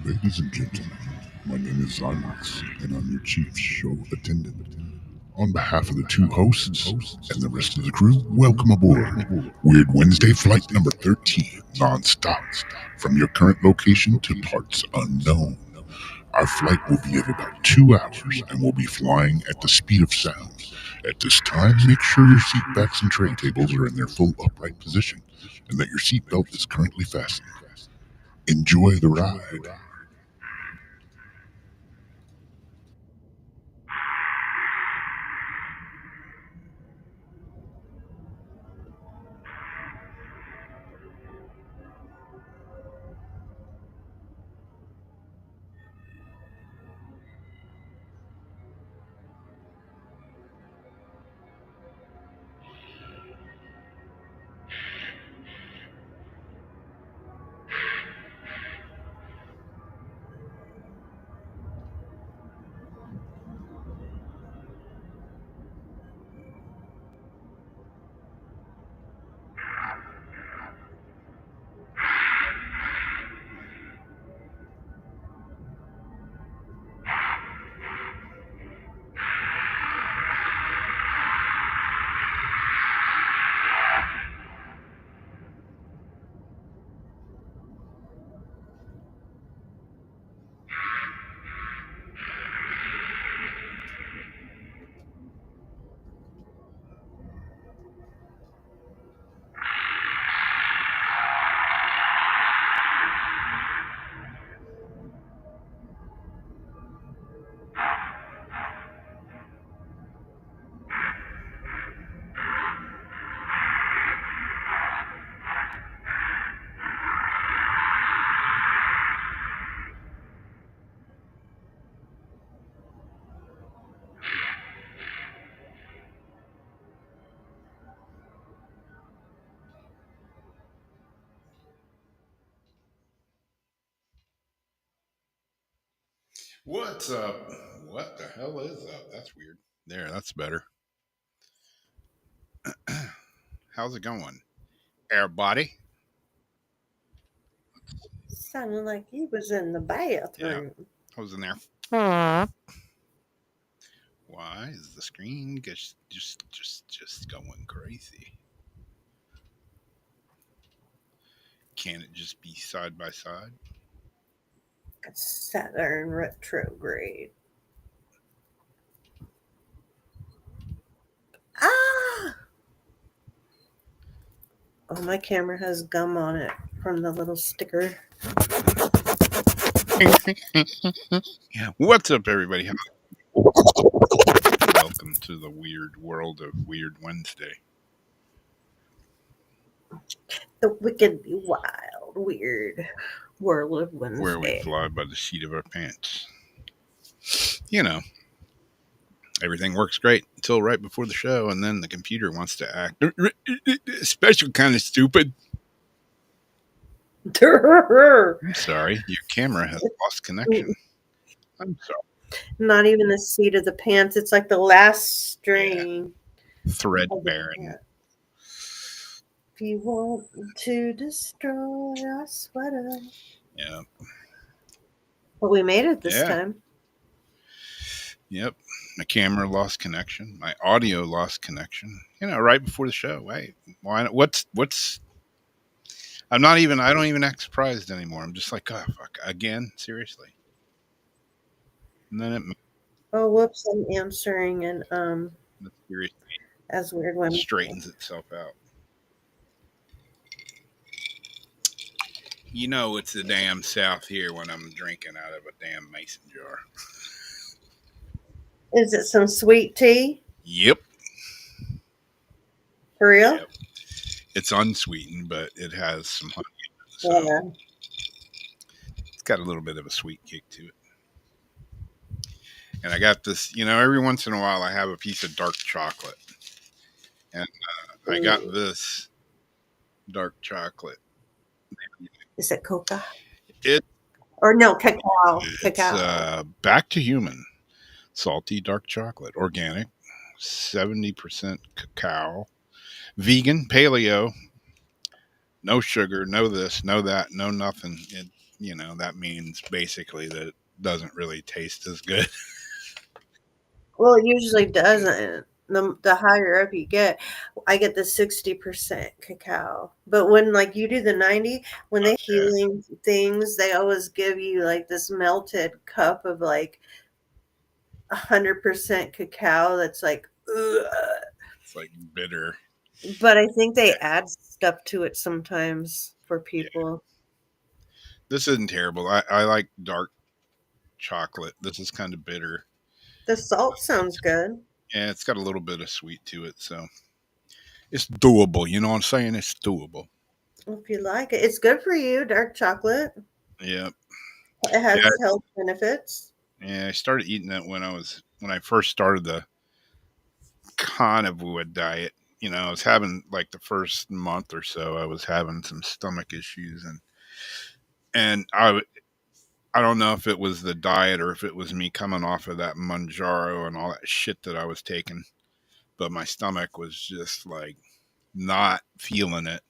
Ladies and gentlemen, my name is Zymax, and I'm your chief show attendant. On behalf of the two hosts and the rest of the crew, welcome aboard Weird Wednesday Flight number 13, non-stop, from your current location to parts unknown. Our flight will be of about 2 hours, and we'll be flying at the speed of sound. At this time, make sure your seat backs and tray tables are in their full upright position, and that your seatbelt is currently fastened. Enjoy the ride. What's up? What the hell is up? That's weird. There, that's better. How's it going? Everybody? Sounded like he was in the bathroom. I was in there. Why is the screen just going crazy? Can't it just be side by side? Saturn retrograde. Ah! Oh, my camera has gum on it from the little sticker. What's up, everybody? Welcome to the weird world of Weird Wednesday. The wickedly wild, weird world of Wednesday. Where we fly by the seat of our pants. You know, everything works great until right before the show, and then the computer wants to act special kind of stupid. I'm sorry, your camera has lost connection. I'm sorry. Not even the seat of the pants. It's like the last string. Yeah. Thread bearing. If you want to destroy our sweater. Yeah. But we made it this time. Yep. My camera lost connection. My audio lost connection. You know, right before the show. Wait, why not? What's I don't even act surprised anymore. I'm just like, oh, fuck. Again? Seriously? And then it. Oh, whoops. I'm answering and, seriously, as Weird Wednesday straightens itself out. You know, it's the damn South here when I'm drinking out of a damn mason jar. Is it some sweet tea? Yep. For real? Yep. It's unsweetened, but it has some honey in it. So it's got a little bit of a sweet kick to it. And I got this, you know, every once in a while I have a piece of dark chocolate. And I got this dark chocolate. Is it coca? Or no, cacao. It's Back to Human. Salty dark chocolate. Organic. 70% cacao. Vegan. Paleo. no sugar, no this, no that, no nothing. That means basically that it doesn't really taste as good. Well, it usually doesn't. The higher up you get, I get the 60% cacao. But when like you do the 90, when they Yeah, healing things, they always give you like this melted cup of like 100% cacao that's like, ugh. it's like bitter. But I think Yeah, they add stuff to it sometimes for yeah. people. This isn't terrible. I like dark chocolate. This is kind of bitter. The salt sounds good Yeah, it's got a little bit of sweet to it, so it's doable. You know what I'm saying? It's doable. if you like it. It's good for you, dark chocolate. Yeah, It yeah, has health benefits. yeah. I started eating it when I first started the carnivore diet. I was having like the first month or so, I was having some stomach issues, and I don't know if it was the diet or if it was me coming off of that Manjaro and all that shit that I was taking, but my stomach was just like not feeling it.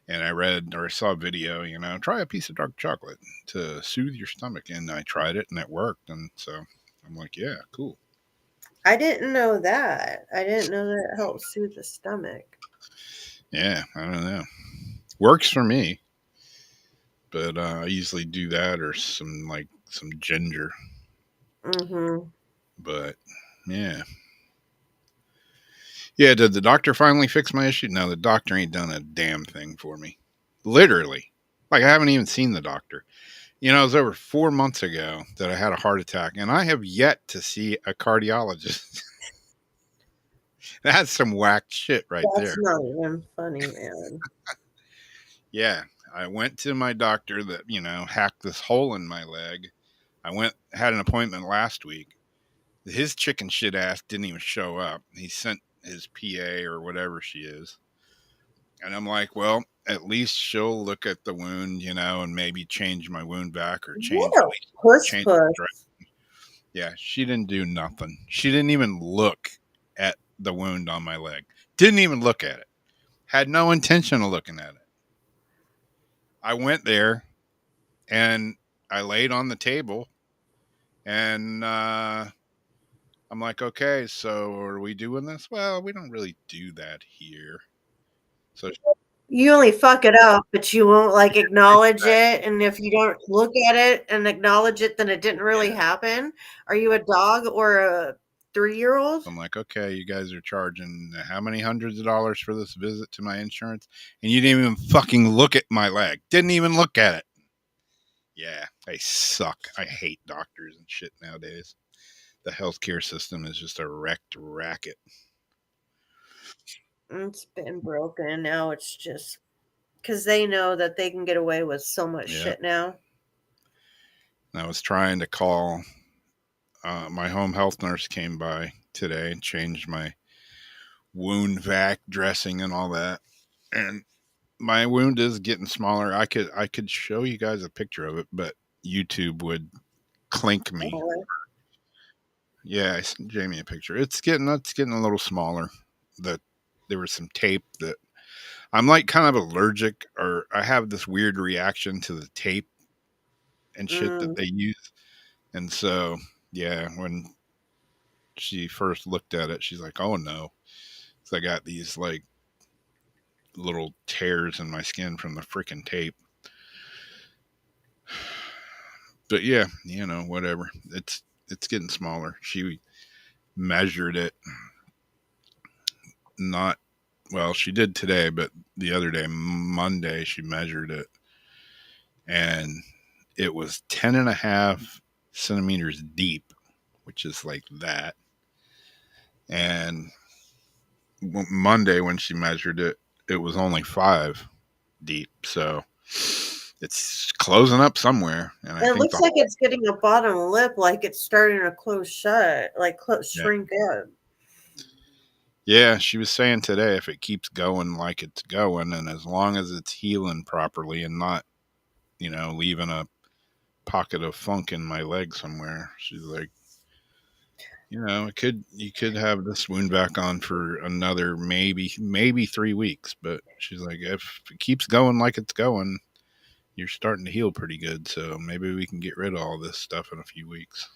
And I read or I saw a video, try a piece of dark chocolate to soothe your stomach. And I tried it and it worked. And so I'm like, yeah, cool. I didn't know that. I didn't know that it helps soothe the stomach. Yeah, I don't know. Works for me, but I usually do that or some ginger. Mm-hmm. But yeah. Yeah, did the doctor finally fix my issue? No, the doctor ain't done a damn thing for me. Literally. Like, I haven't even seen the doctor. It was over 4 months ago that I had a heart attack, and I have yet to see a cardiologist. That's some whack shit right That's there. not even funny, man. Yeah, I went to my doctor that, hacked this hole in my leg. Had an appointment last week. His chicken shit ass didn't even show up. He sent his PA or whatever she is. And I'm like, well, at least she'll look at the wound, and maybe change my wound back or What at a least puss change the dress. puss. Yeah, she didn't do nothing. She didn't even look at the wound on my leg. Didn't even look at it. Had no intention of looking at it. I went there and I laid on the table and I'm like, okay, so are we doing this? Well, we don't really do that here. So You only fuck it up, but you won't like acknowledge it. And if you don't look at it and acknowledge it, then it didn't really yeah, happen. Are you a dog or a 3-year-old? I'm like, okay, you guys are charging how many hundreds of dollars for this visit to my insurance? And you didn't even fucking look at my leg. Didn't even look at it. Yeah, they suck. I hate doctors and shit nowadays. The healthcare system is just a wrecked racket. It's been broken. Now it's just because they know that they can get away with so much Yeah. shit now. I was trying to call. My home health nurse came by today and changed my wound vac dressing and all that. And my wound is getting smaller. I could show you guys a picture of it, but YouTube would clink me. Oh, Yeah, I sent Jamie a picture. It's getting a little smaller. That there was some tape that I'm like kind of allergic, or I have this weird reaction to the tape and shit that mm. they use. And so, yeah, when she first looked at it, she's like, "Oh no," so I got these like little tears in my skin from the freaking tape. But yeah, whatever. It's getting smaller. She measured it, not well. She did today, but the other day, Monday, she measured it, and it was 10.5 centimeters deep, which is like that. And Monday, when she measured it, it was only 5 deep. So it's closing up somewhere. And I It think looks like it's getting a bottom lip, like it's starting to close shut, like yeah, shrink up. yeah, she was saying today if it keeps going like it's going, and as long as it's healing properly and not, leaving a pocket of funk in my leg somewhere, she's like, you could have this wound back on for another maybe 3 weeks. But she's like, if it keeps going like it's going, you're starting to heal pretty good. So maybe we can get rid of all this stuff in a few weeks.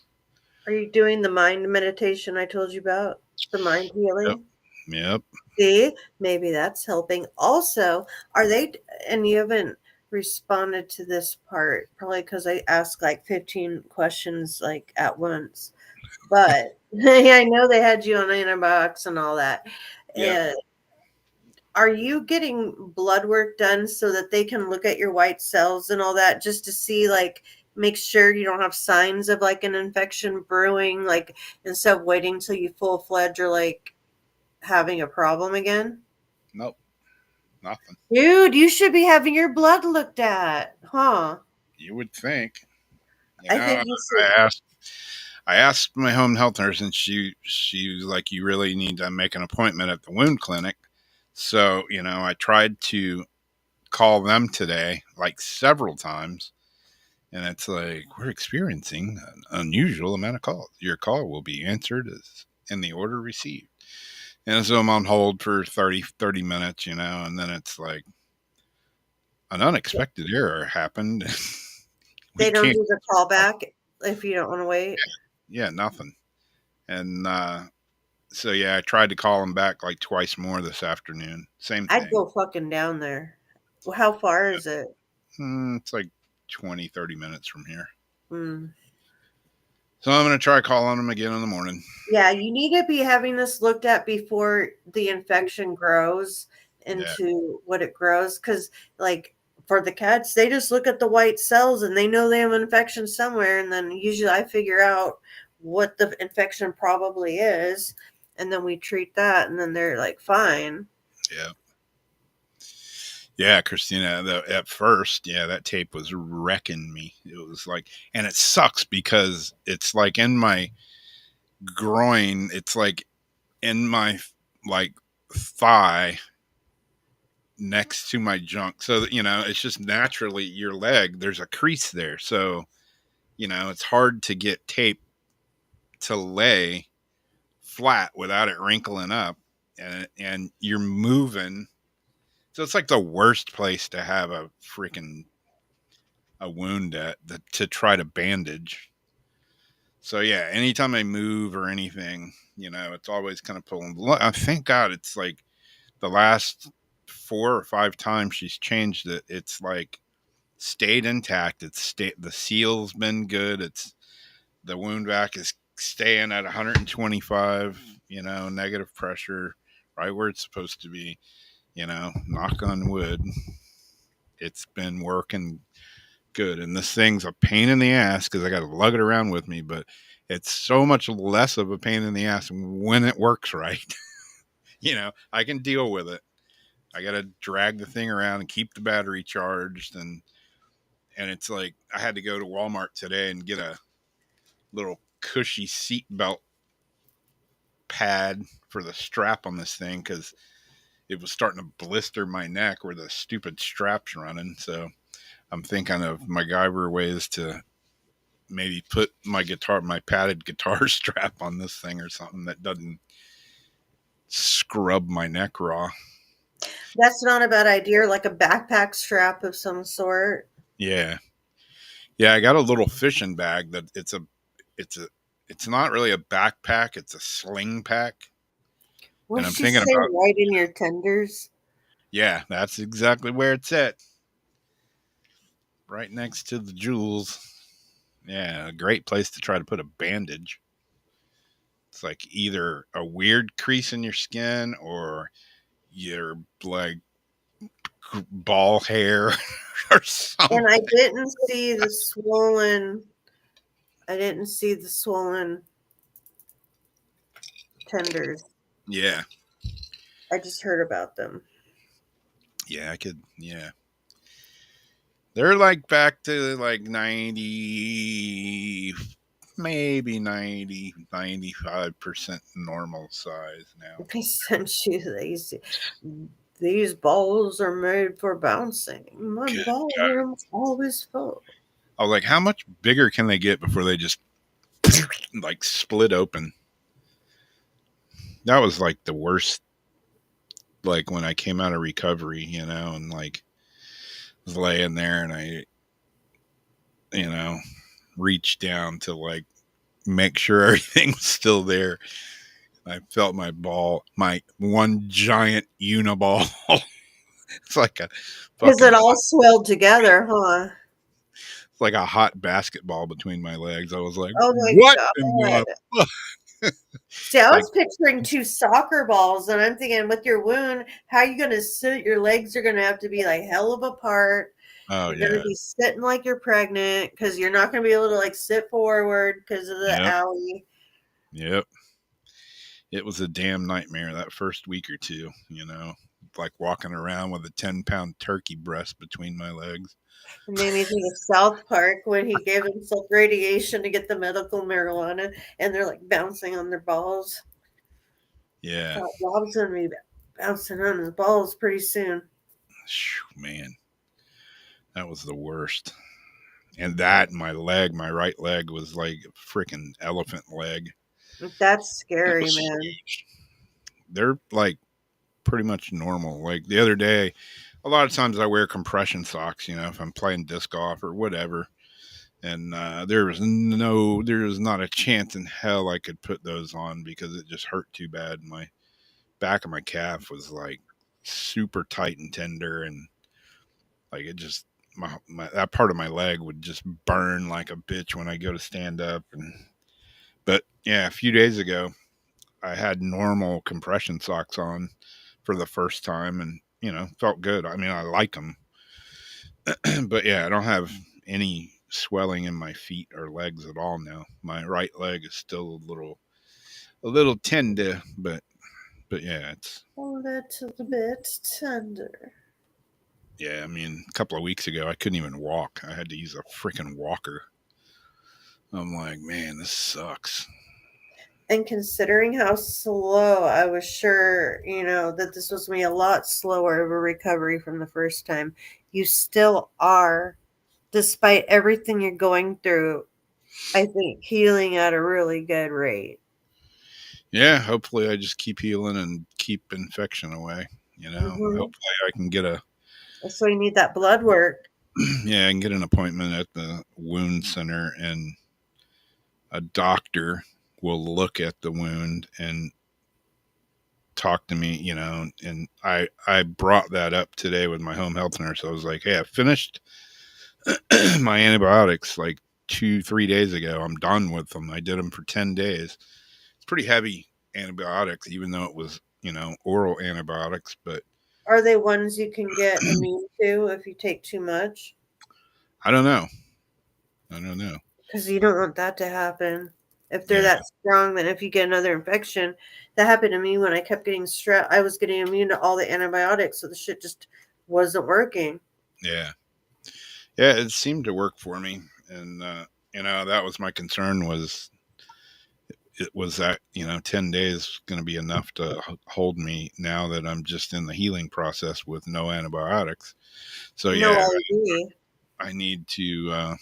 Are you doing the mind meditation I told you about? The mind Yep. healing? Yep. See, maybe that's helping. Also, are they, and you haven't responded to this part, probably because I asked like 15 questions like at once. But I know they had you on antibiotics and all that. Yep. And are you getting blood work done so that they can look at your white cells and all that just to see, like, make sure you don't have signs of like an infection brewing, like instead of waiting till you full fledged or like having a problem again? Nope. Nothing. Dude, you should be having your blood looked at, huh? You would think. I think you should. I asked my home health nurse, and she was like, "You really need to make an appointment at the wound clinic." So I tried to call them today, like several times, and it's like, we're experiencing an unusual amount of calls. Your call will be answered as in the order received. And so I'm on hold for 30 minutes, and then it's like an unexpected error happened. We They don't can't. do the callback if you don't want to wait. Yeah, nothing. And so yeah, I tried to call them back like twice more this afternoon. Same I'd thing. go fucking down there. Well, how far is it? It's like 20, 30 minutes from here. Hmm. So I'm going to try calling them again in the morning. Yeah, you need to be having this looked at before the infection grows into what it grows. Because, like, for the cats, they just look at the white cells and they know they have an infection somewhere. And then usually I figure out what the infection probably is. And then we treat that. And then they're like, fine. Yeah. Yeah, Christina, at first, yeah, that tape was wrecking me. It was like, and it sucks because it's like in my groin, it's like in my like thigh next to my junk. So that, it's just naturally your leg, there's a crease there. So, it's hard to get tape to lay flat without it wrinkling up, and you're moving. So it's like the worst place to have a wound to try to bandage. So yeah, anytime I move or anything, it's always kind of pulling. Thank God it's like the last 4 or 5 times she's changed it. It's like stayed intact. The seal's been good. The wound vac is staying at 125. Negative pressure, right where it's supposed to be. Knock on wood. It's been working good. And this thing's a pain in the ass because I got to lug it around with me, but it's so much less of a pain in the ass when it works right. I can deal with it. I got to drag the thing around and keep the battery charged. And it's like I had to go to Walmart today and get a little cushy seat belt pad for the strap on this thing because it was starting to blister my neck where the stupid strap's running. So I'm thinking of MacGyver ways to maybe put my padded guitar strap on this thing or something that doesn't scrub my neck raw. That's not a bad idea, like a backpack strap of some sort. Yeah. Yeah, I got a little fishing bag that it's not really a backpack, it's a sling pack. What And I'm did she thinking say? about Right in your tenders? yeah, that's exactly where it's at. Right next to the jewels. Yeah, a great place to try to put a bandage. It's like either a weird crease in your skin or your like ball hair or something. And I didn't see the swollen. I didn't see the swollen tenders. Yeah. I just heard about them. Yeah, I could. Yeah. They're like back to like 90, maybe 95% normal size now. I sent you these. These balls are made for bouncing. My Good ballroom's always full. I was like, how much bigger can they get before they just like split open? that was like the worst. Like when I came out of recovery, and like was laying there, and I, you know, reached down to like make sure everything was still there. I felt my one giant uniball. It's like a Because fucking it all swelled together, huh? it's like a hot basketball between my legs. I was like, Oh my what in God. the fuck? See, I Like, was picturing two soccer balls, and I'm thinking with your wound, how are you going to sit? Your legs are going to have to be like hell of apart. oh You're going to yeah, be sitting like you're pregnant because you're not going to be able to like sit forward because of the yep, owie. yep. It was a damn nightmare that first week or two. Like walking around with a 10-pound turkey breast between my legs. It made me think of South Park when he gave himself radiation to get the medical marijuana, and they're like bouncing on their balls. Yeah, Thought Rob's going to be bouncing on his balls pretty soon. Man, that was the worst. And that my right leg was like a freaking elephant leg. That's That scary, was man. huge. They're like pretty much normal. Like the other day, a lot of times I wear compression socks, if I'm playing disc golf or whatever. And there was not a chance in hell I could put those on because it just hurt too bad. My back of my calf was like super tight and tender, and like it just my that part of my leg would just burn like a bitch when I go to stand up. But yeah, a few days ago I had normal compression socks on for the first time, and felt good. I mean, I like them, but yeah, I don't have any swelling in my feet or legs at all now. My right leg is still a little tender, but yeah, it's A little bit tender. yeah. I mean, a couple of weeks ago I couldn't even walk. I had to use a freaking walker. I'm like, man, this sucks. And considering how slow, I was sure, that this was going to be a lot slower of a recovery from the first time. You still are, despite everything you're going through, I think healing at a really good rate. Yeah, hopefully I just keep healing and keep infection away. Hmm. Hopefully I can get a So you need that blood work. yeah, I can get an appointment at the wound center, and a doctor will look at the wound and talk to me, and I brought that up today with my home health nurse. I was like, hey, I finished my antibiotics like 2-3 days ago. I'm done with them. I did them for 10 days. It's pretty heavy antibiotics, even though it was, oral antibiotics, but Are they ones you can get immune to if you take too much? I don't know. I don't know. Because you don't want that to happen. If they're Yeah. that strong, then if you get another infection, that happened to me when I kept getting strep. I was getting immune to all the antibiotics, so the shit just wasn't working. Yeah. Yeah. It seemed to work for me. And, that was my concern was that 10 days going to be enough to hold me now that I'm just in the healing process with no antibiotics. So No yeah, IV. I need to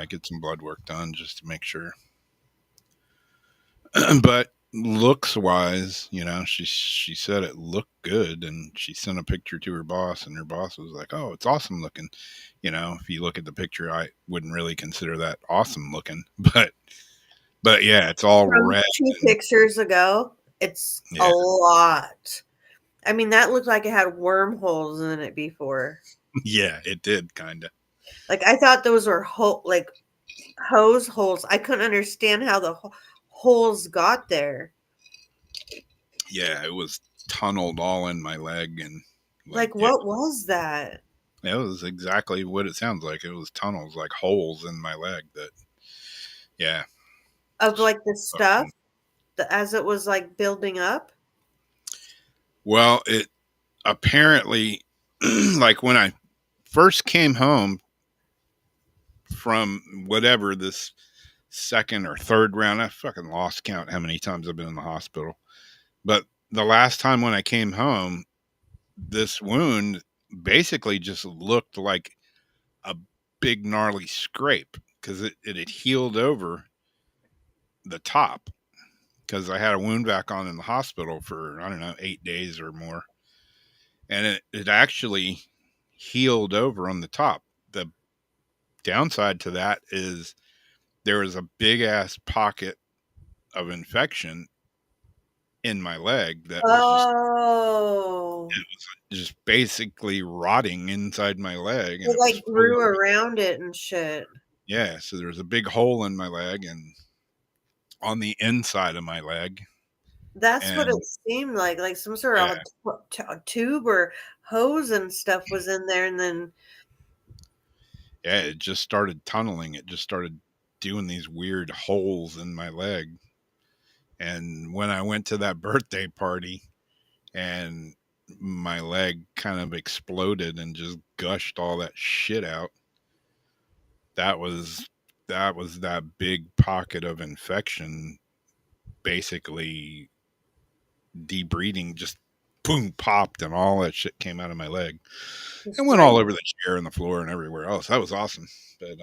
get some blood work done just to make sure. But looks wise, she said it looked good, and she sent a picture to her boss, and her boss was like, oh, it's awesome looking. If you look at the picture, I wouldn't really consider that awesome looking, but yeah, it's all From red. two And pictures ago, it's a yeah, lot. I mean, that looked like it had wormholes in it before. yeah, it did kind of. Like I thought those were like hose holes. I couldn't understand how the holes got there. Yeah, it was tunneled all in my leg, and like Like, what was that? it was exactly what it sounds like. It was tunnels, like holes in my leg. That yeah, Of like the stuff fucking. as it was like building up. Well, it apparently, like when I first came home from whatever this second or third round, I fucking lost count how many times I've been in the hospital. But the last time when I came home, this wound basically just looked like a big gnarly scrape because it had healed over the top. because I had a wound vac on in the hospital for, I don't know, 8 days or more. And it actually healed over on the top. The downside to that is there was a big ass pocket of infection in my leg that was just basically rotting inside my leg, and it it was like grew around it and shit. Yeah, so there was a big hole in my leg and on the inside of my leg. That's what it seemed like some sort of a tube or hose and stuff was in there, and then it just started tunneling. It just started doing these weird holes in my leg. And when I went to that birthday party and my leg kind of exploded and just gushed all that shit out, that was that big pocket of infection basically debriding, just boom, popped, and all that shit came out of my leg. It went all over the chair and the floor and everywhere else. That was awesome. But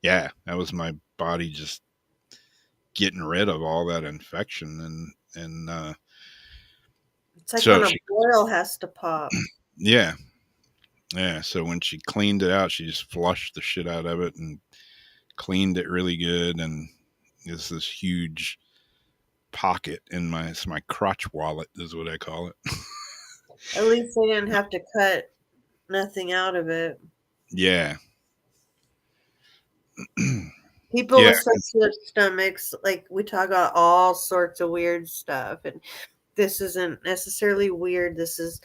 yeah, that was my body just getting rid of all that infection, and it's like so when a boil has to pop. Yeah. So when she cleaned it out, she just flushed the shit out of it and cleaned it really good. And it's this huge pocket in my crotch wallet is what I call it. At least they didn't have to cut nothing out of it. Yeah. People with sensitive stomachs, like, we talk about all sorts of weird stuff, and this isn't necessarily weird. This is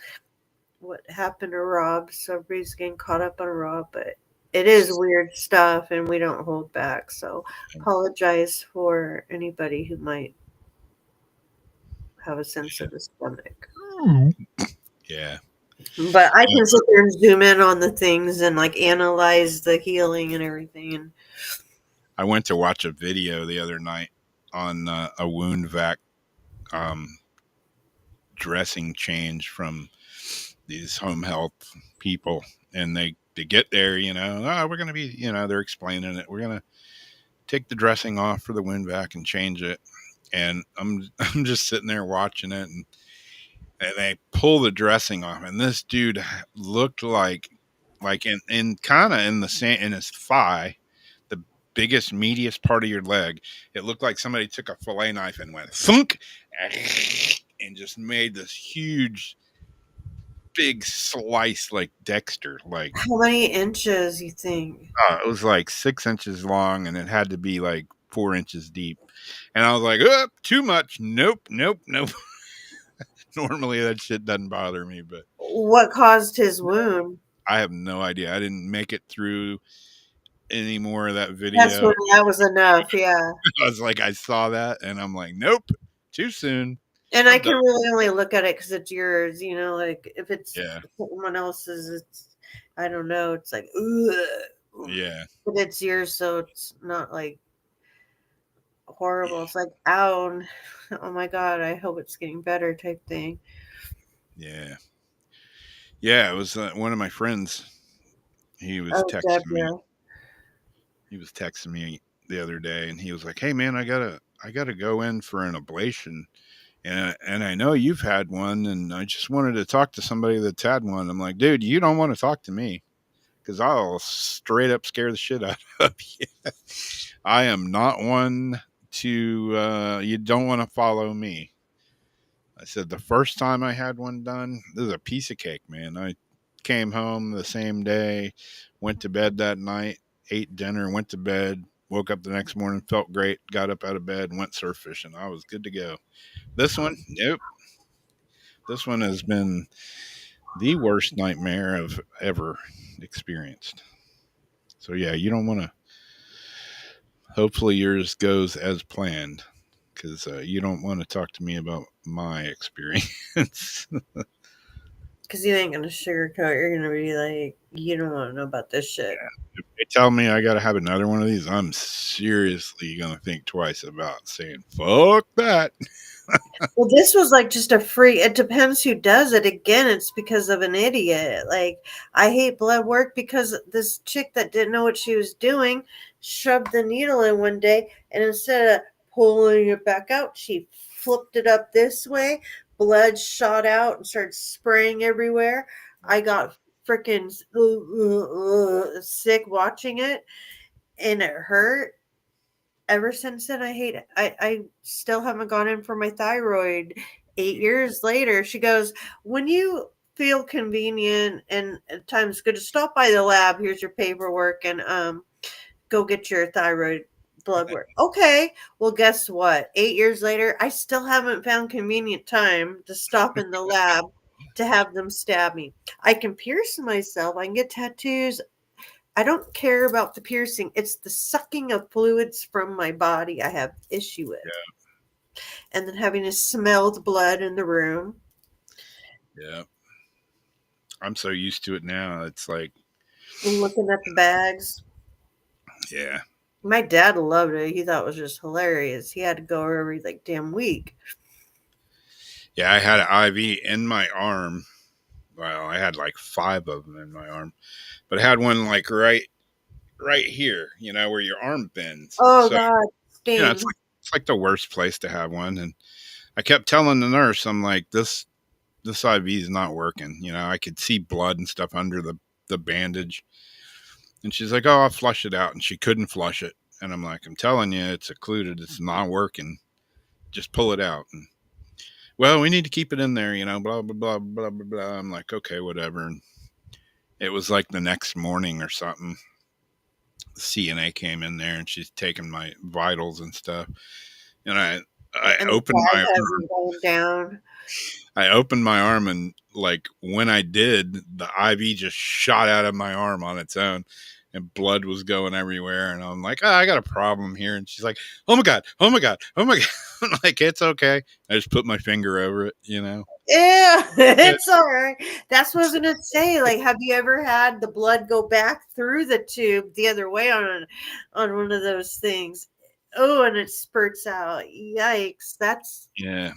what happened to Rob, so everybody's getting caught up on Rob, but it is weird stuff, and we don't hold back. So apologize for anybody who might have a sensitive stomach. Yeah. But I can sit there and zoom in on the things and like analyze the healing and everything. And I went to watch a video the other night on a wound vac dressing change from these home health people, and they get there, we're going to be, they're explaining it. We're going to take the dressing off for the wound vac and change it. And I'm just sitting there watching it, and they pull the dressing off, and this dude looked like in kind of in the same, in his thigh, the biggest, meatiest part of your leg. It looked like somebody took a fillet knife and went thunk and just made this huge, big slice like Dexter. Like, how many inches you think? It was like 6 inches long, and it had to be like 4 inches deep. And I was like, oh, too much. Nope. Normally that shit doesn't bother me, but what caused his wound? I have no idea. I didn't make it through any more of that video. That was enough. Yeah. I was like, I saw that, and I'm like, nope, too soon. And I can really only look at it because it's yours. Like if it's someone else's, it's, I don't know. It's like, ugh. Yeah. But it's yours, so it's not like horrible. Yeah. It's like, ow, oh my God, I hope it's getting better type thing. Yeah. Yeah, it was one of my friends. He was texting me. He was texting me the other day, and he was like, "Hey man, I gotta go in for an ablation, and I know you've had one, and I just wanted to talk to somebody that's had one." I'm like, "Dude, you don't want to talk to me, because I'll straight up scare the shit out of you. I am not one to. You don't want to follow me." I said, the first time I had one done, this was a piece of cake, man. I came home the same day, went to bed that night, ate dinner, went to bed, woke up the next morning, felt great, got up out of bed, and went surf fishing. I was good to go. This one, nope. This one has been the worst nightmare I've ever experienced. So yeah, you don't want to. Hopefully yours goes as planned, because you don't want to talk to me about my experience. Because you ain't going to sugarcoat. You're going to be like, you don't want to know about this shit. Yeah. If they tell me I got to have another one of these, I'm seriously going to think twice about saying, fuck that. Well, this was like just a free, it depends who does it. Again, it's because of an idiot. Like, I hate blood work because this chick that didn't know what she was doing shoved the needle in one day, and instead of pulling it back out. She flipped it up this way. Blood shot out and started spraying everywhere. I got freaking sick watching it, and it hurt. Ever since then, I hate it. I still haven't gone in for my thyroid. 8 years later, she goes, when you feel convenient and at times good to stop by the lab, here's your paperwork, and go get your thyroid blood work. Okay. Well, guess what? 8 years later, I still haven't found convenient time to stop in the lab to have them stab me. I can pierce myself. I can get tattoos. I don't care about the piercing. It's the sucking of fluids from my body I have issue with. Yeah. And then having to smell the blood in the room. Yeah. I'm so used to it now. It's like looking at the bags. Yeah. My dad loved it. He thought it was just hilarious. He had to go every like damn week. Yeah, I had an IV in my arm. Well, I had like 5 of them in my arm, but I had one like right here, where your arm bends. Oh So, God, stings. it's like the worst place to have one. And I kept telling the nurse, I'm like, this IV is not working. I could see blood and stuff under the bandage. And she's like, oh, I'll flush it out. And she couldn't flush it. And I'm like, I'm telling you, it's occluded. It's not working. Just pull it out. And, well, we need to keep it in there, blah, blah, blah, blah, blah, blah. I'm like, okay, whatever. And it was like the next morning or something. The CNA came in there and she's taking my vitals and stuff. And I opened my arm. Down. I opened my arm, and like when I did, the IV just shot out of my arm on its own, and blood was going everywhere. And I'm like, oh, I got a problem here. And she's like, oh my God, oh my God, oh my God. I'm like, it's okay. I just put my finger over it, Yeah, it's all right. That's what I was gonna say. Like, have you ever had the blood go back through the tube the other way on one of those things? Oh, and it spurts out. Yikes! Yeah.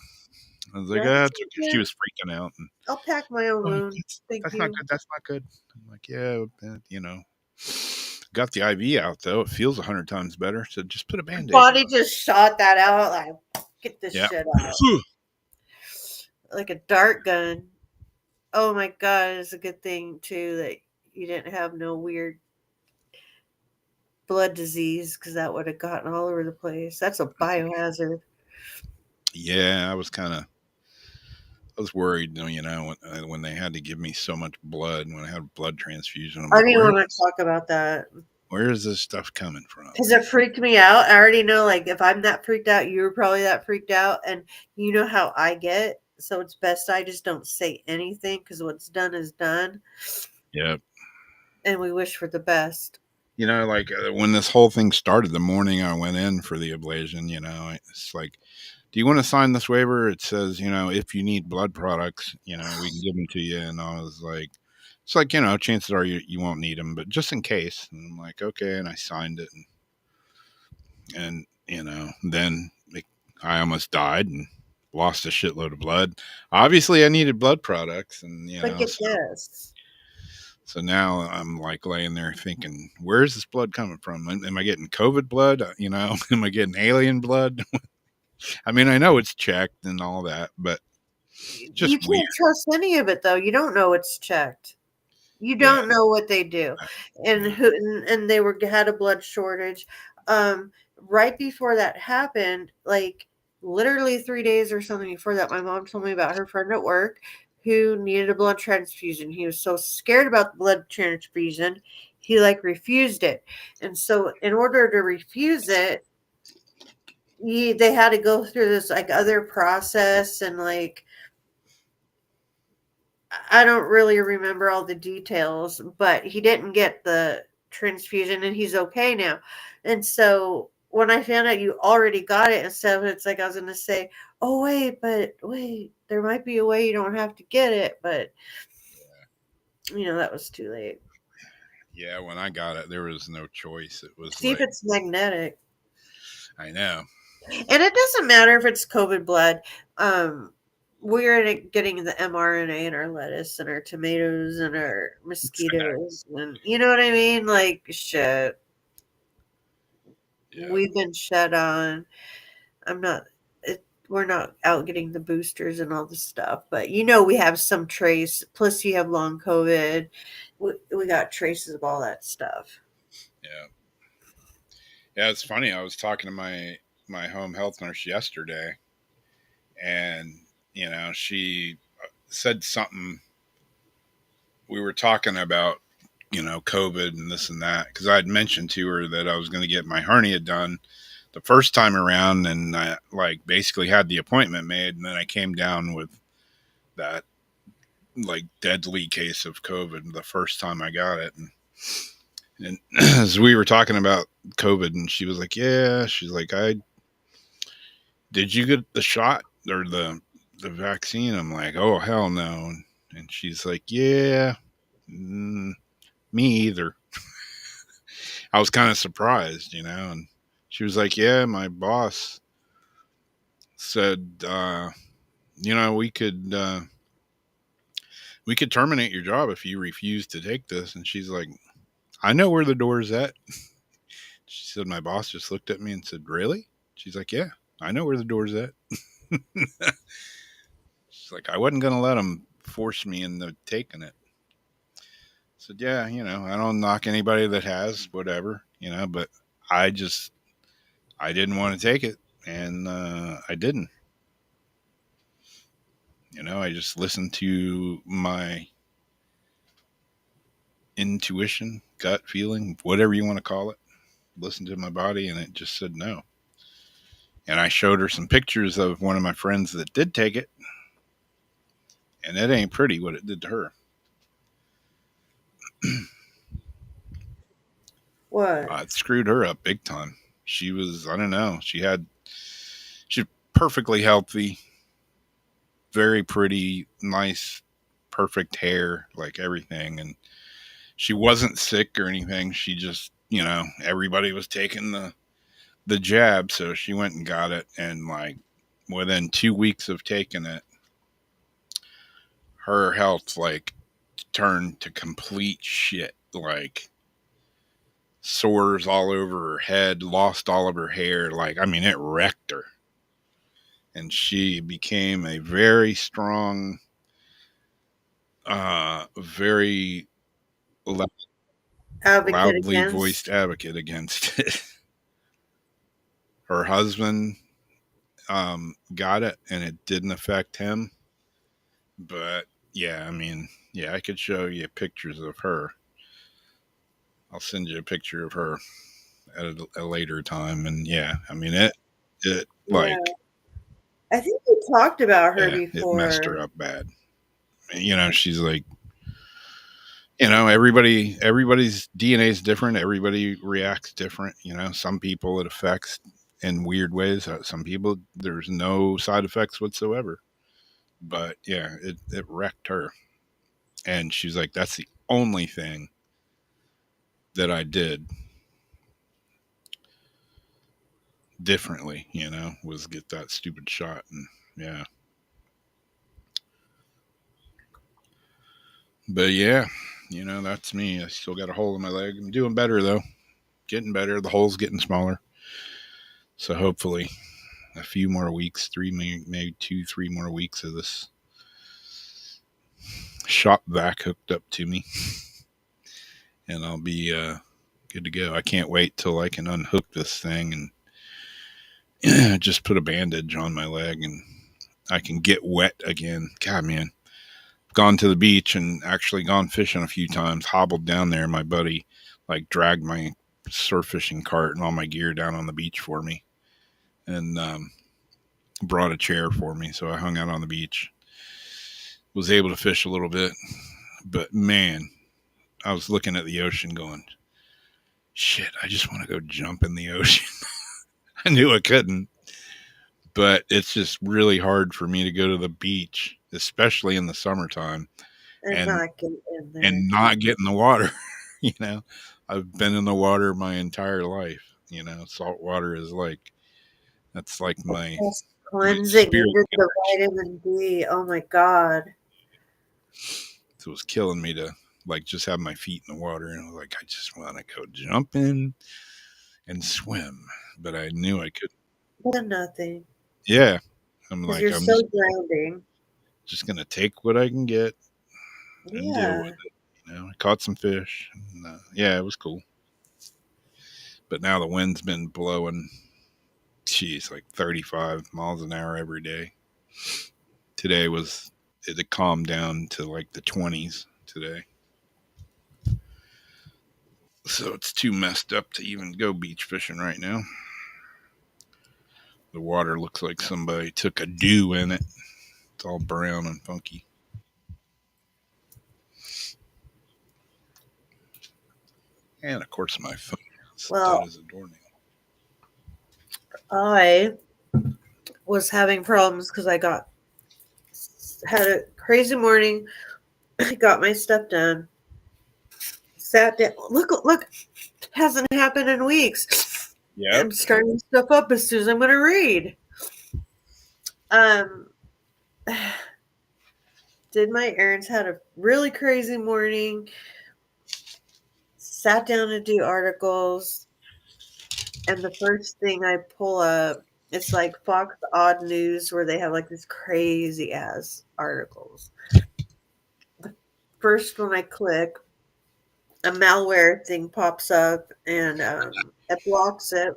I was like, okay. She was freaking out. And, I'll pack my own wound. That's not good. That's not good. I'm like, yeah, got the IV out though. It feels 100 times better. So just put a Band-Aid. Body just shot that out. Like, get this shit out. Like a dart gun. Oh my God, it's a good thing too that you didn't have no weird blood disease, because that would have gotten all over the place. That's a biohazard. Yeah, I was worried, when they had to give me so much blood, when I had blood transfusion. I didn't want to talk about that. Where is this stuff coming from? Because it freaked me out. I already know, like, if I'm that freaked out, you were probably that freaked out. And you know how I get. So it's best I just don't say anything, because what's done is done. Yep. And we wish for the best. Like when this whole thing started, the morning I went in for the ablation, it's like, do you want to sign this waiver? It says, if you need blood products, we can give them to you. And I was like, it's like, chances are you won't need them, but just in case. And I'm like, okay. And I signed it. And then I almost died and lost a shitload of blood. Obviously, I needed blood products. And, But get this. So now I'm like laying there thinking, where's this blood coming from? Am I getting COVID blood? Am I getting alien blood? I mean, I know it's checked and all that, but just you can't trust any of it, though. You don't know it's checked. You don't know what they do, and they had a blood shortage. Right before that happened, like literally 3 days or something before that, my mom told me about her friend at work who needed a blood transfusion. He was so scared about the blood transfusion, he like refused it, and so in order to refuse it, they had to go through this like other process, and like I don't really remember all the details, but he didn't get the transfusion and he's okay now. And so when I found out you already got it, and so it's like I was going to say, oh, wait, there might be a way you don't have to get it. But, that was too late. Yeah, when I got it, there was no choice. It was See if it's magnetic. I know. And it doesn't matter if it's COVID blood. We're getting the mRNA in our lettuce and our tomatoes and our mosquitoes, and you know what I mean? Like, shit. Yeah. We've been shed on. I'm not. We're not out getting the boosters and all the stuff, but we have some trace. Plus, you have long COVID. We got traces of all that stuff. Yeah. Yeah, it's funny. I was talking to my home health nurse yesterday, and she said something. We were talking about COVID and this and that because I had mentioned to her that I was going to get my hernia done the first time around, and I like basically had the appointment made, and then I came down with that like deadly case of COVID the first time I got it, and as we were talking about COVID, and she was like, "Yeah," she's like, "I did you get the shot or the vaccine?" I'm like, "Oh hell no," and she's like, "Yeah, me either." I was kind of surprised, and she was like, "Yeah, my boss said, we could terminate your job if you refuse to take this." And she's like, "I know where the door's at." She said, "My boss just looked at me and said, 'Really?'" She's like, "Yeah, I know where the door's at." She's like, "I wasn't gonna let them force me into taking it." I said, "Yeah, I don't knock anybody that has whatever, but I just I didn't want to take it, and I didn't. I just listened to my intuition, gut feeling, whatever you want to call it. Listened to my body, and it just said no." And I showed her some pictures of one of my friends that did take it, and it ain't pretty what it did to her. What? It screwed her up big time. She was, I don't know, she's perfectly healthy, very pretty, nice, perfect hair, like everything. And she wasn't sick or anything. She just, everybody was taking the jab, so she went and got it. And like within 2 weeks of taking it, her health like turned to complete shit. Like sores all over her head, lost all of her hair. Like, I mean, it wrecked her. And she became a very strong, very Advocate loudly against. voiced advocate against it. Her husband got it, and it didn't affect him. But yeah, I mean, yeah, I could show you pictures of her. I'll send you a picture of her at a later time. And yeah, I mean, it Yeah, like, I think we talked about her yeah, it messed her before. up bad. She's like, everybody's DNA is different. Everybody reacts different. Some people it affects in weird ways. Some people there's no side effects whatsoever. But yeah, it wrecked her. And she's like, "That's the only thing that I did differently, was get that stupid shot." And yeah. But yeah, that's me. I still got a hole in my leg. I'm doing better though. Getting better. The hole's getting smaller. So hopefully a few more weeks, maybe 2, 3 more weeks of this shop vac hooked up to me, and I'll be good to go. I can't wait till I can unhook this thing and just put a bandage on my leg, and I can get wet again. God, man. Gone to the beach and actually gone fishing a few times, hobbled down there. My buddy like dragged my surf fishing cart and all my gear down on the beach for me, and brought a chair for me. So I hung out on the beach, was able to fish a little bit. But man, I was looking at the ocean going, shit, I just want to go jump in the ocean. I knew I couldn't, but it's just really hard for me to go to the beach, especially in the summertime, And and not get in there. and not get in the water. you know, I've been in the water my entire life. Salt water is like that's like It's my cleansing and spirit the couch. vitamin D. Oh my God. So it was killing me to like just have my feet in the water, and I was like, I just want to go jump in and swim, but I knew I couldn't. nothing. Yeah. I'm Because like, you're I'm so grounding. just going to take what I can get and deal with Yeah. it. I caught some fish. And, yeah, it was cool. But now the wind's been blowing, geez, like 35 miles an hour every day. Today it had calmed down to like the 20s today. So it's too messed up to even go beach fishing right now. The water looks like somebody took a dew in it. It's all brown and funky. And of course, my phone stood Well, as a doornail. I was having problems because I had a crazy morning. I got my stuff done. Sat down. Look. It hasn't happened in weeks. Yep. I'm starting stuff up as soon as I'm going to read. Um, did my errands. Had a really crazy morning. Sat down to do articles, and the first thing I pull up, it's like Fox Odd News, where they have like these crazy ass articles. The first one I click, a malware thing pops up, and it blocks it.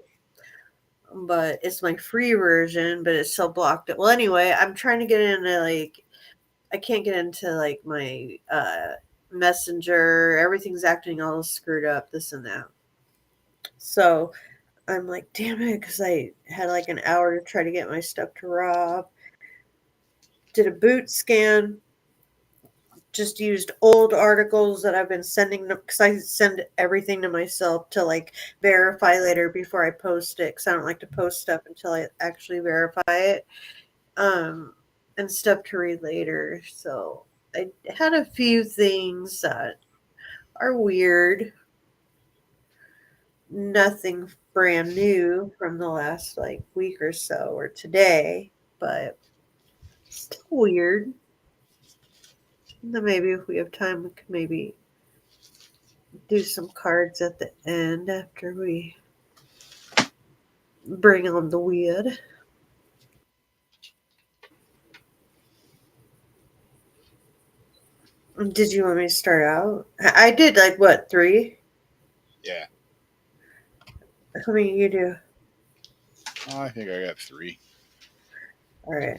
But it's my free version, but it still blocked it. Well, anyway, I'm trying to get into I can't get into like my messenger. Everything's acting all screwed up, this and that. So I'm like, damn it, because I had like an hour to try to get my stuff to Rob. Did a boot scan. Just used old articles that I've been sending because I send everything to myself to like verify later before I post it, because I don't like to post stuff until I actually verify it. And stuff to read later. So I had a few things that are weird. Nothing brand new from the last like week or so or today, but still weird. And then maybe if we have time, we could maybe do some cards at the end after we bring on the weird. Did you want me to start out? I did like what, 3? Yeah. How many you do? Oh, I think I got 3. All right.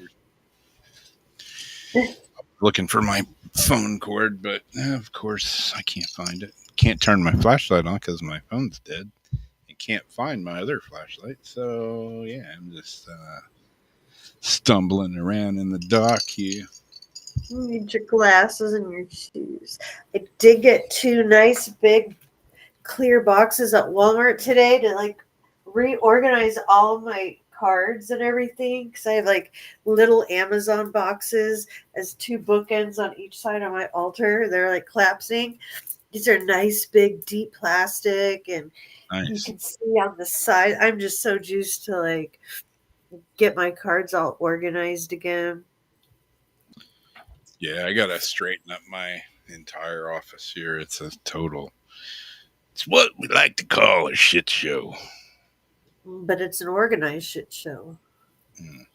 Looking for my phone cord, but of course I can't find it. Can't turn my flashlight on because my phone's dead. I can't find my other flashlight. So yeah, I'm just stumbling around in the dark here. You need your glasses and your shoes. I did get 2 nice big clear boxes at Walmart today to like reorganize all my cards and everything, because I have like little Amazon boxes as 2 bookends on each side of my altar. They're like collapsing. These are nice big deep plastic, and you Nice. can see on the side. I'm just so juiced to like get my cards all organized again. Yeah, I gotta straighten up my entire office here. It's a total. It's what we like to call a shit show. But it's an organized shit show. Mm.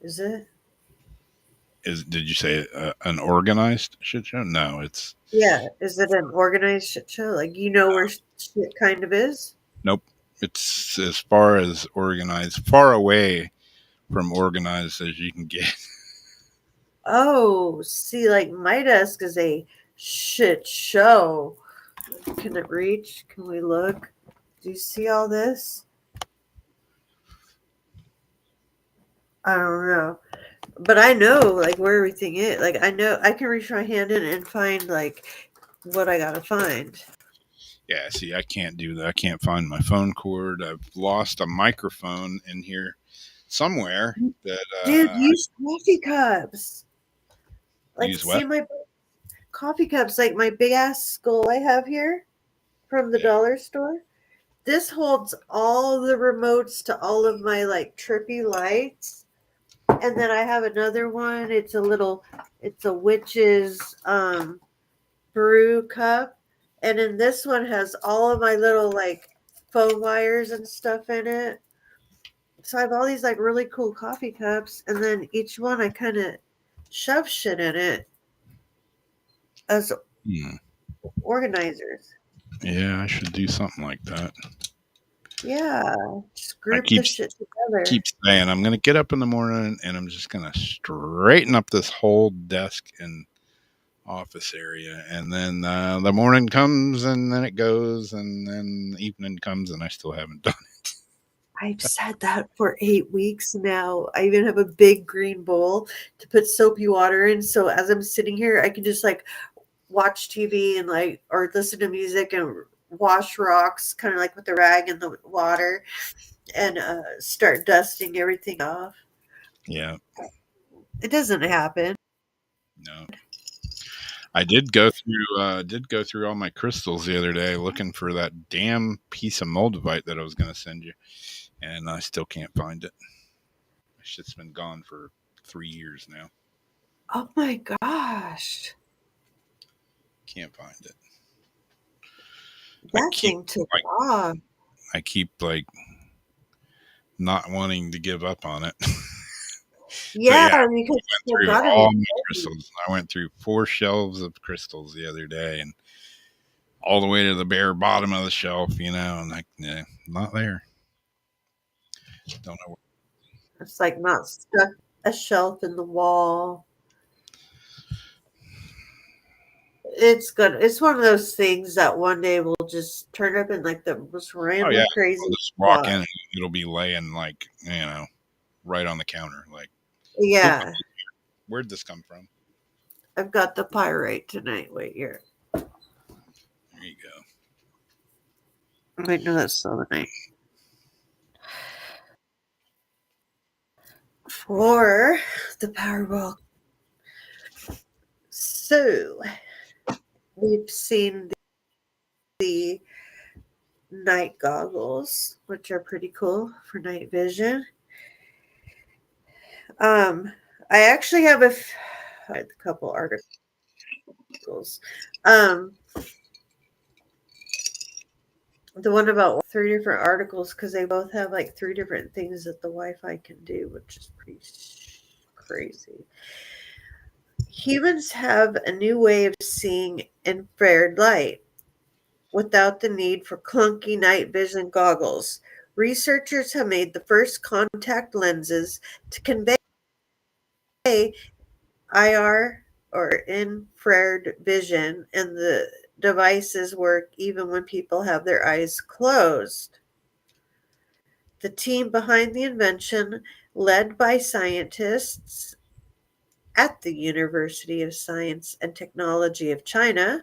Is it? Did you say an organized shit show? No, it's Yeah. Is it an organized shit show? Like, you know where shit kind of is? nope. It's as far as organized, far away from organized as you can get. Oh, see, like my desk is a shit show. Can it reach? Can we look? Do you see all this? I don't know. But I know like where everything is. Like I know I can reach my hand in and find like what I gotta find. Yeah, see, I can't do that. I can't find my phone cord. I've lost a microphone in here somewhere that Dude, use coffee cups. Like, use see what? my coffee cups, like my big ass skull I have here from the Yeah. dollar store. This holds all the remotes to all of my like trippy lights. And then I have another one. It's a witch's brew cup. And then this one has all of my little like phone wires and stuff in it. So I have all these like really cool coffee cups, and then each one I kind of shove shit in it as organizers. Yeah, I should do something like that. Yeah, just I group the shit together. keep saying I'm gonna get up in the morning and I'm just gonna straighten up this whole desk and office area, and then the morning comes and then it goes, and then the evening comes and I still haven't done it. I've said that for 8 weeks now. I even have a big green bowl to put soapy water in. So as I'm sitting here, I can just like watch TV and like, or listen to music and wash rocks, kind of like with the rag in the water, and start dusting everything off. Yeah. It doesn't happen. No. I did go through all my crystals the other day looking for that damn piece of moldavite that I was going to send you, and I still can't find it. Shit's been gone for 3 years now. Oh my gosh. Can't find it. That thing took off. I keep like not wanting to give up on it. Yeah, because I went through all my crystals. I went through 4 shelves of crystals the other day, and all the way to the bare bottom of the shelf, and like, nah, not there. Don't know. It's like not stuck a shelf in the wall. It's good. It's one of those things that one day will just turn up in like the most random crazy. I'll just walk in and it'll be laying like, right on the counter. Like, yeah. Where'd this come from? I've got the pyrite tonight. Wait here. There you go. Wait, no, that's still the night. For the Powerball. So we've seen the night goggles, which are pretty cool for night vision. I actually have a couple articles. The one about 3 different articles because they both have like 3 different things that the Wi-Fi can do, which is pretty crazy. Humans have a new way of seeing infrared light without the need for clunky night vision goggles. Researchers have made the first contact lenses to convey IR or infrared vision, and the devices work even when people have their eyes closed. The team behind the invention, led by scientists at the University of Science and Technology of China,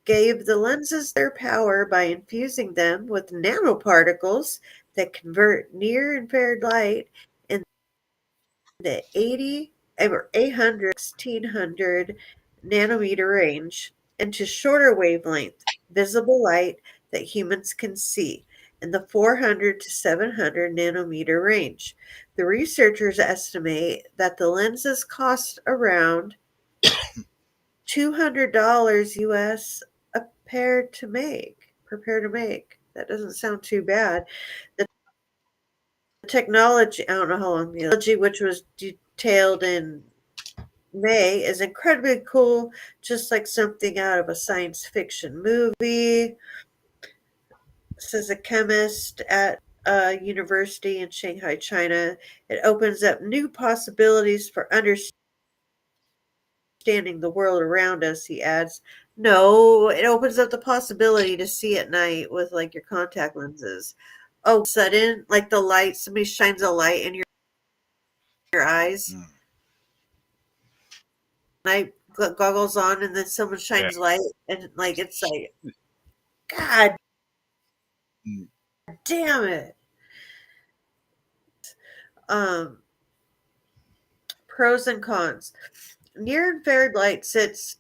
gave the lenses their power by infusing them with nanoparticles that convert near infrared light in the 1600 nanometer range into shorter wavelength visible light that humans can see in the 400 to 700 nanometer range. The researchers estimate that the lenses cost around $200 US a pair to make. That doesn't sound too bad. The technology, I don't know how long the technology, which was detailed in May, is incredibly cool, just like something out of a science fiction movie, says a chemist at a university in Shanghai, China. It opens up new possibilities for understanding the world around us, he adds. No, it opens up the possibility to see at night with like your contact lenses. Oh, sudden, like the light, somebody shines a light in your eyes. Night goggles on, and then someone shines light, and like it's like, God damn it. Pros and cons. Near infrared light sits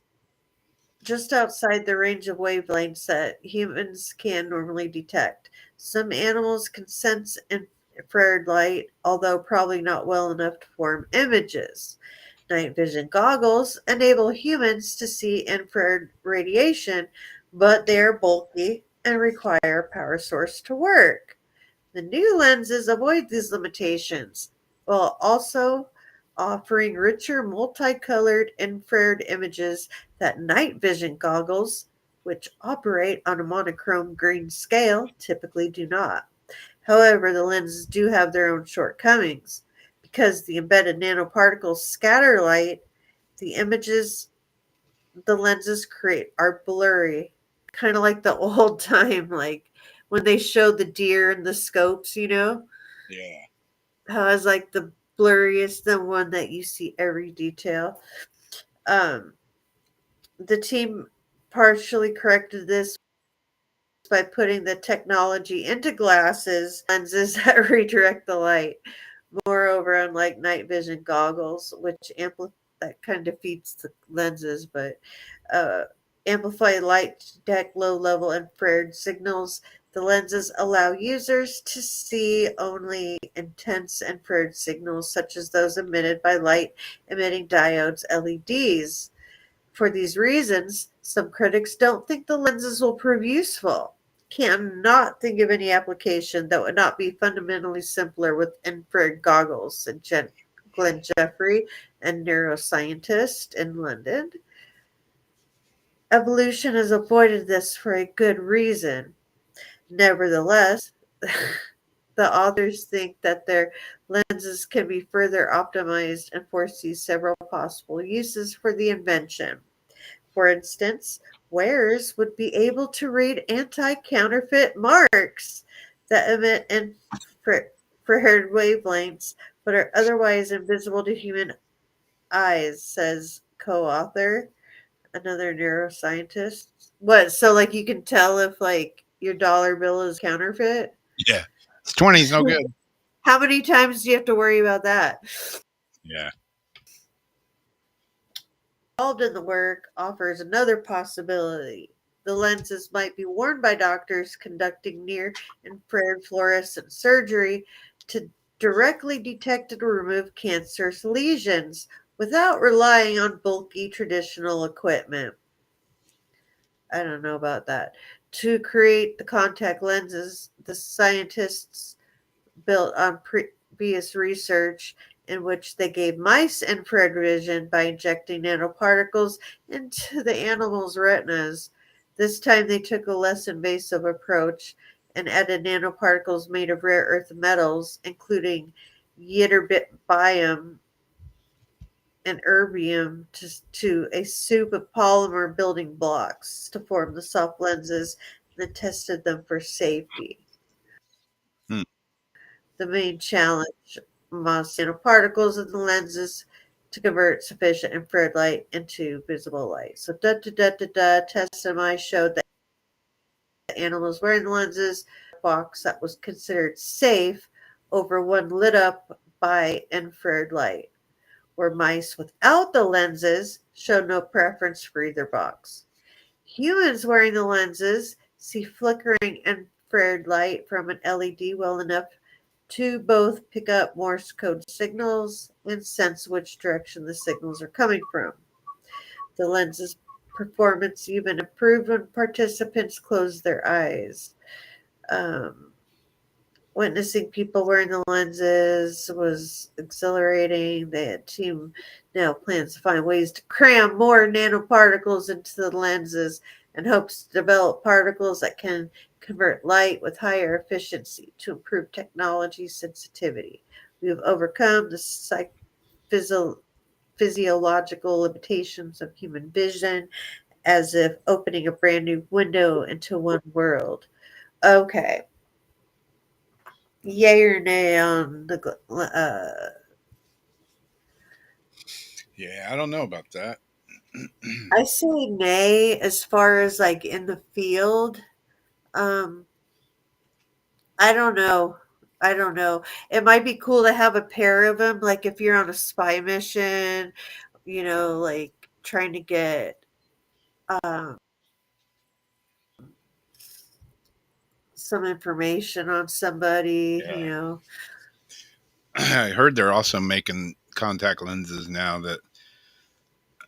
just outside the range of wavelengths that humans can normally detect. Some animals can sense infrared light, although probably not well enough to form images. Night vision goggles enable humans to see infrared radiation, but they are bulky and require a power source to work. The new lenses avoid these limitations while also offering richer multicolored infrared images that night vision goggles, which operate on a monochrome green scale, typically do not. However, the lenses do have their own shortcomings. Because the embedded nanoparticles scatter light, the images the lenses create are blurry, kind of like the old time, like when they showed the deer in the scopes, Yeah. how it's like the blurriest, the one that you see every detail. Um, the team partially corrected this by putting the technology into glasses lenses that redirect the light. Moreover, unlike night vision goggles, which that kind of defeats the lenses, but uh, amplify light to detect low-level infrared signals, the lenses allow users to see only intense infrared signals, such as those emitted by light-emitting diodes (LEDs). For these reasons, some critics don't think the lenses will prove useful. Cannot think of any application that would not be fundamentally simpler with infrared goggles, said Glenn Jeffrey, a neuroscientist in London. Evolution has avoided this for a good reason. Nevertheless, the authors think that their lenses can be further optimized and foresee several possible uses for the invention. For instance, wearers would be able to read anti-counterfeit marks that emit infrared wavelengths but are otherwise invisible to human eyes, says co-author, another neuroscientist. What? So, like, you can tell if like your dollar bill is counterfeit? Yeah. It's 20's no good. How many times do you have to worry about that? Yeah. Involved in the work offers another possibility. The lenses might be worn by doctors conducting near infrared fluorescent surgery to directly detect and remove cancerous lesions without relying on bulky traditional equipment. I don't know about that. To create the contact lenses, the scientists built on previous research in which they gave mice infrared vision by injecting nanoparticles into the animals' retinas. This time they took a less invasive approach and added nanoparticles made of rare earth metals, including ytterbium and erbium, to a soup of polymer building blocks to form the soft lenses, and then tested them for safety. Hmm. The main challenge was nanoparticles in the lenses to convert sufficient infrared light into visible light. So, tests in mice showed that animals wearing the lenses box that was considered safe over one lit up by infrared light, where mice without the lenses showed no preference for either box. Humans wearing the lenses see flickering infrared light from an LED well enough to both pick up Morse code signals and sense which direction the signals are coming from. The lens's performance even improved when participants closed their eyes. Um, Witnessing people wearing the lenses was exhilarating. The team now plans to find ways to cram more nanoparticles into the lenses and hopes to develop particles that can convert light with higher efficiency to improve technology sensitivity. We have overcome the physiological limitations of human vision as if opening a brand new window into one world. Okay. Yay or nay on the Yeah, I don't know about that. I say nay as far as like in the field. Um, I don't know. I don't know. It might be cool to have a pair of them, like if you're on a spy mission, like trying to get um, some information on somebody, Yeah. I heard they're also making contact lenses now that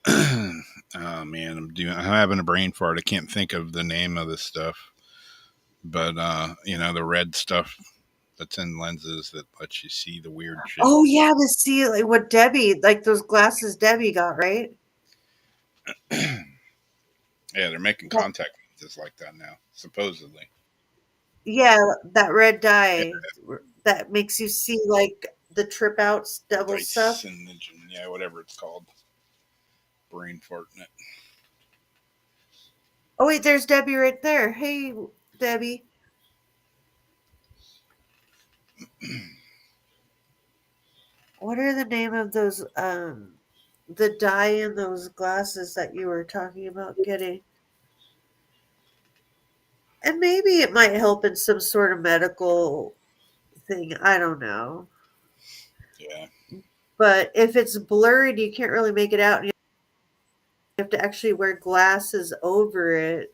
oh man, I'm having a brain fart. I can't think of the name of this stuff. But the red stuff the 10 lenses that let you see the weird shit. Oh yeah, to see like what Debbie, like those glasses Debbie got, right? Yeah, they're making contact lenses like that now, supposedly. Yeah, that red Yeah, dye that makes you see like the trip outs double stuff. yeah, whatever it's called. Brain farting it. Oh wait, there's Debbie right there. Hey, Debbie. What are the name of those the dye in those glasses that you were talking about getting? And maybe it might help in some sort of medical thing. I don't know. Yeah. But if it's blurred, you can't really make it out. And you have to actually wear glasses over it.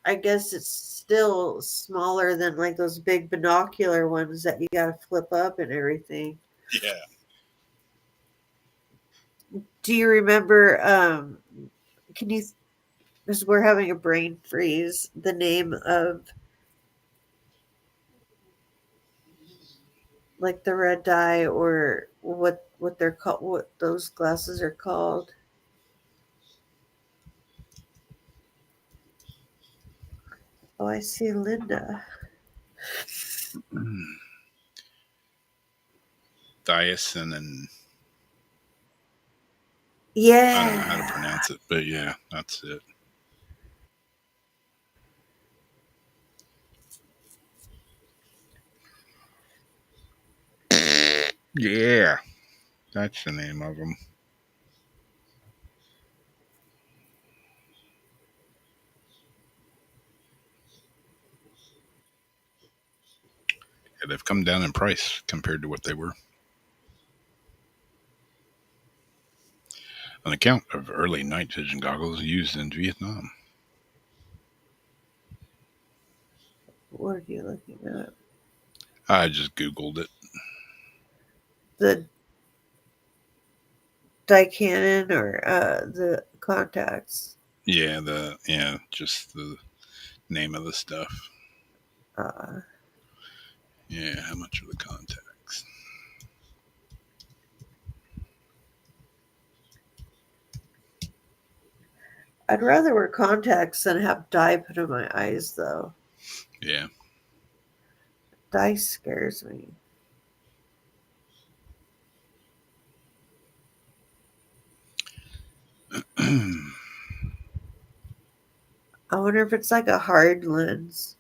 I guess it's still smaller than like those big binocular ones that you got to flip up and everything. Yeah. Do you remember? Can you? Because we're having a brain freeze. The name of like the red dye or what they're called, what those glasses are called. Oh, I see Linda. Thiacin and I don't know how to Yeah. pronounce it, but yeah, that's it. Yeah, that's the name of them. Yeah, they've come down in price compared to what they were. An account of early night vision goggles used in Vietnam. What are you looking at? I just Googled it. The Dicanon or the contacts? Yeah, just the name of the stuff. Uh, Yeah, how much are the contacts? I'd rather wear contacts than have dye put in my eyes, though. Yeah. Dye scares me. I wonder if it's like a hard lens.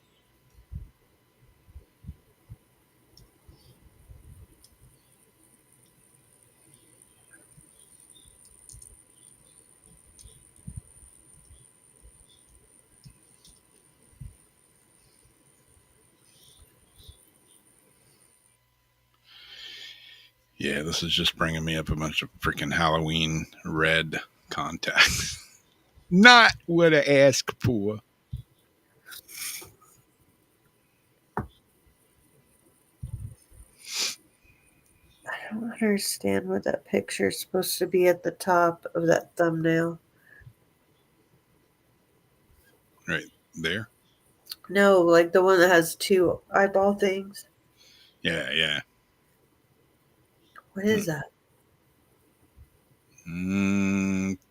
Yeah, this is just bringing me up a bunch of freaking Halloween red contacts. Not what I asked for. I don't understand what that picture is supposed to be at the top of that thumbnail. Right there. No, like the one that has two eyeball things. Yeah, yeah. What is that?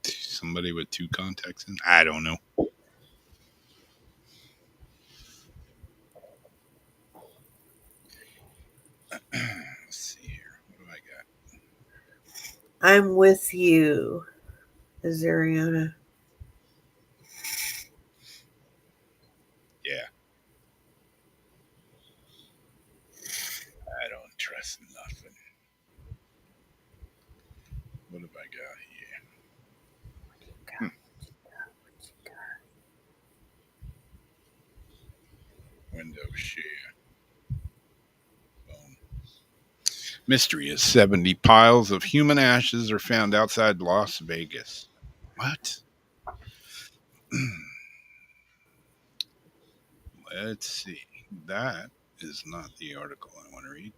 Somebody with two contacts in. I don't know. Let's see here. What do I got? I'm with you, Azariana. Yeah. I don't trust nothing. What have I got here? Window share. Boom. Mystery is 70 piles of human ashes are found outside Las Vegas. What? Let's see. That is not the article I want to read.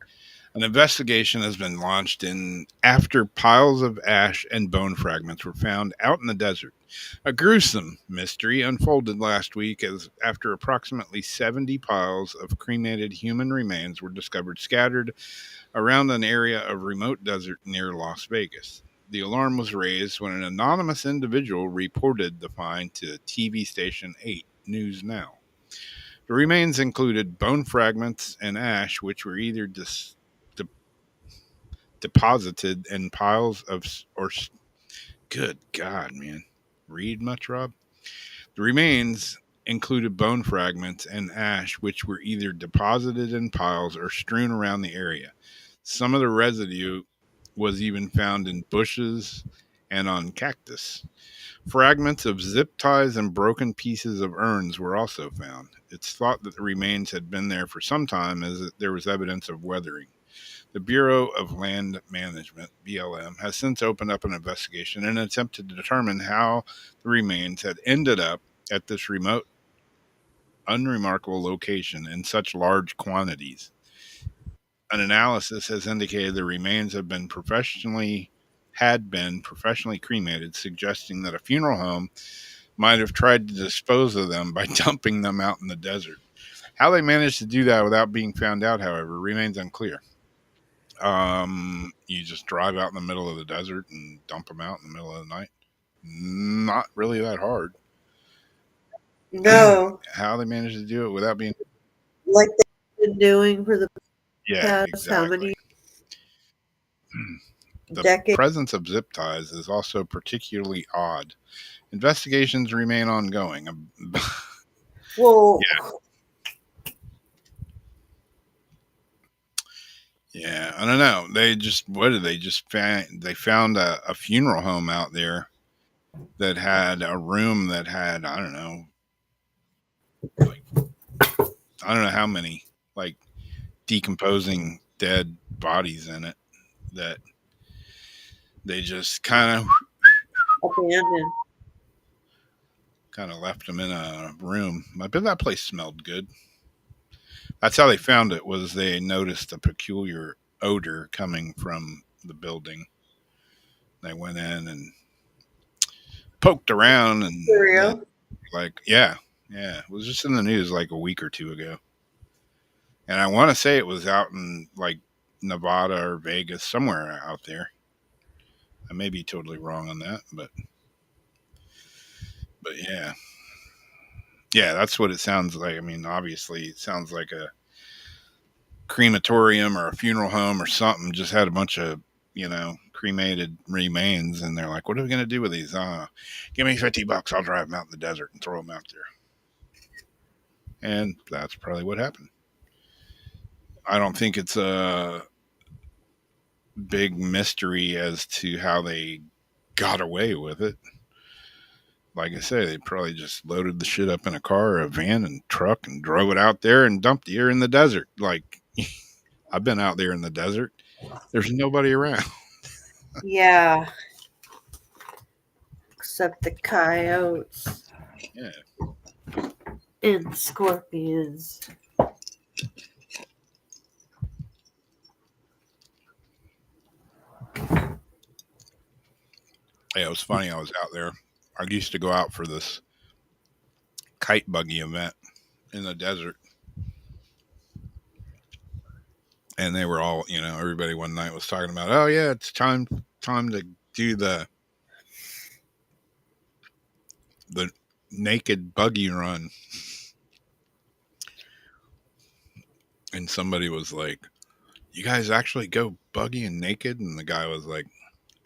An investigation has been launched in after piles of ash and bone fragments were found out in the desert. A gruesome mystery unfolded last week as after approximately 70 piles of cremated human remains were discovered scattered around an area of remote desert near Las Vegas. The alarm was raised when an anonymous individual reported the find to TV station 8 News Now. The remains included bone fragments and ash, which were either de- deposited in piles of or good God, man. Read much, Rob? The remains included bone fragments and ash, which were either deposited in piles or strewn around the area. Some of the residue was even found in bushes and on cactus. Fragments of zip ties and broken pieces of urns were also found. It's thought that the remains had been there for some time as there was evidence of weathering. The Bureau of Land Management, BLM, has since opened up an investigation in an attempt to determine how the remains had ended up at this remote, unremarkable location in such large quantities. An analysis has indicated the remains had been professionally cremated, suggesting that a funeral home might have tried to dispose of them by dumping them out in the desert. How they managed to do that without being found out, however, remains unclear. You just drive out in the middle of the desert and dump them out in the middle of the night. Not really that hard. No, How they managed to do it without being like they've been doing for the yeah, past how many exactly. The decades? presence of zip ties is also particularly odd. Investigations remain ongoing. Well, Yeah, I don't know. They just what did they just find? They found a funeral home out there that had a room that had like I don't know how many like decomposing dead bodies in it that they just abandoned. kind of left them in a room. I bet that place smelled good. That's how they found it. Was they noticed a peculiar odor coming from the building. They went in and poked around and For yeah, real? like yeah, it was just in the news like a week or two ago. And I want to say it was out in like Nevada or Vegas, somewhere out there. I may be totally wrong on that, but yeah, yeah, that's what it sounds like. I mean, obviously, it sounds like a crematorium or a funeral home or something. Just had a bunch of cremated remains, and they're like, "What are we gonna do with these? Give me $50. I'll drive them out in the desert and throw them out there." And that's probably what happened. I don't think it's a big mystery as to how they got away with it. Like I say, they probably just loaded the shit up in a car or a van and truck and drove it out there and dumped it here in the desert. Like, I've been out there in the desert. There's nobody around. Yeah, except the coyotes Yeah. and scorpions. Yeah, it was funny. I was out there. I used to go out for this kite buggy event in the desert. And they were all, everybody one night was talking about, oh yeah, it's time to do the naked buggy run. And somebody was like, you guys actually go buggying naked? And the guy was like,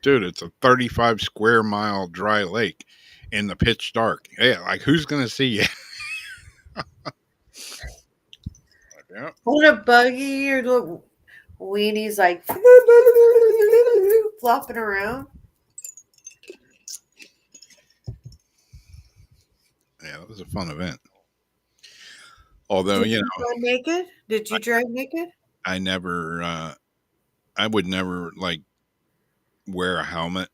dude, it's a 35 square mile dry lake in the pitch dark. Yeah, like who's going to see you? Yeah. On a buggy, your little weenies like flopping around. Yeah, that was a fun event. Although, Did you drive naked? Did you drive naked? I never, I would never like wear a helmet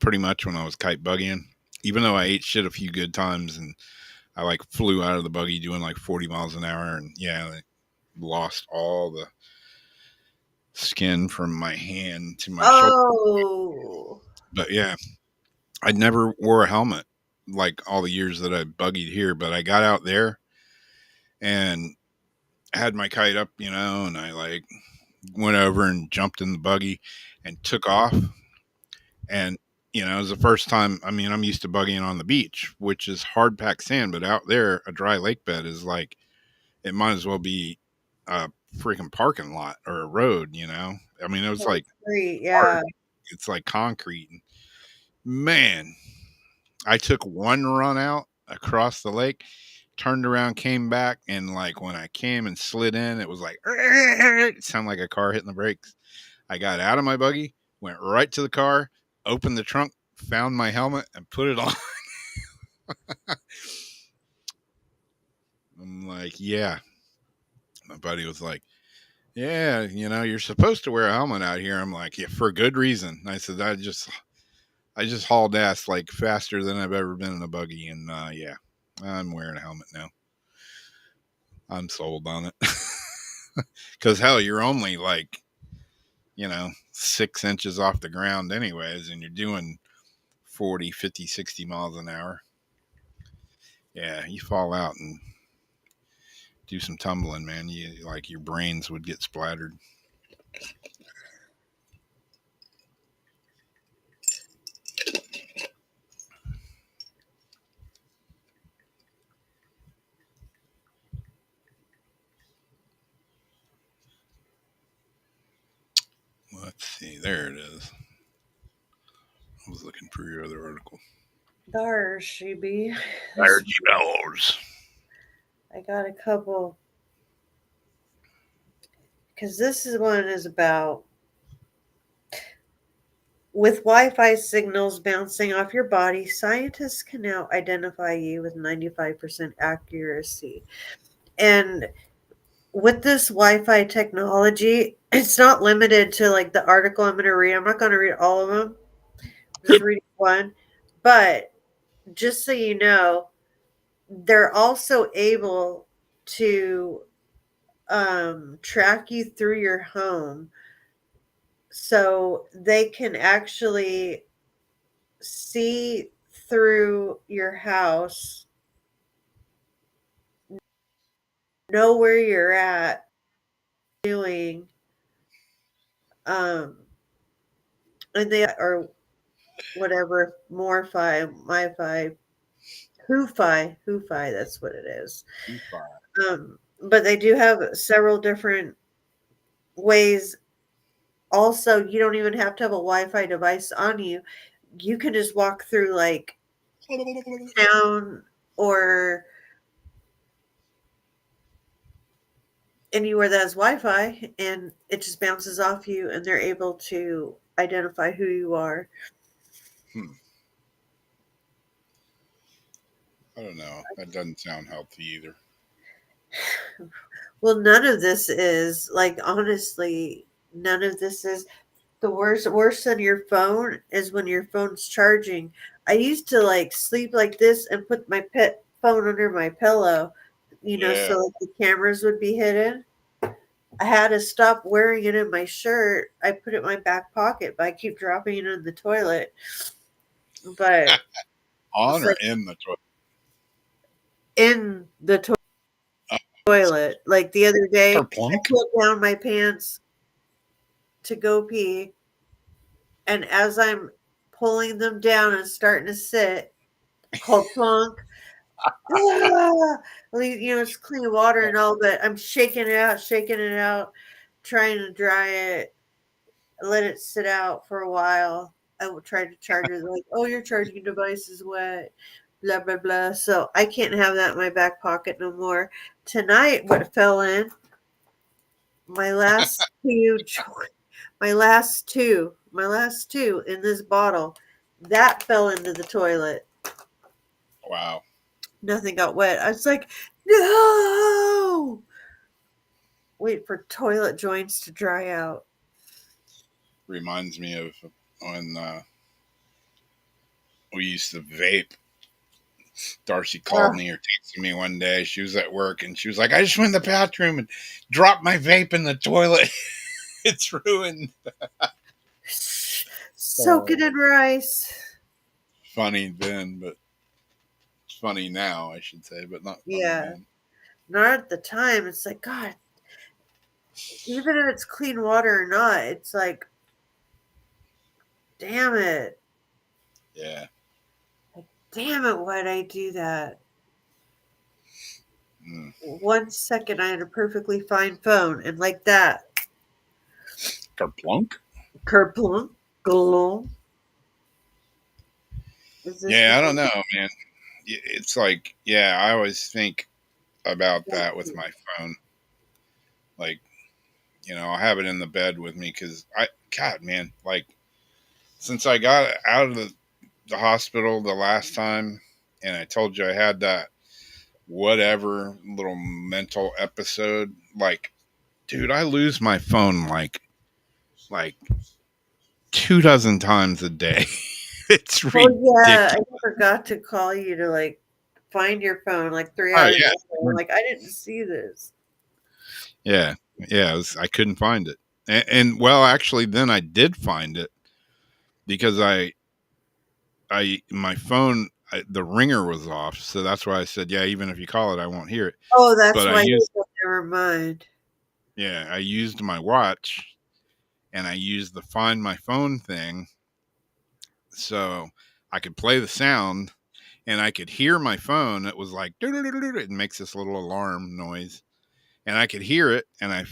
pretty much when I was kite buggying, even though I ate shit a few good times and I like flew out of the buggy doing like 40 miles an hour. And yeah, lost all the skin from my hand to my shoulder. Oh. But yeah, I never wore a helmet like all the years that I buggied here. But I got out there and had my kite up, and I like went over and jumped in the buggy and took off. And it was the first time. I mean, I'm used to buggying on the beach, which is hard packed sand, but out there, a dry lake bed is like it might as well be a freaking parking lot or a road. I mean, it was like Great, hard. yeah. It's like concrete. And man, I took one run out across the lake, turned around, came back, and like when I came and slid in, it was like it sounded like a car hitting the brakes. I got out of my buggy, went right to the car, opened the trunk, found my helmet, and put it on. I'm like, yeah. My buddy was like, yeah, you're supposed to wear a helmet out here. I'm like, yeah, for good reason. I said, I just hauled ass like faster than I've ever been in a buggy, and yeah, I'm wearing a helmet now. I'm sold on it. Because hell, you're only like 6 inches off the ground anyways, and you're doing 40, 50, 60 miles an hour. Yeah, you fall out and do some tumbling, man. You like your brains would get splattered. Let's see. There it is. I was looking for your other article. There she be. There she goes. I got a couple. Because one is about with Wi-Fi signals bouncing off your body, scientists can now identify you with 95% accuracy. And with this Wi-Fi technology, it's not limited to like the article I'm going to read. I'm not going to read all of them. I'm just reading one. But just so you know, they're also able to track you through your home. So they can actually see through your house, know where you're at, doing, um, and they or whatever, Morfi, MiFi, Who-Fi, that's what it is. But they do have several different ways. Also, you don't even have to have a Wi-Fi device on you. You can just walk through like town or anywhere that has Wi-Fi, and it just bounces off you, and they're able to identify who you are. I don't know. That doesn't sound healthy either. Well, none of this is like honestly, none of this is the worst. Worse than your phone is when your phone's charging. I used to like sleep like this and put my pet phone under my pillow, Yeah. so like the cameras would be hidden. I had to stop wearing it in my shirt. I put it in my back pocket, but I keep dropping it in the toilet. But On it's or like in the toilet? in the toilet. Like the other day, I Plunk. pulled down my pants to go pee, and as I'm pulling them down and starting to sit, called plunk. It's clean water and all, but I'm shaking it out, trying to dry it, let it sit out for a while. I will try to charge it. Like, oh, your charging device is wet, blah blah blah. So I can't have that in my back pocket no more. Tonight, what fell in my last two, my last two in this bottle, that fell into the toilet. Wow. Nothing got wet. I was like, no. Wait for toilet joints to dry out. Reminds me of when we used to vape Darcy called me or texted me one day. She was at work and she was like, I just went in the bathroom and dropped my vape in the toilet. It's ruined. Soak it in rice. Funny then, but it's funny now, I should say, but not funny then. Not at the time. It's like, God, even if it's clean water or not, it's like, damn it. Yeah. Like, damn it, why'd I do that? Mm. 1 second, I had a perfectly fine phone, and like that. Kerplunk? Kerplunk. Glong. Yeah, I don't know, man. It's like, yeah, I always think about that with my phone. Like, I'll have it in the bed with me because God, man, like, since I got out of the hospital the last time, and I told you I had that whatever little mental episode, like, dude, I lose my phone like 24 times a day. It's ridiculous. Yeah, I forgot to call you to like find your phone like 3 hours later. I'm like, I didn't see this. Yeah, I couldn't find it, and well, actually, then I did find it because my phone, the ringer was off, so that's why I said, yeah, even if you call it, I won't hear it. Oh, that's but why you said never mind. Yeah, I used my watch, and I used the Find My Phone thing, so I could play the sound, and I could hear my phone. It was like, it makes this little alarm noise, and I could hear it, and I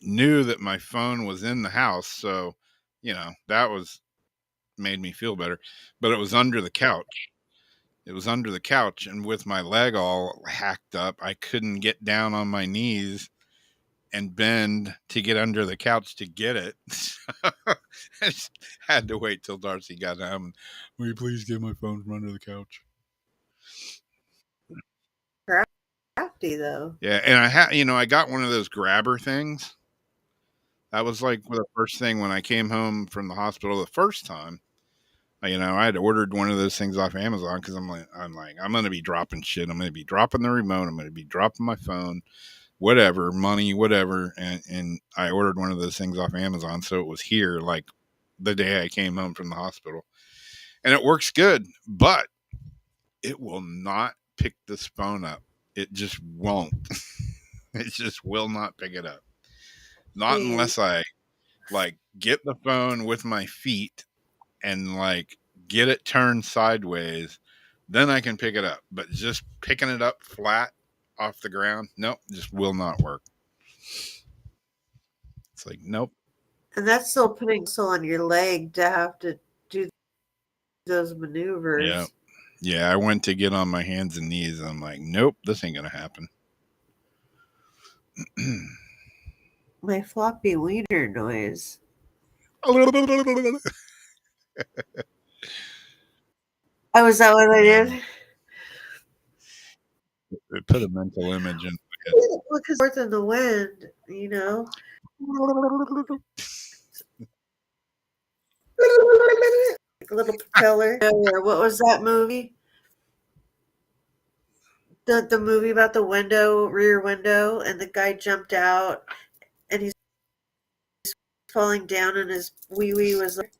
knew that my phone was in the house, so that made me feel better. But it was under the couch. It was under the couch, and with my leg all hacked up, I couldn't get down on my knees and bend to get under the couch to get it. I just had to wait till Darcy got home. And, will you please get my phone from under the couch? Crafty though. Yeah, and I got one of those grabber things. That was like the first thing when I came home from the hospital the first time. I had ordered one of those things off Amazon because I'm going to be dropping shit. I'm going to be dropping the remote. I'm going to be dropping my phone, whatever, money, whatever. And I ordered one of those things off Amazon. So it was here like the day I came home from the hospital, and it works good, but it will not pick this phone up. It just won't. It just will not pick it up. Not unless I like get the phone with my feet and like get it turned sideways, then I can pick it up. But just picking it up flat off the ground, nope, just will not work. It's like, nope. And that's still putting muscle on your leg to have to do those maneuvers. Yeah, I went to get on my hands and knees, and I'm like, nope, this ain't gonna happen. My floppy wiener noise. Oh, is that what I did? It put a mental image in my head. Look, it's north in the wind, Like a little propeller. What was that movie? The movie about the rear window, and the guy jumped out, and he's falling down, and his wee wee was like.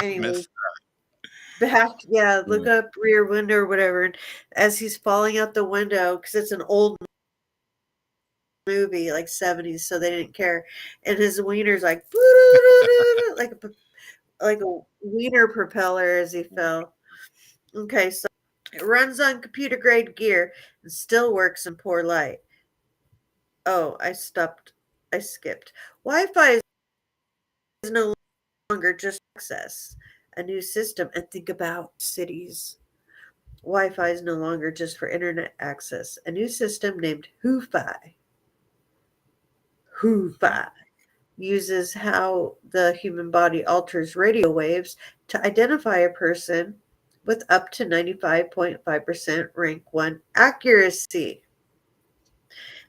Anyway, look up Rear Window or whatever, and as he's falling out the window, because it's an old movie, like 70s, so they didn't care, and his wiener's like like a wiener propeller as he fell. Okay, so it runs on computer grade gear and still works in poor light. Oh, I skipped. Wi-Fi is no longer just access a new system, and think about cities. Wi-Fi is no longer just for internet access. A new system named Hu-Fi uses how the human body alters radio waves to identify a person with up to 95.5% rank 1 accuracy.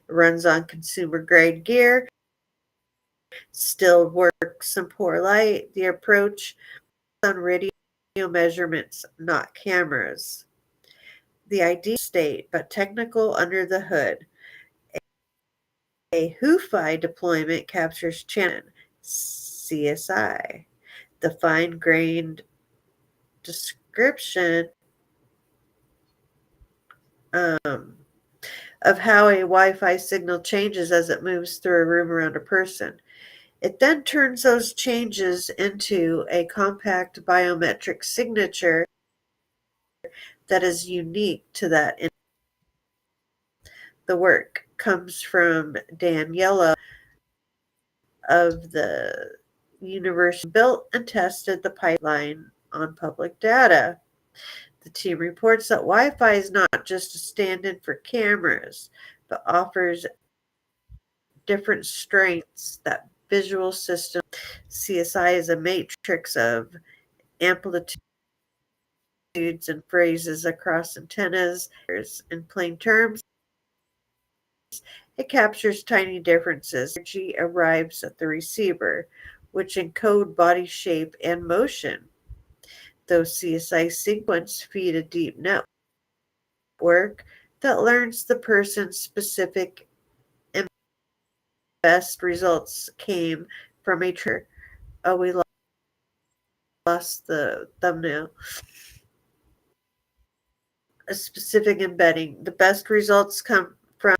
It runs on consumer grade gear, still works in poor light. The approach on radio measurements, not cameras. the ideal state, but technical under the hood. A Hu-Fi deployment captures channel CSI, the fine-grained description of how a Wi-Fi signal changes as it moves through a room around a person. It then turns those changes into a compact biometric signature that is unique to that. The work comes from Dan Yellow of the University, built and tested the pipeline on public data. The team reports that Wi-Fi is not just a stand-in for cameras, but offers different strengths that visual system. CSI is a matrix of amplitudes and phrases across antennas. In plain terms, it captures tiny differences. Energy arrives at the receiver, which encode body shape and motion. Those CSI sequence feed a deep network that learns the person's specific and best results came from a trigger. Oh, we lost the thumbnail. A specific embedding. The best results come from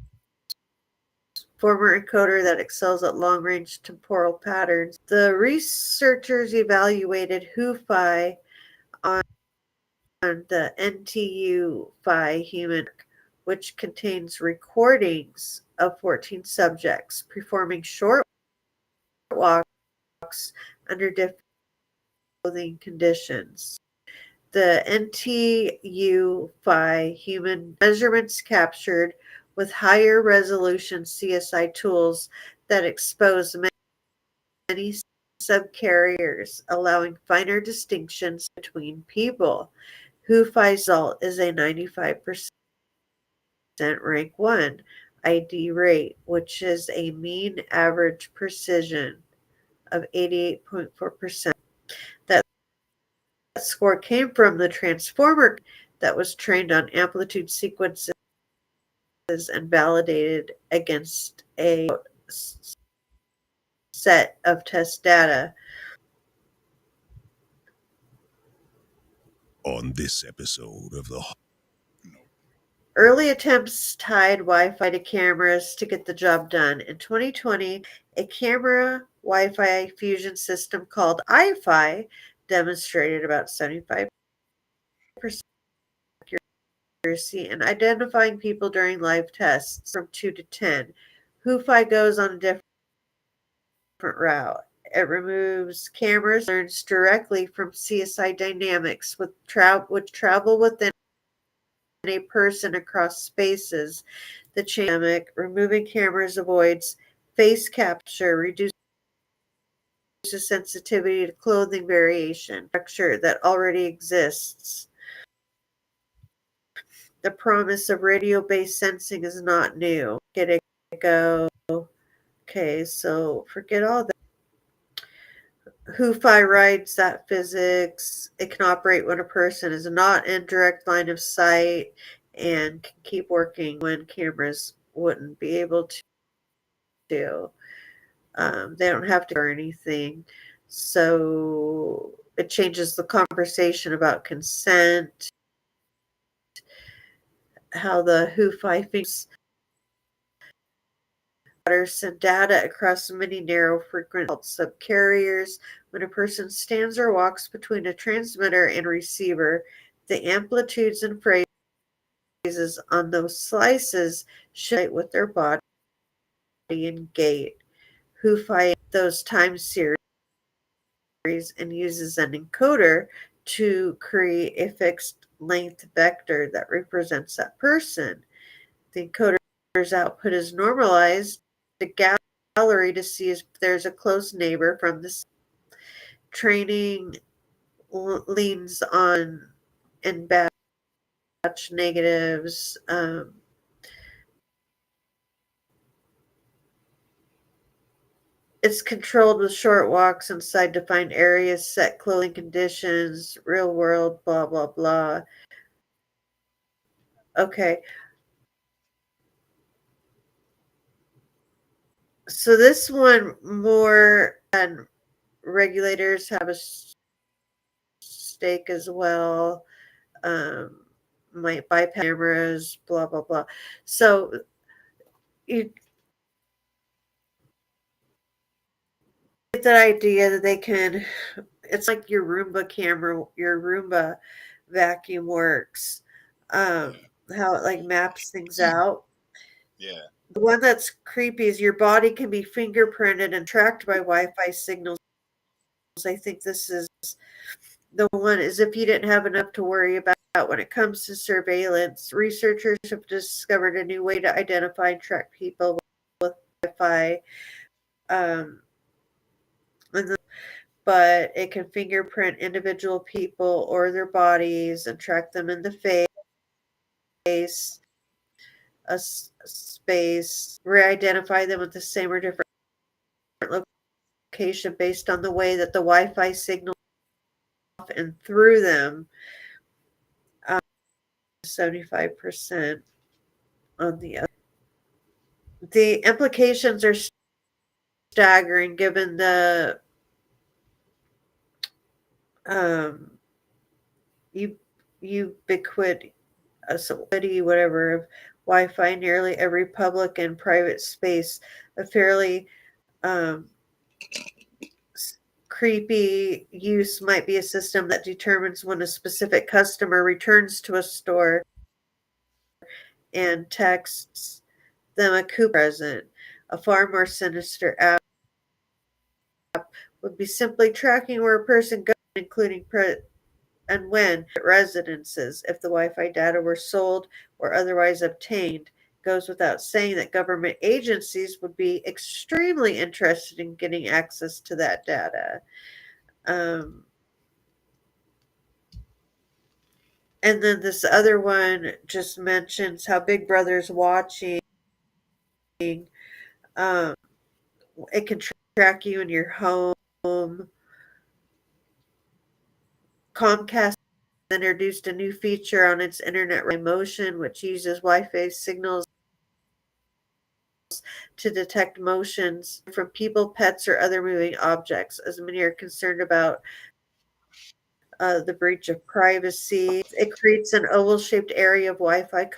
former encoder that excels at long-range temporal patterns. The researchers evaluated Hu-Fi on the NTU-Fi human, which contains recordings of 14 subjects performing short walks under different clothing conditions. The NTU-Fi human measurements captured with higher resolution CSI tools that expose many subcarriers, allowing finer distinctions between people. Hu-Fi result is a 95% rank 1 ID rate, which is a mean average precision of 88.4%. That score came from the transformer that was trained on amplitude sequences and validated against a set of test data. On this episode of the Early attempts tied Wi-Fi to cameras to get the job done. In 2020, a camera Wi-Fi fusion system called iFi demonstrated about 75% accuracy in identifying people during live tests from 2 to 10. Hu-Fi goes on a different route. It removes cameras, learns directly from CSI dynamics, which travel within a person across spaces. The dynamic removing cameras avoids face capture, reduces sensitivity to clothing variation, structure that already exists. The promise of radio-based sensing is not new. Get it go. Okay, so forget all that. Hu-Fi rides that physics. It can operate when a person is not in direct line of sight and can keep working when cameras wouldn't be able to. They don't have to do anything. So it changes the conversation about consent, how the Hu-Fi thinks send data across many narrow frequency subcarriers. When a person stands or walks between a transmitter and receiver, the amplitudes and phrases on those slices shift with their body and gait. Hu-Fi those time series and uses an encoder to create a fixed length vector that represents that person. The encoder's output is normalized to gallery to see if there's a close neighbor from the training leans on and batch negatives. It's controlled with short walks inside defined areas, set clothing conditions, real world, blah, blah, blah. Okay. So this one more and regulators have a stake as well. Might bypass cameras, blah blah blah. So you get that idea that they can. It's like your Roomba camera, your Roomba vacuum works. Yeah. How it like maps things out. Yeah. The one that's creepy is your body can be fingerprinted and tracked by Wi-Fi signals. I think this is the one is if you didn't have enough to worry about when it comes to surveillance. Researchers have discovered a new way to identify and track people with Wi-Fi. Um, but it can fingerprint individual people or their bodies and track them in the face, a space, re-identify them with the same or different location based on the way that the Wi-Fi signal off and through them. 75% on the other. The implications are staggering given the um, ubiquity, whatever, of Wi-Fi. Nearly every public and private space, a fairly um, creepy use might be a system that determines when a specific customer returns to a store and texts them a coupon present. A far more sinister app would be simply tracking where a person goes, including and when residences, if the Wi-Fi data were sold or otherwise obtained. Goes without saying that government agencies would be extremely interested in getting access to that data. Um, and then this other one just mentions how Big Brother's watching. Um, it can track you in your home. Comcast introduced a new feature on its internet motion, which uses Wi-Fi signals to detect motions from people, pets, or other moving objects, as many are concerned about the breach of privacy. It creates an oval-shaped area of Wi-Fi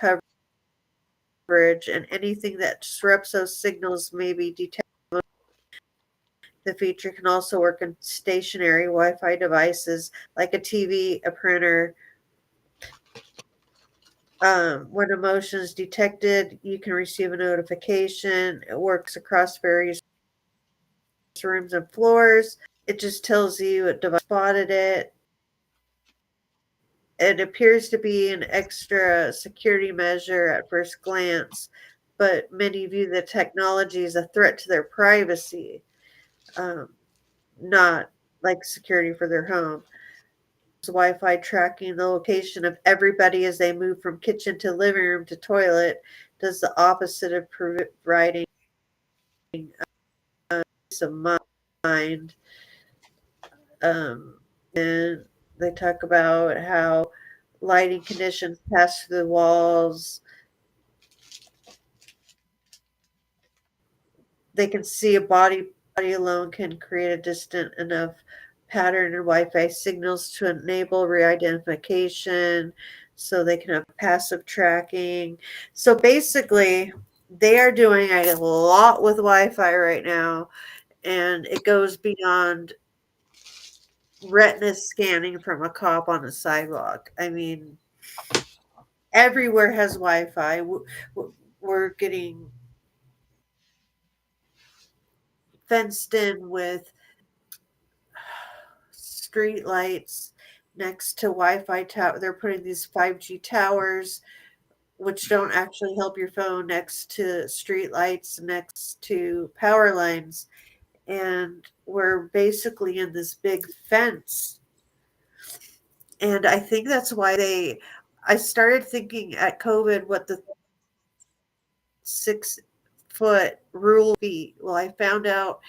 coverage, and anything that disrupts those signals may be detected. The feature can also work on stationary Wi-Fi devices like a TV, a printer. When a motion is detected, you can receive a notification. It works across various rooms and floors. It just tells you a device spotted it. It appears to be an extra security measure at first glance, but many view the technology as a threat to their privacy, not like security for their home. Wi-Fi tracking the location of everybody as they move from kitchen to living room to toilet does the opposite of providing peace of mind. And they talk about how lighting conditions pass through the walls. They can see a body alone can create a distant enough pattern in Wi-Fi signals to enable re-identification, so they can have passive tracking. So basically, they are doing a lot with Wi-Fi right now, and it goes beyond retina scanning from a cop on a sidewalk. I mean, everywhere has Wi-Fi. We're getting fenced in with street lights next to Wi-Fi tower. They're putting these 5G towers, which don't actually help your phone, next to street lights, next to power lines, and we're basically in this big fence. And I think that's why I started thinking at COVID what the 6 foot rule be. Well, I found out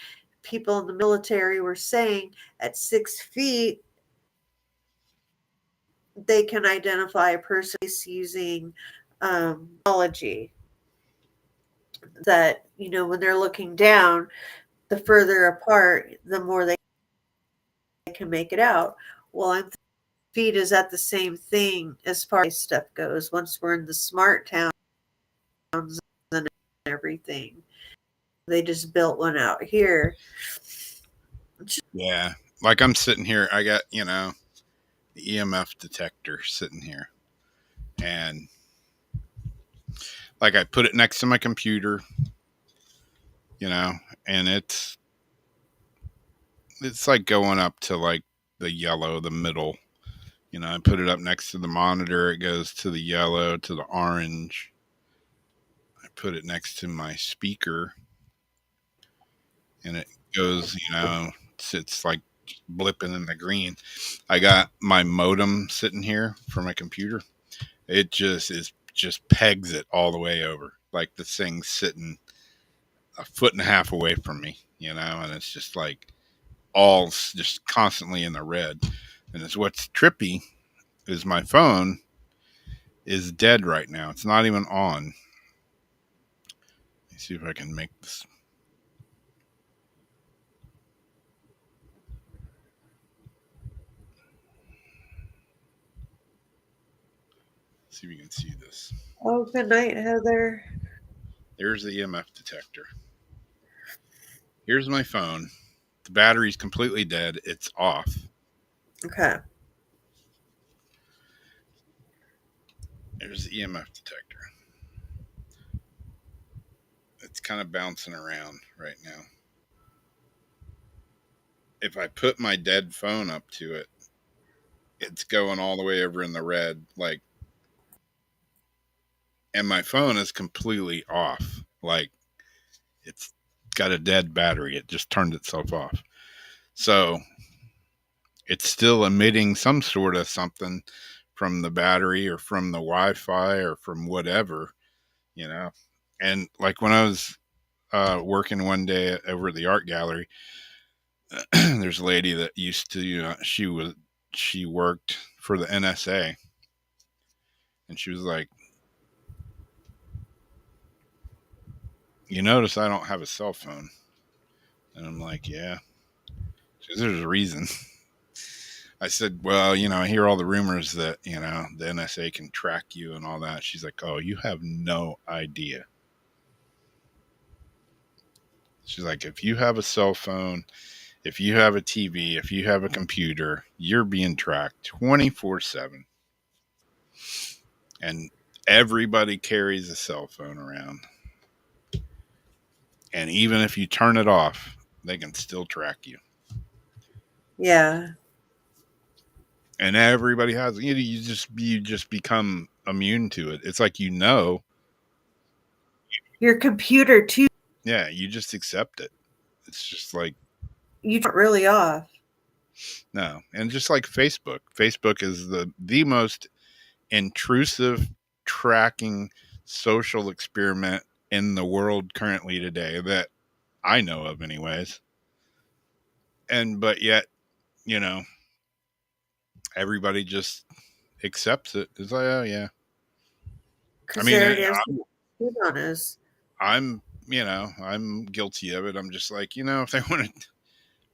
people in the military were saying at 6 feet they can identify a person using technology that, when they're looking down, the further apart, the more they can make it out. Well, I'm feed is at the same thing as far as stuff goes. Once we're in the smart towns and everything, they just built one out here. Yeah. Like I'm sitting here, I got, the EMF detector sitting here. And like I put it next to my computer, and it's like going up to like the yellow, the middle. I put it up next to the monitor, it goes to the yellow, to the orange. I put it next to my speaker and it goes, it's like blipping in the green. I got my modem sitting here for my computer. It just pegs it all the way over. Like the thing's sitting a foot and a half away from me, and it's just like all just constantly in the red. And it's what's trippy is my phone is dead right now. It's not even on. Let me see if I can make this. See if you can see this. Oh, good night, Heather. There's the EMF detector. Here's my phone. The battery's completely dead. It's off. Okay. There's the EMF detector. It's kind of bouncing around right now. If I put my dead phone up to it, it's going all the way over in the red, like, and my phone is completely off. Like, it's got a dead battery. It just turned itself off. So it's still emitting some sort of something from the battery or from the Wi-Fi or from whatever, And like when I was working one day over at the art gallery, there's a lady that used to, she worked for the NSA, and she was like, "You notice I don't have a cell phone?" And I'm like, "Yeah." She says, "There's a reason." I said, "Well, I hear all the rumors that, the NSA can track you and all that." She's like, "Oh, you have no idea." She's like, "If you have a cell phone, if you have a TV, if you have a computer, you're being tracked 24/7. And everybody carries a cell phone around. And even if you turn it off, they can still track you." Yeah. And everybody has, you just become immune to it. It's like, your computer too. yeah, you just accept it. It's just like, You turn it really off. no. And just like Facebook is the most intrusive tracking social experiment in the world currently today that I know of anyways. But yet, everybody just accepts it. It's like, oh yeah. I Because mean, there it is. On us. I'm guilty of it. I'm just like, if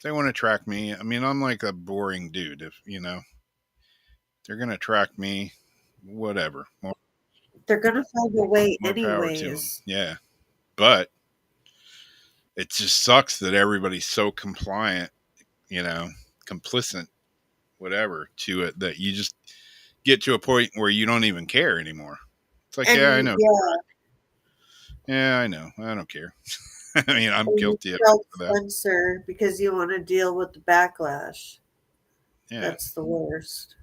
they want to track me, I mean, I'm like a boring dude. If they're gonna track me, whatever. They're gonna find a way More power to them. anyways. Yeah, but it just sucks that everybody's so compliant, complicit, whatever, to it, that you just get to a point where you don't even care anymore. It's like, yeah, I know. Yeah, I know. I don't care. I mean, I'm guilty of that. Censor because you want to deal with the backlash. Yeah, that's the worst.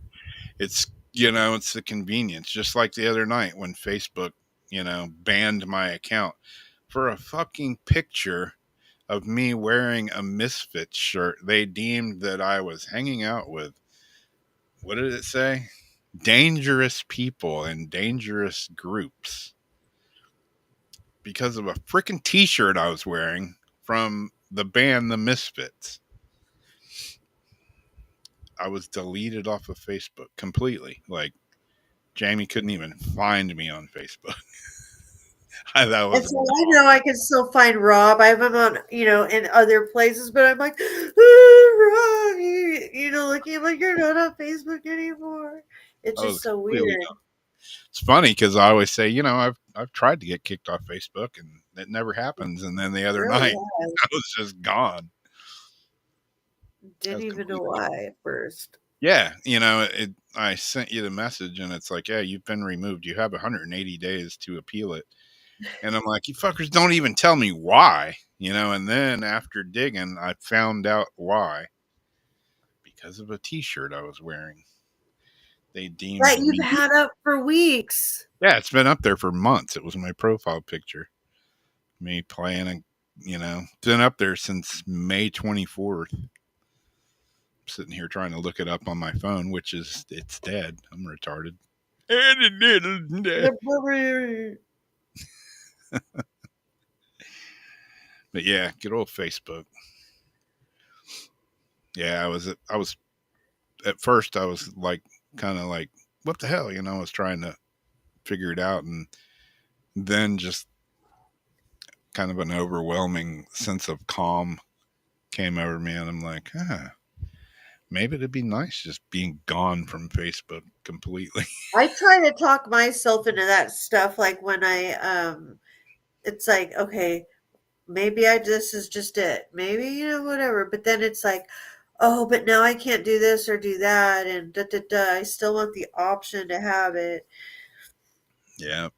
It's it's the convenience. Just like the other night when Facebook, banned my account for a fucking picture of me wearing a Misfits shirt. They deemed that I was hanging out with, what did it say? Dangerous people and dangerous groups, because of a freaking t-shirt I was wearing from the band The Misfits. I was deleted off of Facebook completely. Like, Jamie couldn't even find me on Facebook. That was And so I know I can still find Rob. I have him on, in other places, but I'm like, Rob, looking at him like, you're not on Facebook anymore. It's I was just so completely. weird. It's funny because I always say, I've tried to get kicked off Facebook and it never happens. And then the It other really night, has. I was just gone. I Didn't was even know completely. why at first. Yeah, I sent you the message and it's like, yeah, you've been removed. You have 180 days to appeal it. And I'm like, you fuckers don't even tell me why, And then after digging, I found out why. Because of a T-shirt I was wearing. They deemed That you've me. had up for weeks. Yeah, it's been up there for months. It was my profile picture. Me playing, it's been up there since May 24th. I'm sitting here trying to look it up on my phone, it's dead. I'm retarded. But yeah, good old Facebook. Yeah, I was at first I was like kind of like, what the hell, I was trying to figure it out, and then just kind of an overwhelming sense of calm came over me, and I'm like, maybe it'd be nice just being gone from Facebook completely. I try to talk myself into that stuff. Like when it's like, okay, maybe this is just it. Maybe, whatever. But then it's like, oh, but now I can't do this or do that. And da, da, da. I still want the option to have it. Yeah,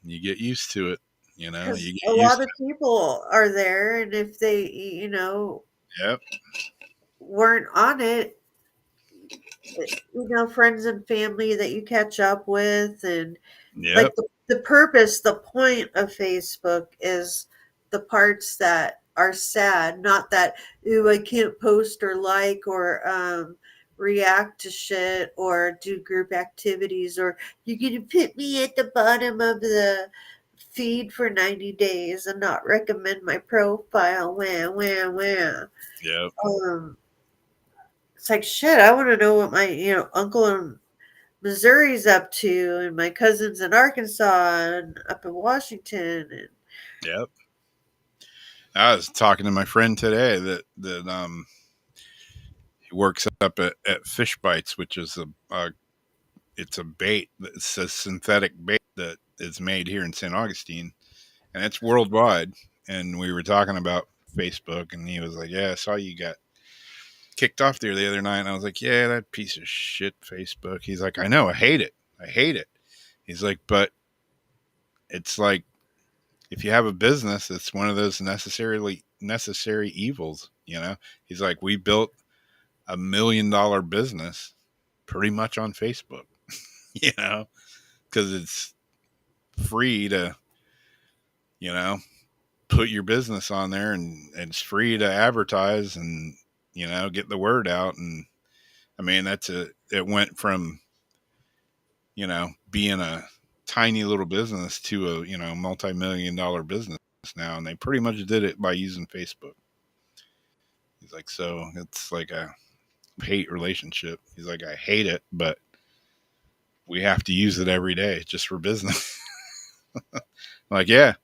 you get used to it. You Because get a used lot of people are there. And if they, Yep. weren't on it, friends and family that you catch up with, and like Yep. the purpose, the point of Facebook is the parts that are sad, not that, ooh, I can't post or like or react to shit or do group activities, or you're gonna put me at the bottom of the feed for 90 days and not recommend my profile. Wah, wah, wah. Yep. um it's like, shit, I want to know what my uncle in Missouri's up to, and my cousins in Arkansas and up in Washington. And Yep. I was talking to my friend today that he works up at Fish Bites, which is it's a bait. It's a synthetic bait that is made here in St. Augustine, and it's worldwide. And we were talking about Facebook, and he was like, "Yeah, I saw you got kicked off there the other night." And I was like, "Yeah, that piece of shit Facebook." He's like, "I know, I hate it. I hate it." He's like, "But it's like if you have a business, it's one of those necessary evils, He's like, "We built $1 million business pretty much on Facebook, you know, because it's free to, you know, put your business on there, and it's free to advertise and, get the word out." And I mean, it went from, being a tiny little business to a, multi-million-dollar business now. And they pretty much did it by using Facebook. He's like, so it's like a hate relationship. He's like, I hate it, but we have to use it every day just for business. Like, yeah.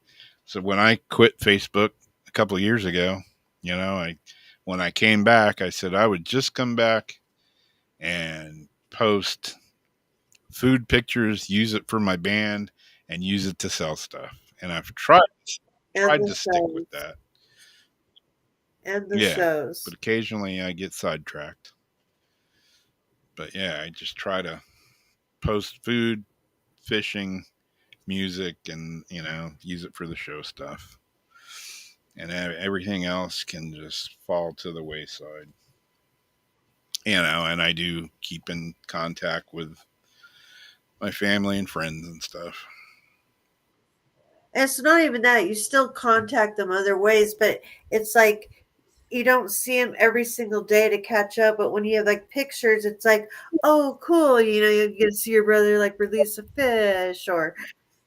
So when I quit Facebook a couple of years ago, when I came back, I said I would just come back and post food pictures, use it for my band, and use it to sell stuff. And I've tried the to stick with shows. that. And the Yeah, shows. but occasionally I get sidetracked. But yeah, I just try to post food, fishing, music, and use it for the show stuff. And everything else can just fall to the wayside. And I do keep in contact with my family and friends and stuff. And it's not even that. You still contact them other ways, but it's like you don't see them every single day to catch up. But when you have like pictures, it's like, oh, cool. You get to see your brother like release a fish, or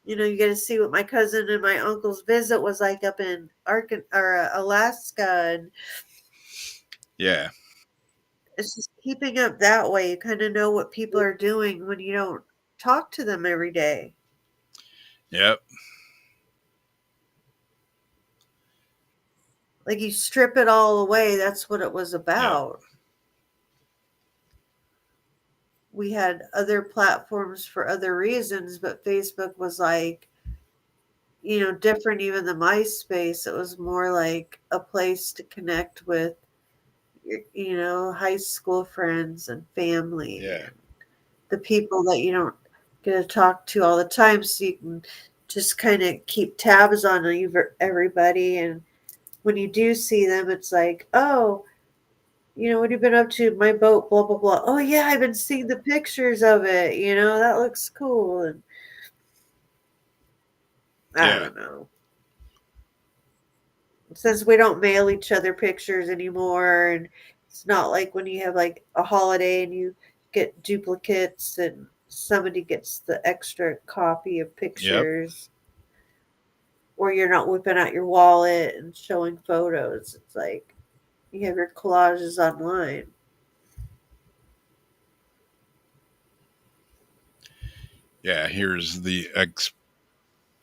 you get to see what my cousin and my uncle's visit was like up in Alaska, and Yeah. it's just keeping up that way. You kind of know what people are doing when you don't. talk to them every day. Yep. Like you strip it all away. That's what it was about. Yep. We had other platforms for other reasons, but Facebook was like, different even than MySpace. It was more like a place to connect with your, high school friends and family Yeah. and the people that you don't get to talk to all the time. So you can just kind of keep tabs on everybody. And when you do see them, it's like, oh, what have you been up to? My boat, blah, blah, blah. Oh, yeah, I've been seeing the pictures of it. That looks cool. And I Yeah. don't know. Since we don't mail each other pictures anymore, and it's not like when you have like a holiday and you get duplicates and somebody gets the extra copy of Yep. pictures, or you're not whipping out your wallet and showing photos. It's like you have your collages online. Yeah. Here's the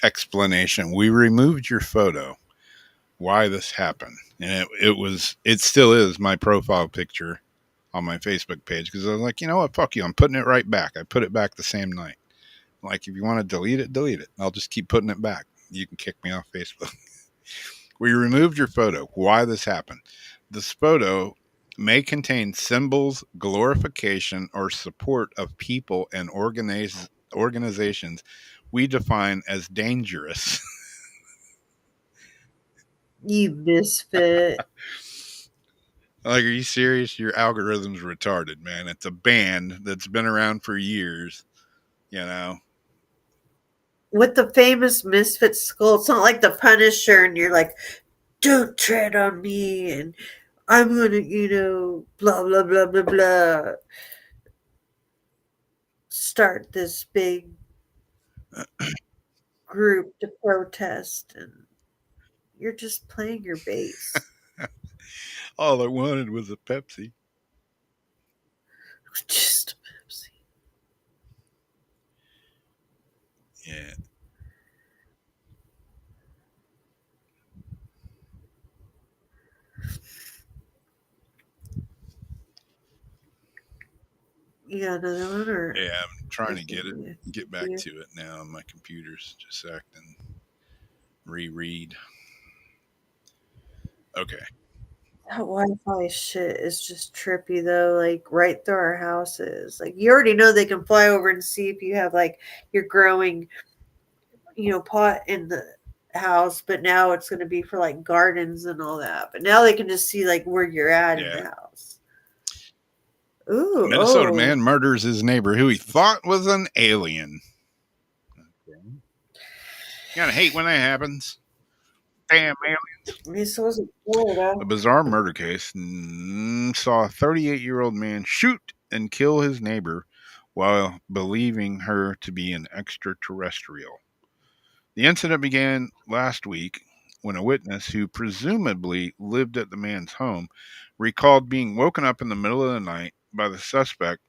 explanation. We removed your photo. Why this happened? And it still is my profile picture on my Facebook page because I was like, you know what? Fuck you. I'm putting it right back. I put it back the same night. Like, if you want to delete it, delete it. I'll just keep putting it back. You can kick me off Facebook. We removed your photo. Why this happened? This photo may contain symbols, glorification, or support of people and organizations we define as dangerous. You misfit. Like, are you serious? Your algorithm's retarded, man. It's a band that's been around for years, you know? With the famous misfit skull, it's not like the Punisher, and you're like, don't tread on me, and I'm gonna, blah, blah, blah, blah, blah, start this big group to protest, and you're just playing your base. All I wanted was a Pepsi. Just Pepsi. Yeah. You got another one, or Yeah, I'm trying to yeah. get back to it now. My computer's just acting reread. Okay. That Wi-Fi shit is just trippy though. Like right through our houses. Like you already know they can fly over and see if you have like your growing, pot in the house, but now it's going to be for like gardens and all that. But now they can just see like where you're at in the Yeah. house. Ooh, Minnesota man murders his neighbor who he thought was an alien. Okay. You gotta hate when that happens. Damn aliens. This wasn't Florida. A bizarre murder case saw a 38-year-old man shoot and kill his neighbor while believing her to be an extraterrestrial. The incident began last week when a witness who presumably lived at the man's home recalled being woken up in the middle of the night by the suspect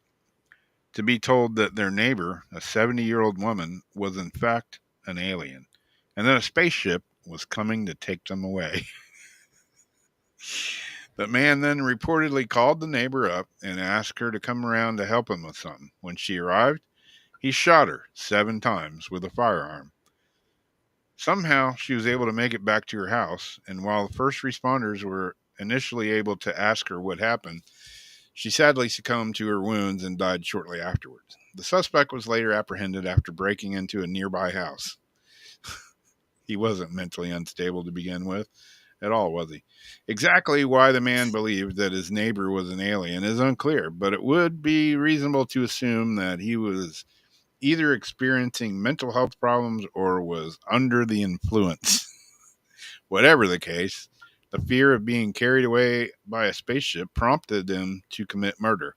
to be told that their neighbor, a 70-year-old woman, was in fact an alien, and that a spaceship was coming to take them away. The man then reportedly called the neighbor up and asked her to come around to help him with something. When she arrived, he shot her 7 times with a firearm. Somehow, she was able to make it back to her house, and while the first responders were initially able to ask her what happened, she sadly succumbed to her wounds and died shortly afterwards. The suspect was later apprehended after breaking into a nearby house. He wasn't mentally unstable to begin with at all, was he? Exactly why the man believed that his neighbor was an alien is unclear, but it would be reasonable to assume that he was either experiencing mental health problems or was under the influence. Whatever the case, the fear of being carried away by a spaceship prompted him to commit murder.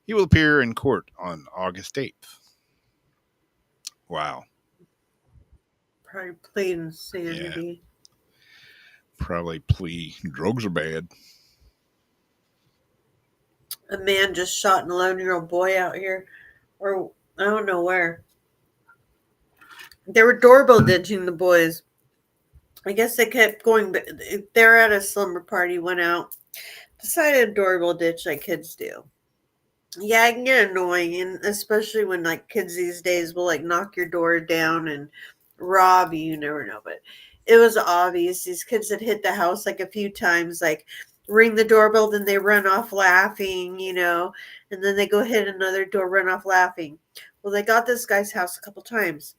He will appear in court on August 8th. Wow. Probably plain Yeah. insanity. Probably plea. Drugs are bad. A man just shot an 11-year-old boy out here, or I don't know where. They were doorbell ditching the boys. I guess they kept going. They're at a slumber party, went out, decided to doorbell ditch like kids do. Yeah, it can get annoying, and especially when like kids these days will like knock your door down and rob you. You never know, but it was obvious these kids had hit the house like a few times, like ring the doorbell, then they run off laughing, and then they go hit another door, run off laughing. Well, they got this guy's house a couple times.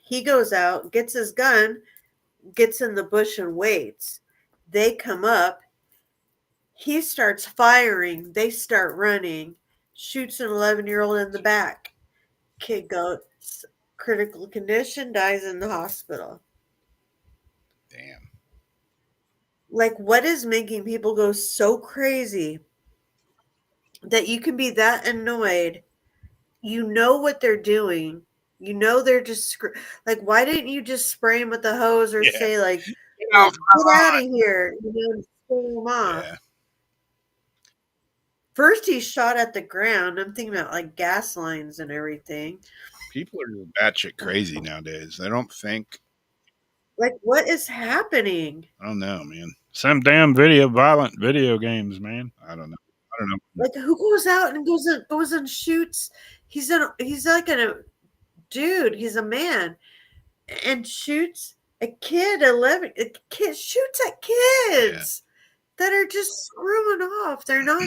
He goes out, gets his gun, gets in the bush and waits. They come up. He starts firing. They start running. Shoots an 11-year-old in the back. Kid goes critical condition, dies in the hospital. Damn. Like, what is making people go so crazy that you can be that annoyed? You know what they're doing. You know they're just like, why didn't you just spray him with the hose or say like, Get get out of here, and spray him off? Yeah. First, he shot at the ground. I'm thinking about like gas lines and everything. People are batshit crazy nowadays. They don't think. Like, what is happening? I don't know, man. Some damn violent video games, man. I don't know. Like, who goes out and goes and shoots? He's like a dude. He's a man and shoots a kid. 11. A kid shoots at kids that are just screwing off. They're not.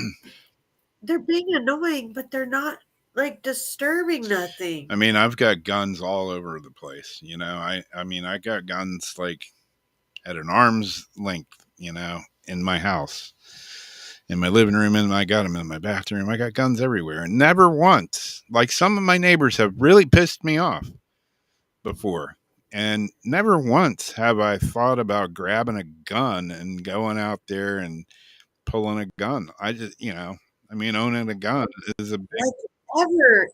They're being annoying, but they're not like disturbing nothing. I mean, I've got guns all over the place. I mean, I got guns like at an arm's length. In my house, in my living room, and I got them in my bathroom. I got guns everywhere, and never once, like some of my neighbors have really pissed me off before, and never once have I thought about grabbing a gun and going out there and pulling a gun. I just, I mean, owning a gun is a big, like ever,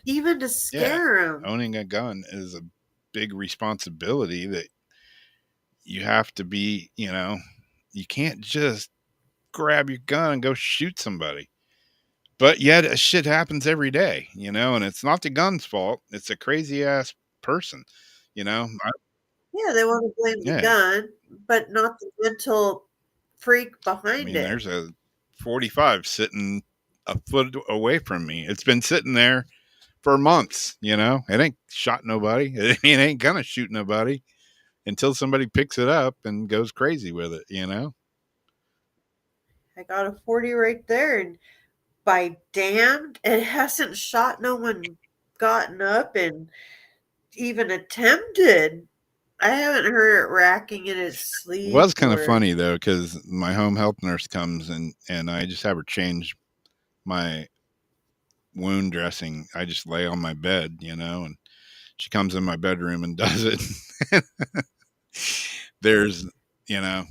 even to scare him. Owning a gun is a big responsibility that you have to be, you can't just grab your gun and go shoot somebody. But yet shit happens every day, and it's not the gun's fault. It's a crazy ass person, Yeah, they want to blame the gun, but not the mental freak behind it. There's a 45 sitting a foot away from me. It's been sitting there for months, it ain't shot nobody. It ain't gonna shoot nobody until somebody picks it up and goes crazy with it, I got a 40 right there, and by damned, it hasn't shot no one, gotten up and even attempted. I haven't heard it racking in its sleep. It was kind of funny though, because my home health nurse comes and I just have her change my wound dressing. I just lay on my bed, and she comes in my bedroom and does it. There's a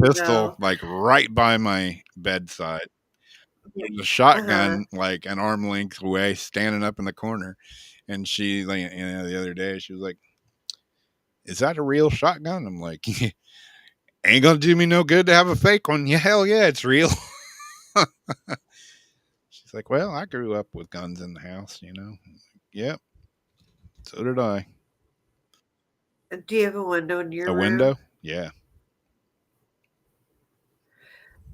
pistol like right by my bedside. There's a shotgun like an arm length away, standing up in the corner. And she, like, the other day, she was like, "Is that a real shotgun?" I'm like, "Ain't gonna do me no good to have a fake one." Yeah, hell yeah, it's real. She's like, "Well, I grew up with guns in the house, Yep. So did I. Do you have a window in your room? A window? Yeah.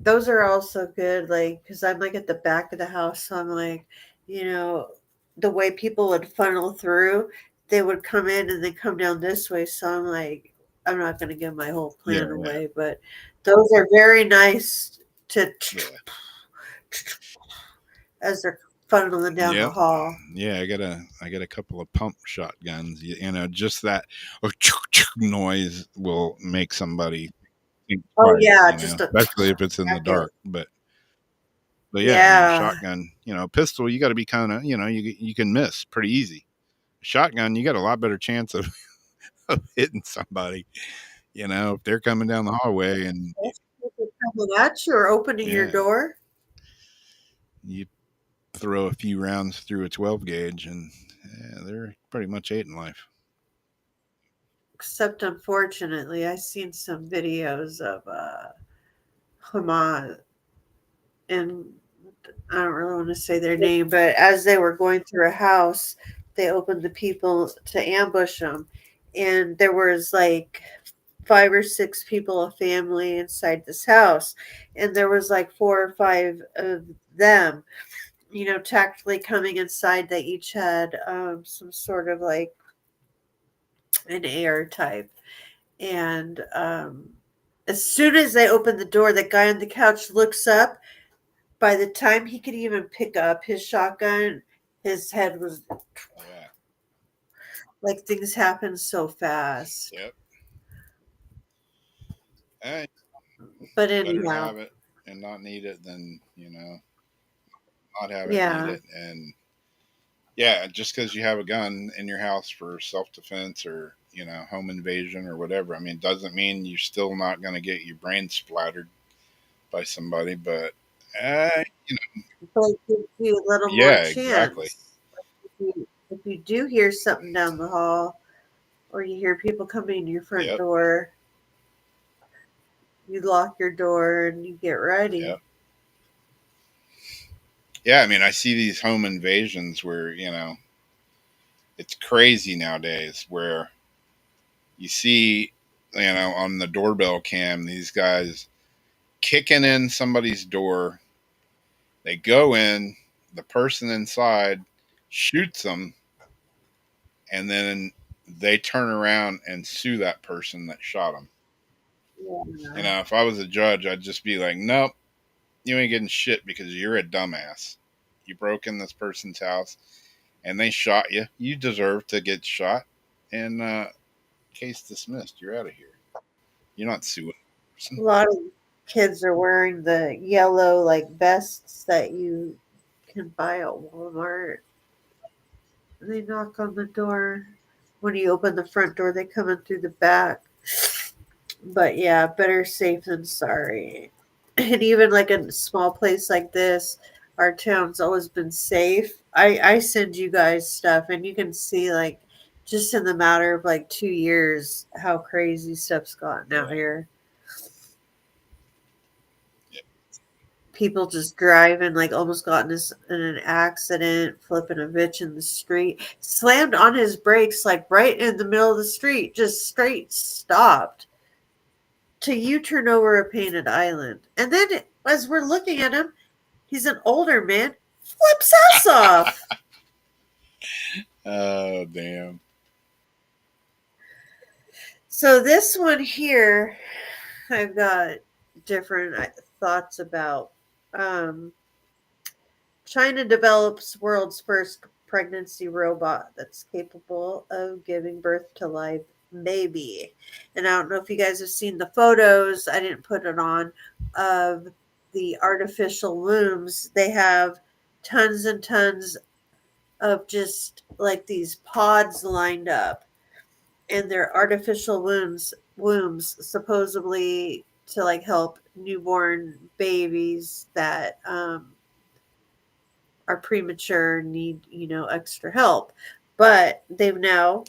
Those are also good, like, because I'm like at the back of the house, so I'm like, the way people would funnel through, they would come in and then come down this way. So I'm like, I'm not going to give my whole plan away, but those are very nice to as they're funneling down the hall. Yeah, I got a couple of pump shotguns. Just that noise will make somebody think twice, just especially if it's in the dark. But yeah, shotgun, pistol, you got to be kind of, you can miss pretty easy. Shotgun, you got a lot better chance of hitting somebody, if they're coming down the hallway and coming at you or opening your door. You throw a few rounds through a 12 gauge and they're pretty much ate in life. Except, unfortunately, I've seen some videos of Hamas, and I don't really want to say their name, but as they were going through a house, they opened the people to ambush them, and there was like 5 or 6 people, a family inside this house, and there was like 4 or 5 of them, tactically coming inside. They each had some sort of like an AR type, and as soon as they opened the door, the guy on the couch looks up. By the time he could even pick up his shotgun, his head was Yeah. like, things happen so fast. Yep. Hey, But better anyhow, have it and not need it than not have it and need yeah, it. And yeah, just because you have a gun in your house for self defense or home invasion or whatever, I mean, doesn't mean you're still not going to get your brain splattered by somebody. But uh, but it gives you a little more yeah, exactly. chance. If you do hear something down the hall, or you hear people coming to your front Yep. door, you lock your door and you get ready. Yep. Yeah, I mean, I see these home invasions where it's crazy nowadays where you see on the doorbell cam these guys kicking in somebody's door. They go in, the person inside shoots them, and then they turn around and sue that person that shot them. Yeah. If I was a judge, I'd just be like, nope, you ain't getting shit because you're a dumbass. You broke in this person's house and they shot you. You deserve to get shot. And case dismissed. You're out of here. You're not suing the A person. lot of kids are wearing the yellow like vests that you can buy at Walmart. They knock on the door. When you open the front door, they come in through the back. But yeah, better safe than sorry. And even like a small place like this, our town's always been safe. I send you guys stuff, and you can see like just in the matter of like 2 years how crazy stuff's gotten out here. Yeah. People just driving, like almost got in an accident, flipping a bitch in the street, slammed on his brakes, like right in the middle of the street, just straight stopped to U-turn over a painted island. And then as we're looking at him, he's an older man, flips us off. Oh, damn. So this one here, I've got different thoughts about. Um, China develops world's first pregnancy robot that's capable of giving birth to live baby. And I don't know if you guys have seen the photos. I didn't put it on of the artificial wombs. They have tons and tons of just like these pods lined up, and they're artificial wombs supposedly to like help newborn babies that are premature, need extra help. But they've now,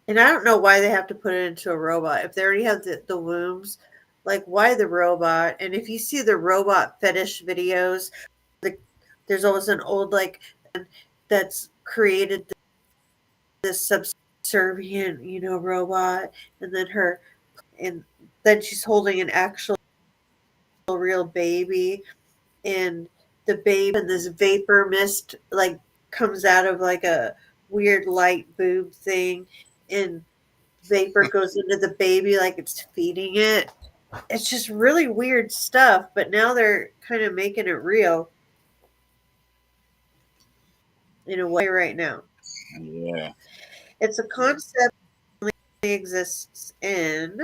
and I don't know why they have to put it into a robot if they already have the wombs. Like, why the robot? And if you see the robot fetish videos, there's always an old like that's created this subservient robot, and then and then she's holding an actual real baby, and the babe and this vapor mist like comes out of like a weird light boob thing, and vapor goes into the baby like it's feeding it. It's just really weird stuff, but now they're kind of making it real in a way right now. Yeah. It's a concept that only exists in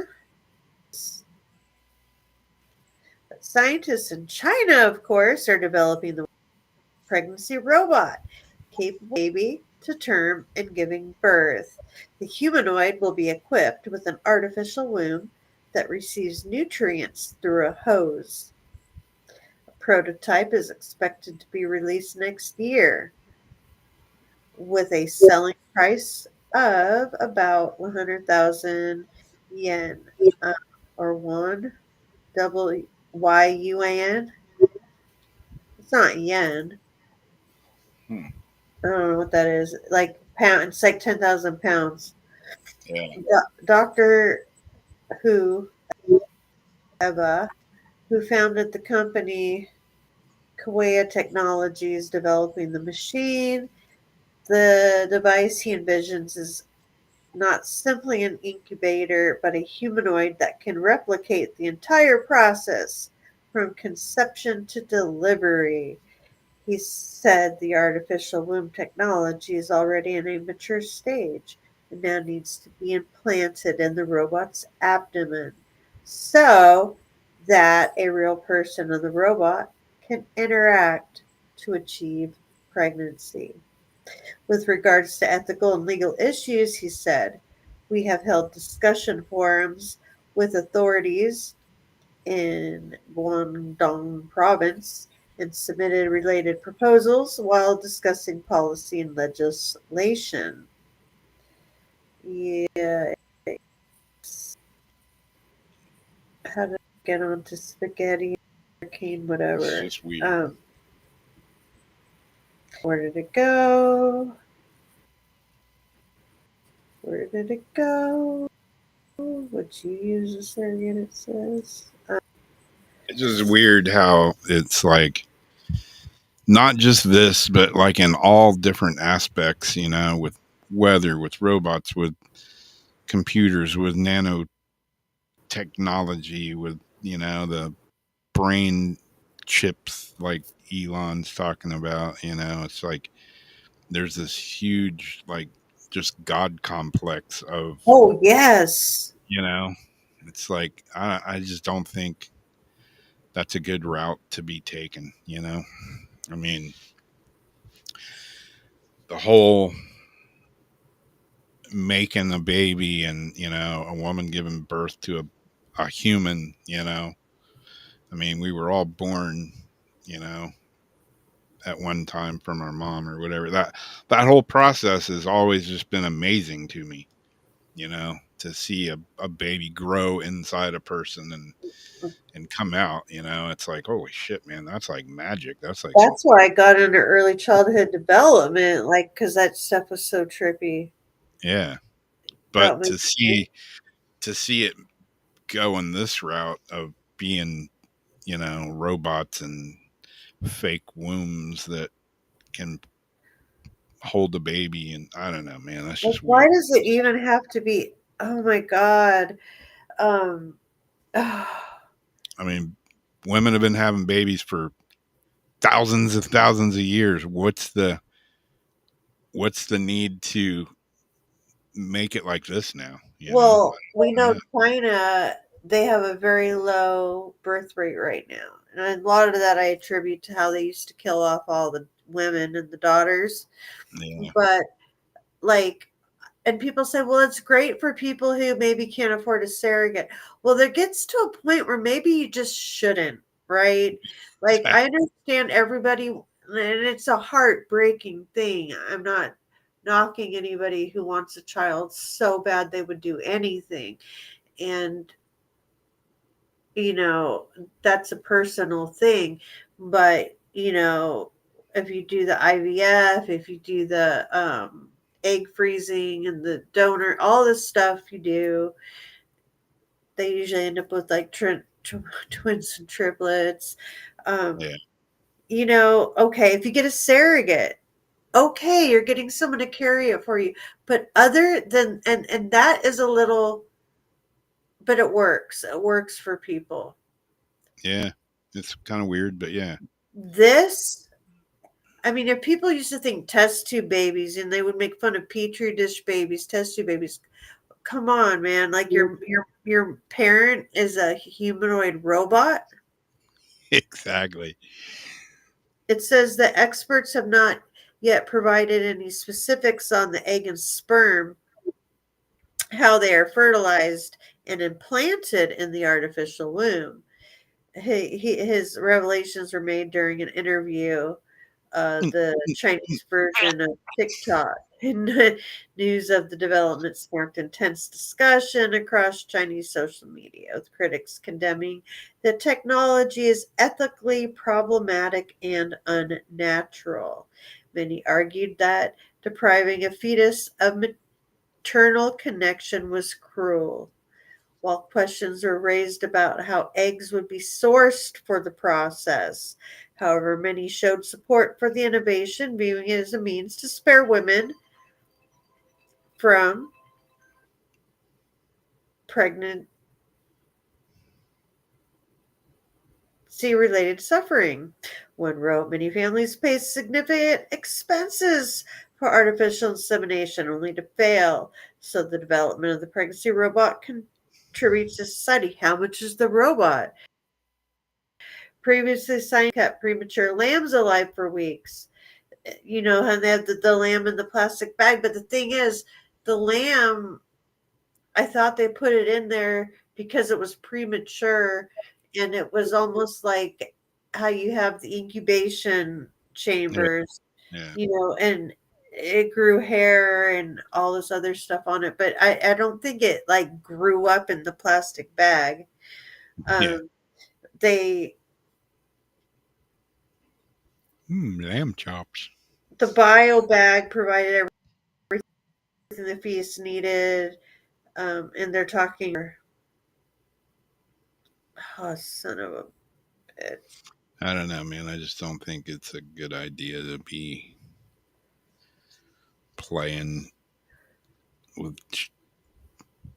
scientists in China, of course, are developing the pregnancy robot capable of baby to term and giving birth. The humanoid will be equipped with an artificial womb that receives nutrients through a hose. A prototype is expected to be released next year with a selling price of about 100,000 yen, uh, or one double yuan. It's not yen. Hmm. I don't know what that is. Like pound. It's like 10,000 pounds. Yeah. Doctor Who Eva, who founded the company Kaweya Technologies, developing the machine. The device he envisions is not simply an incubator, but a humanoid that can replicate the entire process from conception to delivery. He said the artificial womb technology is already in a mature stage and now needs to be implanted in the robot's abdomen so that a real person and the robot can interact to achieve pregnancy. With regards to ethical and legal issues, he said, we have held discussion forums with authorities in Guangdong province and submitted related proposals while discussing policy and legislation. Yeah, how did I get on to spaghetti, hurricane, It's whatever? just weird. Where did it go? Where did it go? Would you use a surrogate? It says. It's just weird how it's like not just this, but like in all different aspects, with weather, with robots, with computers, with nanotechnology, with, the brain chips like Elon's talking about, it's like there's this huge, like, just God complex of, Oh yes. you know, it's like, I just don't think that's a good route to be taken. I mean, the whole making a baby and a woman giving birth to a human. I mean, we were all born you know at one time from our mom or whatever. That whole process has always just been amazing to me, to see a baby grow inside a person and come out. It's like, holy shit, man, that's like magic. That's like some, That's why I got into early childhood development, like, because that stuff was so trippy. yeah. Got But me. to see it go in this route of being, robots and fake wombs that can hold a baby, and I don't know, man, that's Like, just why weird. does it even have to be? Oh my god. Um. I mean, women have been having babies for thousands of years. What's the need to make it like this now? Well, we I know don't know. China, they have a very low birth rate right now. And a lot of that I attribute to how they used to kill off all the women and the daughters. Yeah, But, like, and people say, well, it's great for people who maybe can't afford a surrogate. Well, there gets to a point where maybe you just shouldn't, right? Like, I exactly. understand everybody, and it's a heartbreaking thing. I'm not knocking anybody who wants a child so bad they would do anything. And, you know, that's a personal thing. But, if you do the IVF, if you do the egg freezing and the donor, all this stuff you do, they usually end up with like twins and triplets. Um, Yeah, okay, if you get a surrogate, okay, you're getting someone to carry it for you. But other than, and that is a little, but it works. It works for people. yeah, it's kind of weird, but yeah, This, I mean, if people used to think test tube babies and they would make fun of petri dish babies, test tube babies, come on, man! Like your parent is a humanoid robot. exactly. It says that experts have not yet provided any specifics on the egg and sperm, how they are fertilized and implanted in the artificial womb. His revelations were made during an interview the Chinese version of TikTok. News of the development sparked intense discussion across Chinese social media, with critics condemning the technology as ethically problematic and unnatural. Many argued that depriving a fetus of maternal connection was cruel, while questions were raised about how eggs would be sourced for the process. However, many showed support for the innovation, viewing it as a means to spare women from pregnancy related suffering. One wrote, many families face significant expenses for artificial insemination only to fail. So the development of the pregnancy robot contributes to society. How much is the robot? Previously, science kept premature lambs alive for weeks. You know, and they have the lamb in the plastic bag. But the thing is, the lamb, I thought they put it in there because it was premature, and it was almost like how you have the incubation chambers, Yeah. you know, and it grew hair and all this other stuff on it. But I don't think it like grew up in the plastic bag. Yeah. They Lamb chops. The bio bag provided everything the fetus needed, and they're talking. Oh, son of a bitch! I don't know, man. I just don't think it's a good idea to be playing with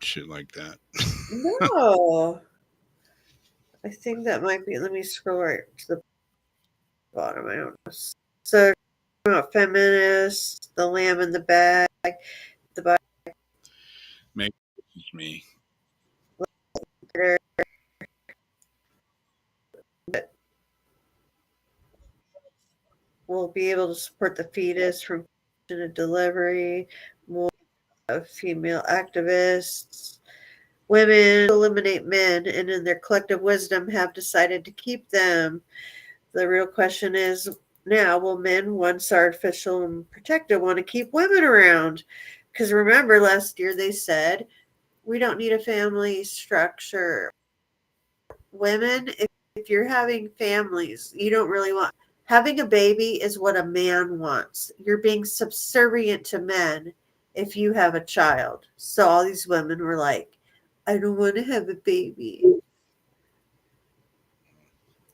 shit like that. No, I think that might be. Let me scroll right to the bottom. I don't know. So, about feminists, the lamb in the bag, the bio Maybe it's me. will be able to support the fetus from delivery. More female activists. Women eliminate men, and in their collective wisdom have decided to keep them. The real question is now, will men, once artificial and protected, want to keep women around? Because remember, last year they said, we don't need a family structure. Women, if you're having families, you don't really want. Having a baby is what a man wants. You're being subservient to men if you have a child. So all these women were like, I don't want to have a baby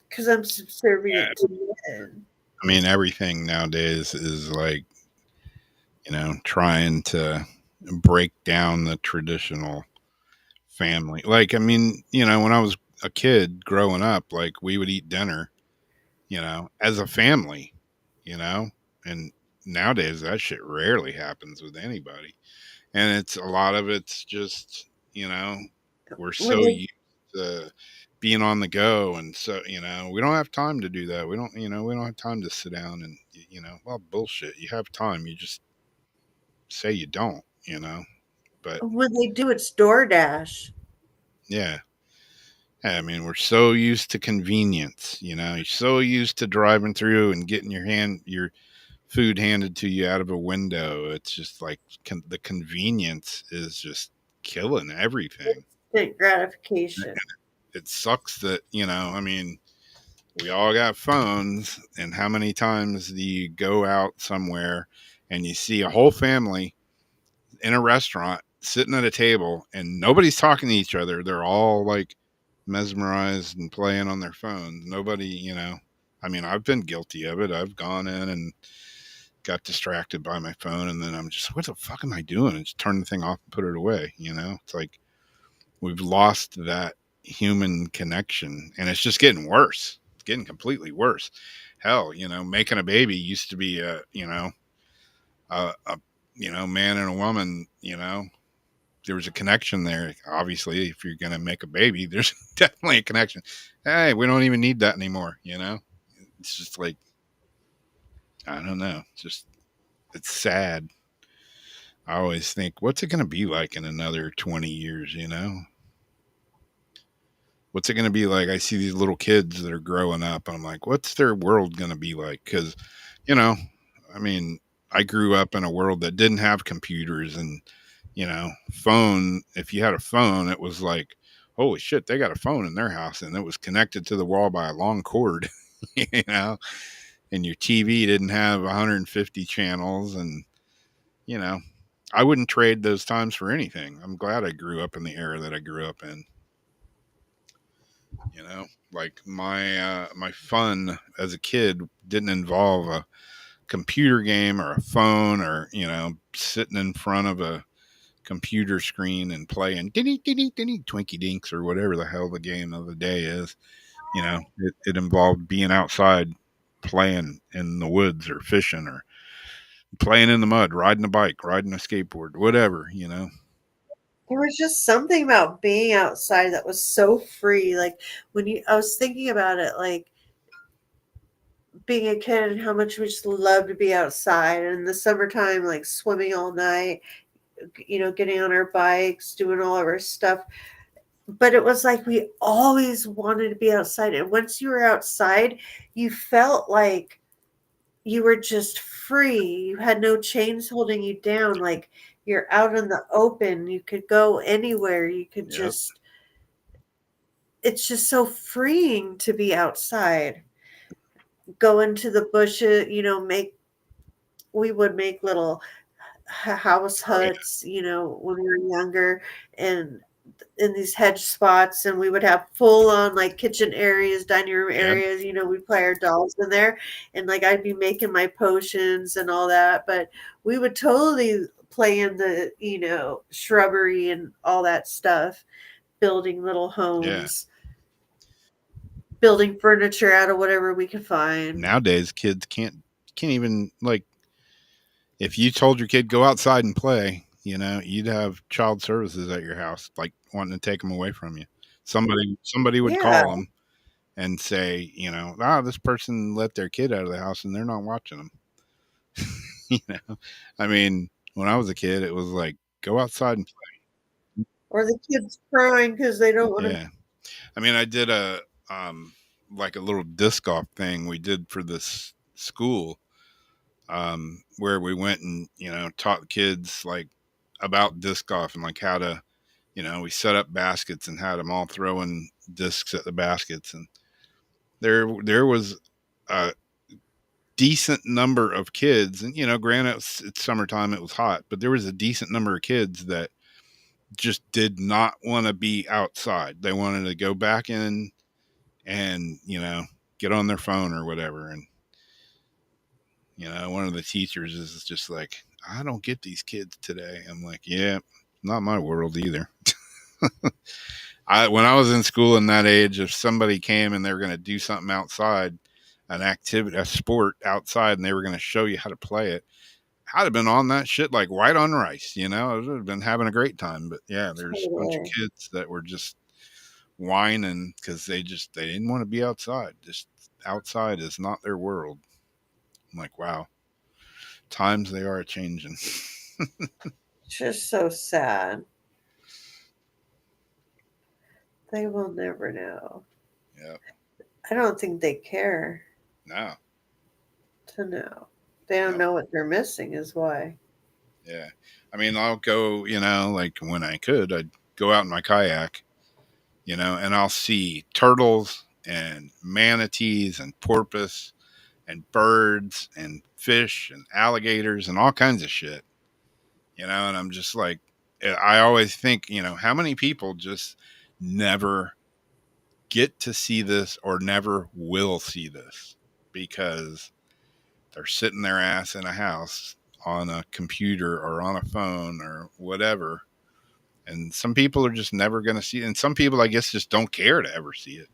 because I'm subservient to men. I mean, everything nowadays is like, trying to break down the traditional family. Like, I mean, when I was a kid growing up, like we would eat dinner, as a family, and nowadays that shit rarely happens with anybody. And it's a lot of it's just, we're so used to being on the go. And so, we don't have time to do that. We don't have time to sit down and, well, bullshit. You have time. You just say you don't, but When they do, it's DoorDash. yeah. I mean, we're so used to convenience, you're so used to driving through and getting your food handed to you out of a window. It's just like the convenience is just killing everything. Instant gratification. It sucks that, I mean, we all got phones, and how many times do you go out somewhere and you see a whole family in a restaurant sitting at a table and nobody's talking to each other? They're all like mesmerized and playing on their phones. Nobody, I mean, I've been guilty of it. I've gone in and got distracted by my phone, and then I'm just, what the fuck am I doing? And just turn the thing off and put it away. It's like we've lost that human connection, and it's just getting worse. It's getting completely worse. Hell, making a baby used to be a man and a woman. There was a connection there. Obviously, if you're going to make a baby, there's definitely a connection. Hey, we don't even need that anymore. It's just like, I don't know. It's sad. I always think, what's it going to be like in another 20 years? What's it going to be like? I see these little kids that are growing up, and I'm like, what's their world going to be like? Because you know, I mean, I grew up in a world that didn't have computers and, phone. If you had a phone, it was like, holy shit, they got a phone in their house and it was connected to the wall by a long cord, you know, and your TV didn't have 150 channels. And, you know, I wouldn't trade those times for anything. I'm glad I grew up in the era that I grew up in. Like my fun as a kid didn't involve a computer game or a phone or sitting in front of a computer screen and playing dinny dinny dinny Twinkie Dinks or whatever the hell the game of the day is. It involved being outside playing in the woods or fishing or playing in the mud, riding a bike, riding a skateboard, whatever. There was just something about being outside that was so free. Like I was thinking about it, like being a kid and how much we just love to be outside. And in the summertime, like swimming all night, getting on our bikes, doing all of our stuff. But it was like we always wanted to be outside. And once you were outside, you felt like you were just free. You had no chains holding you down. Like you're out in the open. You could go anywhere. You could Yep. it's just so freeing to be outside. Go into the bushes, we would make little house Oh, yeah. huts, when we were younger, and in these hedge spots, and we would have full on like kitchen areas, dining room Yep. areas, we'd play our dolls in there, and like I'd be making my potions and all that, but we would totally play in the, shrubbery and all that stuff, building little Yeah. homes, building furniture out of whatever we could find. Nowadays kids can't even, like, if you told your kid go outside and play, you'd have child services at your house, like wanting to take them away from you. Somebody would Yeah, call them and say, this person let their kid out of the house and they're not watching them. I mean, when I was a kid, it was like go outside and or the kids crying because they don't want play. to. Yeah. I mean, I did like a little disc golf thing we did for this school, where we went and taught kids like about disc golf and like how to, we set up baskets and had them all throwing discs at the baskets, and there was a decent number of kids, and granted it's summertime, it was hot, but there was a decent number of kids that just did not want to be outside. They wanted to go back in and get on their phone or whatever. And one of the teachers is just like, I don't get these kids today. I'm like, yeah, not my world either. When I was in school in that age, if somebody came and they were going to do something outside, an activity, a sport outside, and they were going to show you how to play it, I'd have been on that shit like white on rice. I would have been having a great time. But yeah, there's a bunch of Totally. kids that were just whining because they didn't want to be outside. Just outside is not their world. I'm like, wow, times they are changing. It's just so sad. They will never know. Yeah, I don't think they care no, to know. They don't no, know what they're missing, is why. yeah. I mean, I'll go, like when I could, I'd go out in my kayak, and I'll see turtles and manatees and porpoise and birds and fish and alligators and all kinds of shit, and I'm just like, I always think, how many people just never get to see this or never will see this because they're sitting their ass in a house on a computer or on a phone or whatever. And some people are just never going to see it. And some people, I guess, just don't care to ever see it.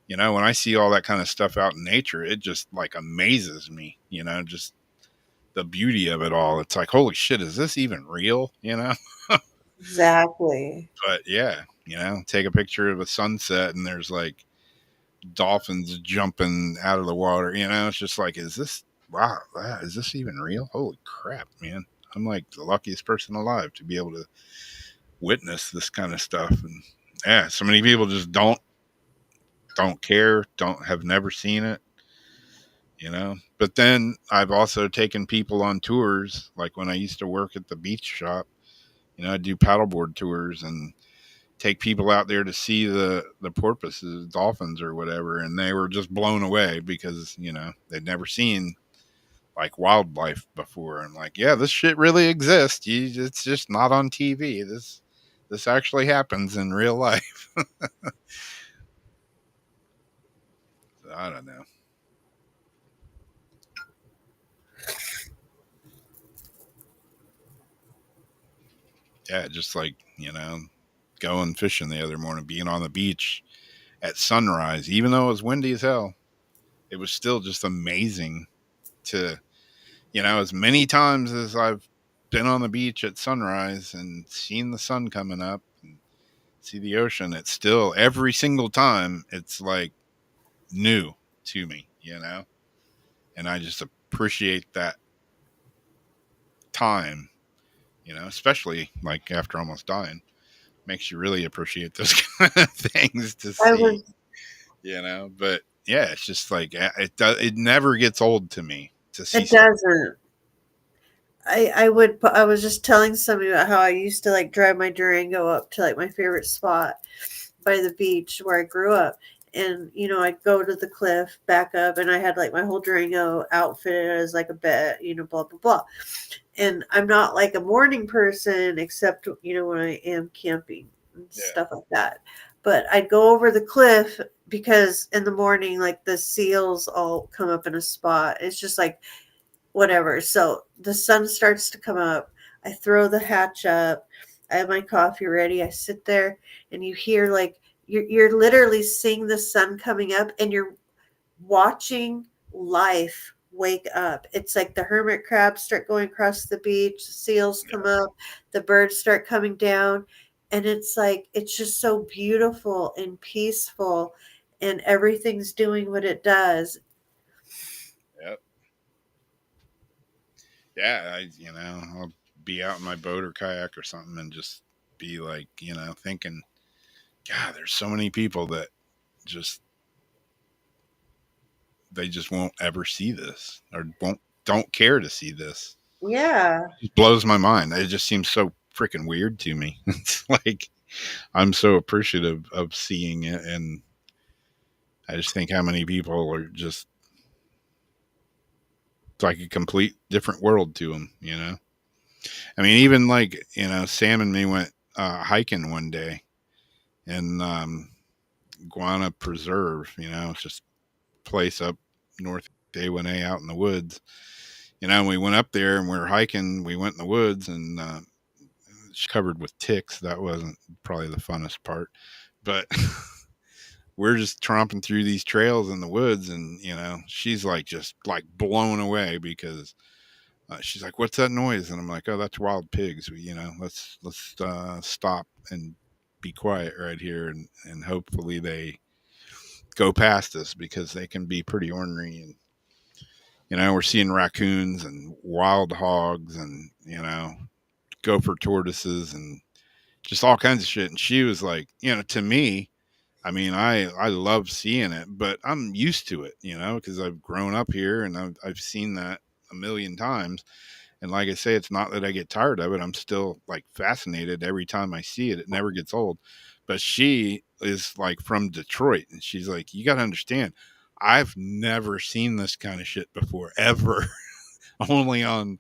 When I see all that kind of stuff out in nature, it just like amazes me, just the beauty of it all. It's like, holy shit, is this even real? Exactly. But yeah, take a picture of a sunset and there's like dolphins jumping out of the water. It's just like, is this, wow, is this even real? Holy crap, man. I'm like the luckiest person alive to be able to witness this kind of stuff. And yeah, so many people just don't care, don't have never seen it. But then I've also taken people on tours, like when I used to work at the beach shop. I'd do paddleboard tours and take people out there to see the porpoises, dolphins, or whatever, and they were just blown away because they'd never seen like wildlife before. I'm like, yeah, this shit really exists. It's just not on TV. This actually happens in real life. So, I don't know. Yeah, just like going fishing the other morning, being on the beach at sunrise, even though it was windy as hell, it was still just amazing to, as many times as I've been on the beach at sunrise and seen the sun coming up and see the ocean, it's still every single time it's like new to me. And I just appreciate that time, especially like after almost dying. Makes you really appreciate those kind of things to I see, was But yeah, it's just like it never gets old to me to see it stuff. doesn't. I was just telling somebody about how I used to like drive my Durango up to like my favorite spot by the beach where I grew up. And I'd go to the cliff, back up, and I had like my whole Durango outfitted as like a bed, blah blah blah. And I'm not like a morning person except when I am camping and stuff like that. But I'd go over the cliff because in the morning like the seals all come up in a spot. It's just like whatever. So the sun starts to come up. I throw the hatch up. I have my coffee ready. I sit there and you hear like you're literally seeing the sun coming up and you're watching life wake up. It's like the hermit crabs start going across the beach, the seals come up, the birds start coming down, and it's like it's just so beautiful and peaceful and everything's doing what it does. Yep. Yeah, I'll be out in my boat or kayak or something and just be like, thinking, God, there's so many people that just they just won't ever see this or don't care to see this. Yeah. It blows my mind. It just seems so freaking weird to me. It's like I'm so appreciative of seeing it, and I just think how many people are just it's like a complete different world to them. I mean, even like Sam and me went hiking one day in Guana Preserve. It's just a place up north A1A out in the woods. And we went up there and we were hiking. We went in the woods and covered with ticks. That wasn't probably the funnest part, but we're just tromping through these trails in the woods, and she's like just like blown away because she's like, "What's that noise?" And I'm like, "Oh, that's wild pigs. Let's stop and be quiet right here, and hopefully they go past us because they can be pretty ornery." And we're seeing raccoons and wild hogs and gopher tortoises and just all kinds of shit. And she was like, to me, I mean, I love seeing it, but I'm used to it, because I've grown up here and I've seen that a million times. And like I say, it's not that I get tired of it. I'm still like fascinated every time I see it. It never gets old. But she is like from Detroit, and she's like, you got to understand, I've never seen this kind of shit before, ever. Only on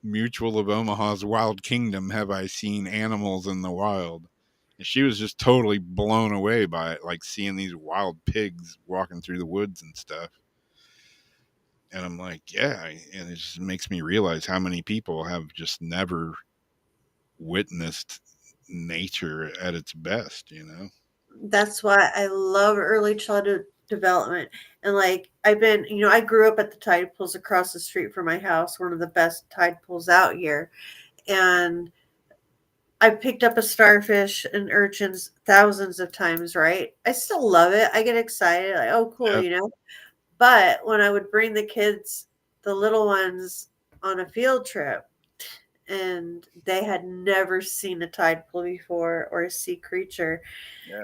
Mutual of Omaha's Wild Kingdom have I seen animals in the wild. And she was just totally blown away by it, like seeing these wild pigs walking through the woods and stuff. And I'm like, yeah, and it just makes me realize how many people have just never witnessed nature at its best. That's why I love early childhood development. And like I grew up at the tide pools across the street from my house, one of the best tide pools out here. And I picked up a starfish and urchins thousands of times, right? I still love it. I get excited, like, oh, cool. But when I would bring the kids, the little ones, on a field trip, and they had never seen a tide pool before or a sea creature,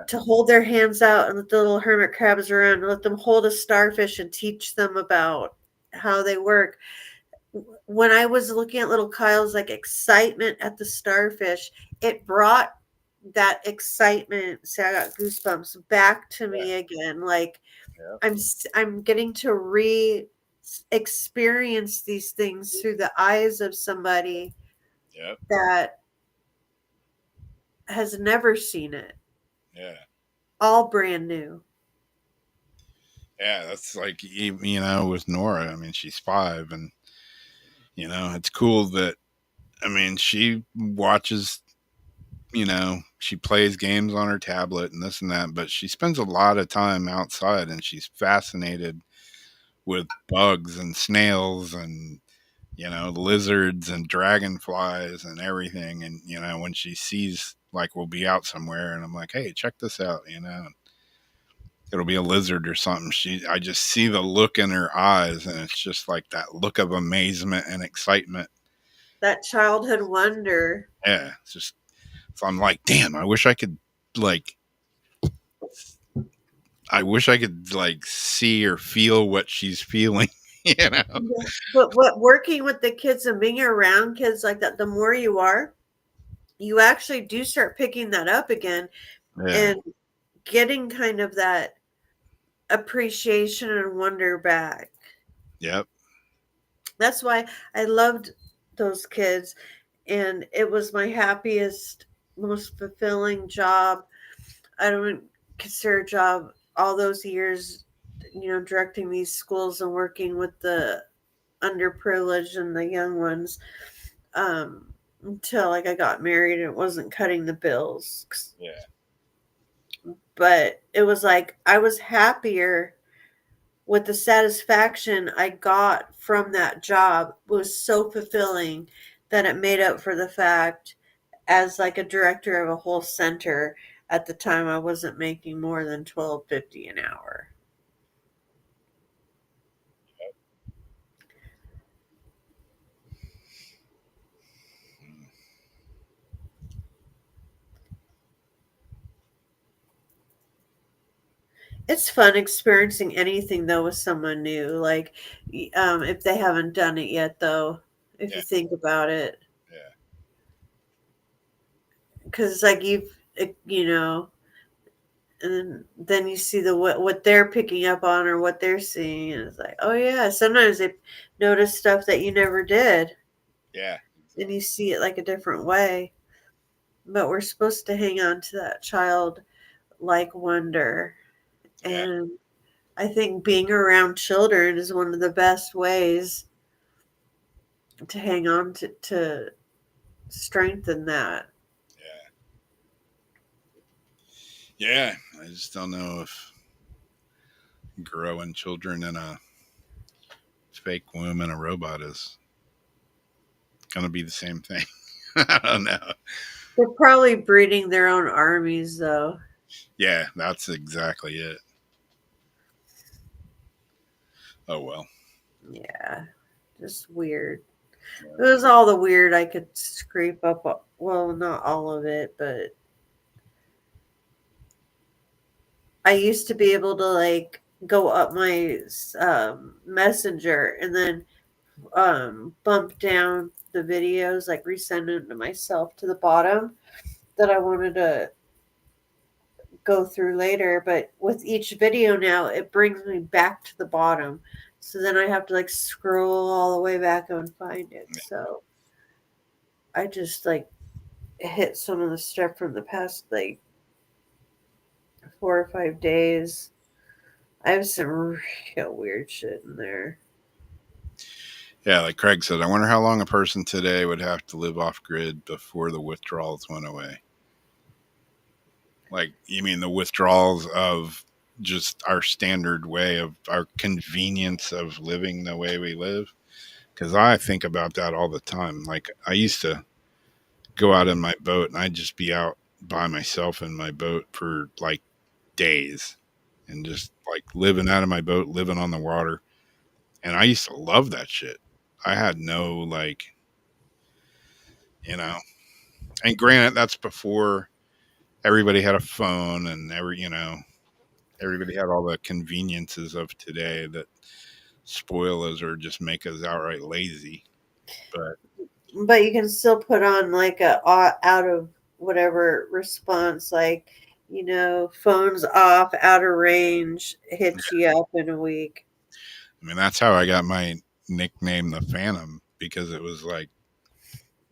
to hold their hands out and let the little hermit crabs around and let them hold a starfish and teach them about how they work. When I was looking at little Kyle's like excitement at the starfish, it brought that excitement. See, I got goosebumps back to me again. Like I'm getting to experience these things through the eyes of somebody that has never seen it. Yeah. All brand new. Yeah, that's like, you know, with Nora. I mean, she's 5, and you know, it's cool that, I mean, she watches, you know, she plays games on her tablet and this and that, but she spends a lot of time outside, and she's fascinated with bugs and snails and, you know, lizards and dragonflies and everything. And, you know, when she sees, like, we'll be out somewhere and I'm like, hey, check this out, you know, it'll be a lizard or something. I just see the look in her eyes, and it's just like that look of amazement and excitement. That childhood wonder. Yeah. It's just, so I'm like, damn, I wish I could like see or feel what she's feeling, you know? But what working with the kids and being around kids like that, the more you are, you actually do start picking that up again Yeah. and getting kind of that appreciation and wonder back. Yep. That's why I loved those kids, and it was my happiest, most fulfilling job. I don't consider a job all those years, you know, directing these schools and working with the underprivileged and the young ones, until like I got married and it wasn't cutting the bills. Yeah. But it was like I was happier with the satisfaction I got from that job. It was so fulfilling that it made up for the fact, as like a director of a whole center at the time, I wasn't making more than $12.50 an hour. It's fun experiencing anything though with someone new, like if they haven't done it yet though, if you think about it. Yeah. Because like you know, and then you see the what they're picking up on or what they're seeing, and it's like, oh yeah, sometimes they notice stuff that you never did. Yeah. And you see it like a different way. But we're supposed to hang on to that child like wonder. Yeah. And I think being around children is one of the best ways to hang on to strengthen that. Yeah. Yeah. I just don't know if growing children in a fake womb and a robot is going to be the same thing. I don't know. They're probably breeding their own armies, though. Yeah, that's exactly it. Oh, well. Yeah, just weird. It was all the weird I could scrape up. Well, not all of it, but I used to be able to like go up my messenger and then bump down the videos, like resend them to myself to the bottom that I wanted to go through later. But with each video now, it brings me back to the bottom. So then I have to like scroll all the way back and find it. So I just like hit some of the stuff from the past like 4 or 5 days. I have some real weird shit in there. Yeah, like Craig said, I wonder how long a person today would have to live off grid before the withdrawals went away. Like, you mean the withdrawals of just our standard way of our convenience of living the way we live? Because I think about that all the time. Like, I used to go out in my boat and I'd just be out by myself in my boat for like days and just like living out of my boat, living on the water. And I used to love that shit. I had no like, you know, and granted, that's before everybody had a phone and everybody had all the conveniences of today that spoil us or just make us outright lazy. But you can still put on like a out of whatever response, like, phones off, out of range, hits you up in a week. I mean, that's how I got my nickname, the Phantom, because it was like,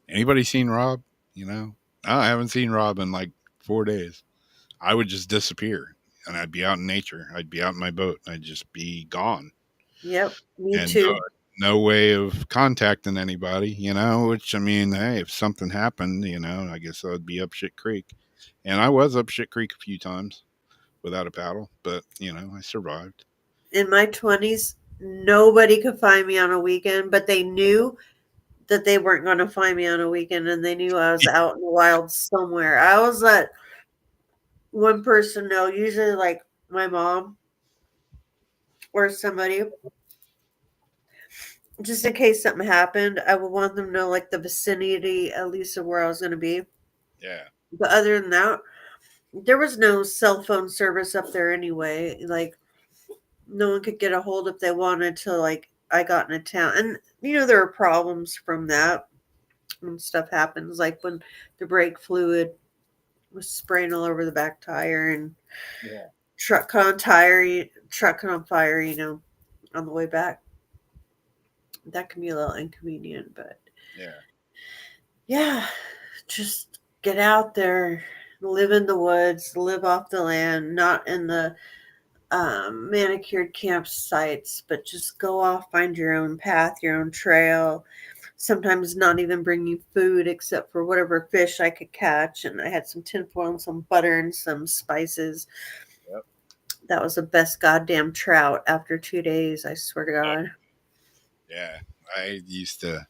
anybody seen Rob? No, I haven't seen Rob in like 4 days. I would just disappear and I'd be out in nature. I'd be out in my boat and I'd just be gone. Yep, me And too. no way of contacting anybody, which I mean, hey, if something happened, I guess I'd be up shit creek. And I was up shit creek a few times without a paddle, but, I survived. In my 20s, nobody could find me on a weekend, but they knew that they weren't going to find me on a weekend, and they knew I was out in the wild somewhere. I was let one person know, usually like my mom or somebody, just in case something happened. I would want them to know like the vicinity, at least of where I was going to be. Yeah. But other than that, there was no cell phone service up there anyway. Like, no one could get a hold if they wanted to, like, I got into town. And, there are problems from that when stuff happens, like when the brake fluid was spraying all over the back tire and Yeah. truck caught on fire, on the way back. That can be a little inconvenient, but yeah, just get out there, live in the woods, live off the land, not in the manicured campsites, but just go off, find your own path, your own trail. Sometimes not even bringing food except for whatever fish I could catch. And I had some tinfoil and some butter and some spices. Yep. That was the best goddamn trout after 2 days, I swear to God. Yeah. I used to,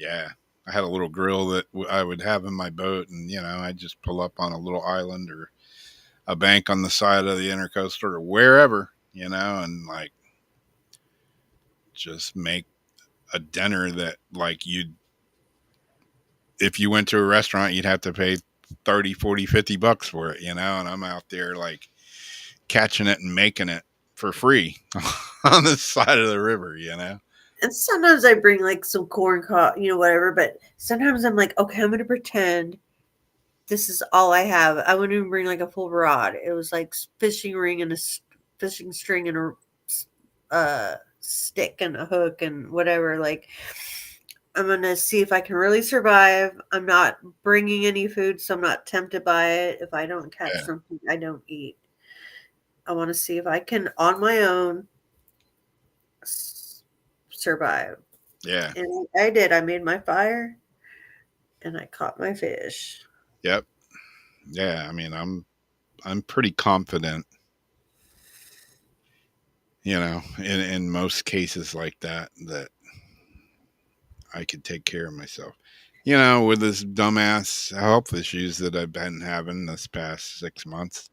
I had a little grill that I would have in my boat, and, I'd just pull up on a little island or a bank on the side of the intercoastal or wherever, and like just make a dinner that like if you went to a restaurant, you'd have to pay 30, 40, $50 for it, and I'm out there like catching it and making it for free on the side of the river, And sometimes I bring like some corn whatever, but sometimes I'm like, okay, I'm going to pretend this is all I have. I wouldn't even bring like a full rod. It was like fishing ring and a fishing string and a stick and a hook and whatever. Like, I'm going to see if I can really survive. I'm not bringing any food, so I'm not tempted by it. If I don't catch something, I don't eat. I want to see if I can, on my own, survive. Yeah. And I did. I made my fire and I caught my fish. Yep. Yeah. I mean, I'm pretty confident, in most cases like that I could take care of myself. With this dumbass health issues that I've been having this past 6 months,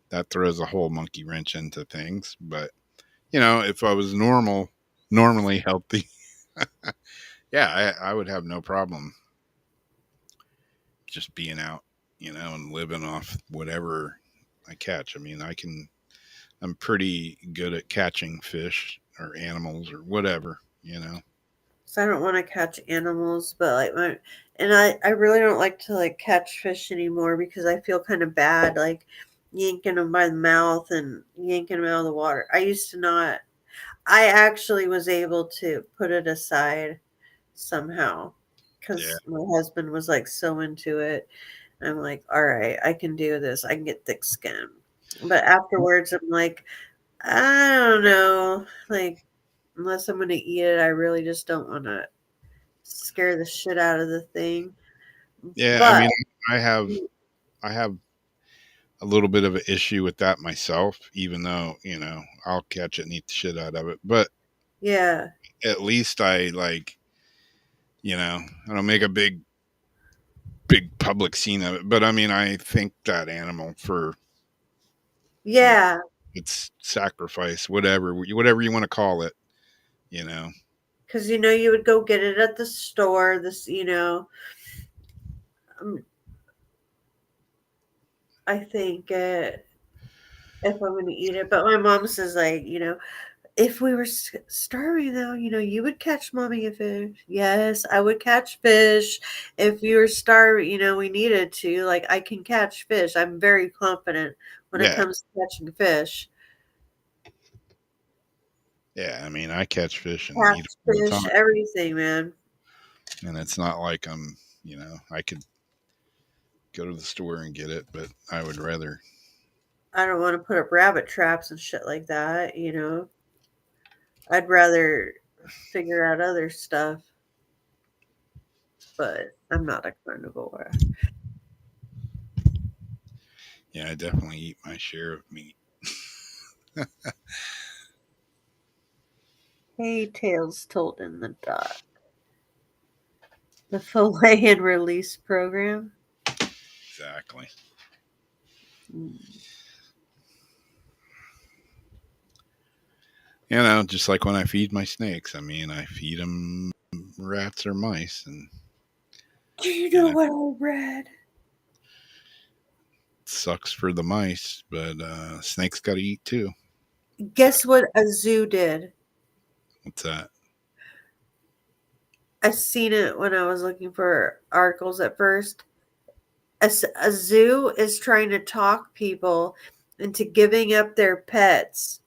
that throws a whole monkey wrench into things. But, if I was normally healthy, I would have no problem just being out, and living off whatever I catch. I mean, I'm pretty good at catching fish or animals or whatever. So I don't want to catch animals, but I really don't like to like catch fish anymore because I feel kind of bad, like yanking them by the mouth and yanking them out of the water. I used to not. I actually was able to put it aside somehow because my husband was like so into it. I'm like, all right, I can do this. I can get thick skin. But afterwards, I'm like, I don't know. Like, unless I'm going to eat it, I really just don't want to scare the shit out of the thing. Yeah, I But mean, I have a little bit of an issue with that myself, even though, I'll catch it and eat the shit out of it. But yeah, at least I like, I don't make a big public scene of it. But I mean, I think that animal for yeah, its sacrifice, whatever you want to call it, because you would go get it at the store. Um, I think if I'm going to eat it, but my mom says like if we were starving, though, you would catch mommy a fish. Yes, I would catch fish if you were starving. We needed to. Like, I can catch fish. I'm very confident when it Yeah. comes to catching fish. Yeah, I mean, I catch fish and Catch eat them all the fish, time. everything, man. And it's not like I could go to the store and get it, but I would rather. I don't want to put up rabbit traps and shit like that. I'd rather figure out other stuff, but I'm not a carnivore. Yeah, I definitely eat my share of meat. Hey, tales told in the dark. The fillet and release program. Exactly. Just like when I feed my snakes. I mean, I feed them rats or mice, and Do you you know know, what I read? it sucks for the mice, but snakes got to eat too. Guess what a zoo did? What's that? I seen it when I was looking for articles at first. A zoo is trying to talk people into giving up their pets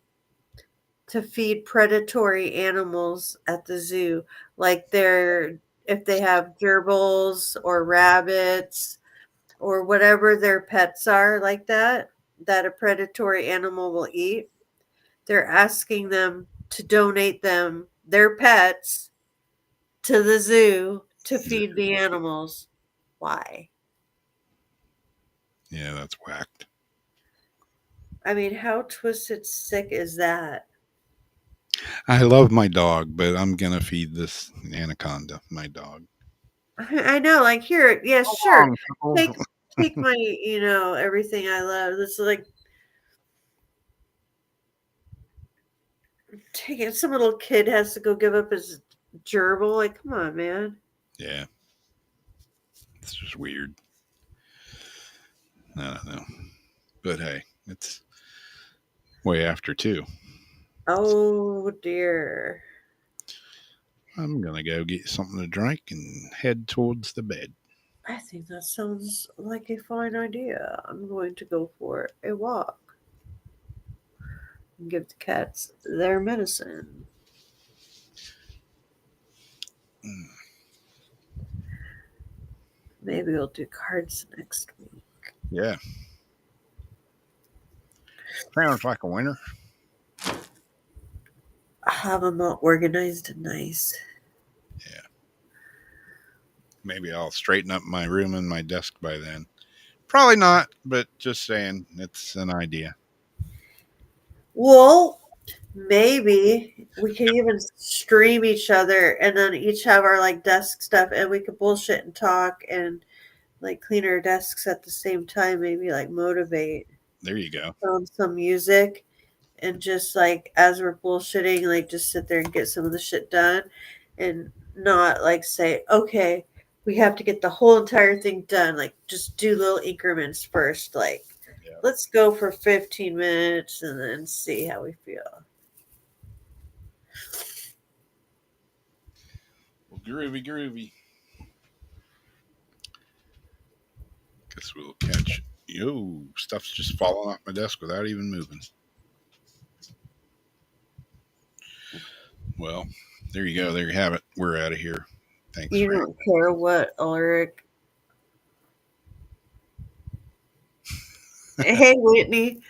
to feed predatory animals at the zoo, like if they have gerbils or rabbits or whatever their pets are like that a predatory animal will eat. They're asking them to donate them their pets to the zoo to feed the animals. Why? Yeah, that's whacked. I mean, how twisted sick is that? I love my dog, but I'm gonna feed this anaconda my dog. I know, like, here, yeah, Come sure. on, Take Pickles. take my, everything I love. It's like take it. Some little kid has to go give up his gerbil. Like, come on, man. Yeah, it's just weird. I don't know, but hey, it's way after 2. Oh dear. I'm gonna go get something to drink and head towards the bed. I think that sounds like a fine idea. I'm going to go for a walk and give the cats their medicine. Mm, Maybe we'll do cards next week. yeah, sounds like a winner. I'll have them all organized and nice. Yeah, maybe I'll straighten up my room and my desk by then. Probably not, but just saying, it's an idea. Well, maybe we could even stream each other and then each have our like desk stuff and we could bullshit and talk and like clean our desks at the same time, maybe like motivate There you go. on some music and just like as we're bullshitting, like just sit there and get some of the shit done and not like say, okay, we have to get the whole entire thing done. Like just do little increments first. Like Yeah. let's go for 15 minutes and then see how we feel. Well, groovy, groovy. Guess we'll catch. Yo, stuff's just falling off my desk without even moving. Well, there you go. There you have it. We're out of here. Thanks You for. don't care what Ulrich. Hey, Whitney.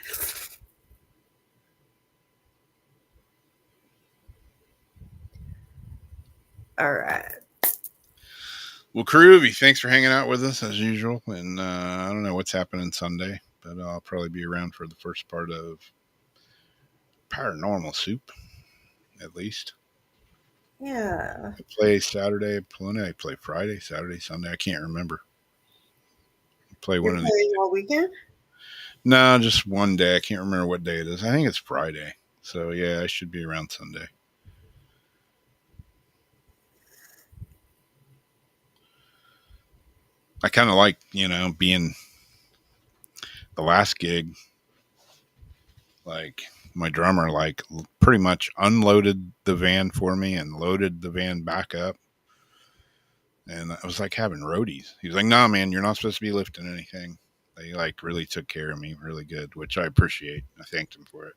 All right. Well, groovy. Thanks for hanging out with us as usual. And I don't know what's happening Sunday, but I'll probably be around for the first part of Paranormal Soup, at least. Yeah. I play Saturday, I play Friday, Saturday, Sunday. I can't remember. I play You're one of the. playing all weekend? No, just one day. I can't remember what day it is. I think it's Friday. So yeah, I should be around Sunday. I kind of like, being the last gig. Like my drummer like pretty much unloaded the van for me and loaded the van back up. And I was like having roadies. He was like, "Nah, man, you're not supposed to be lifting anything." They like really took care of me really good, which I appreciate. I thanked him for it.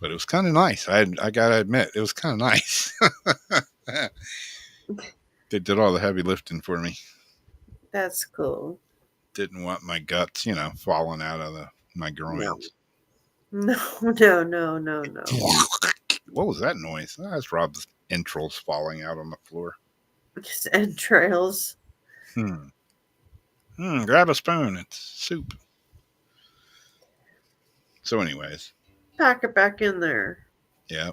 But it was kind of nice. I gotta admit, it was kind of nice. They did all the heavy lifting for me. That's cool. Didn't want my guts, falling out of my groins. No. What was that noise? Oh, that's Rob's entrails falling out on the floor. Just entrails. Grab a spoon. It's soup. So, anyways. Pack it back in there. Yeah.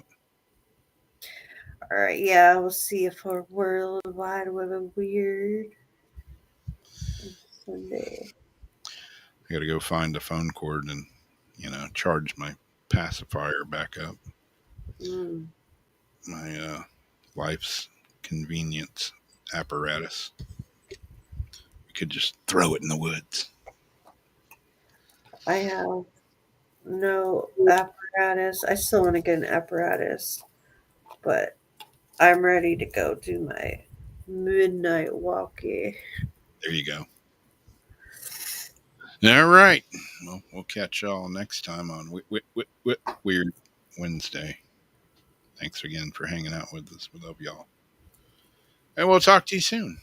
All right. Yeah, we'll see if our World Wide Web of Weird Sunday. I got to go find a phone cord and, charge my pacifier back up. My life's convenience apparatus. We could just throw it in the woods. I have no apparatus. I still want to get an apparatus, but I'm ready to go do my midnight walkie. There you go. All right. Well, we'll catch y'all next time on Weird Wednesday. Thanks again for hanging out with us. We love y'all. And we'll talk to you soon.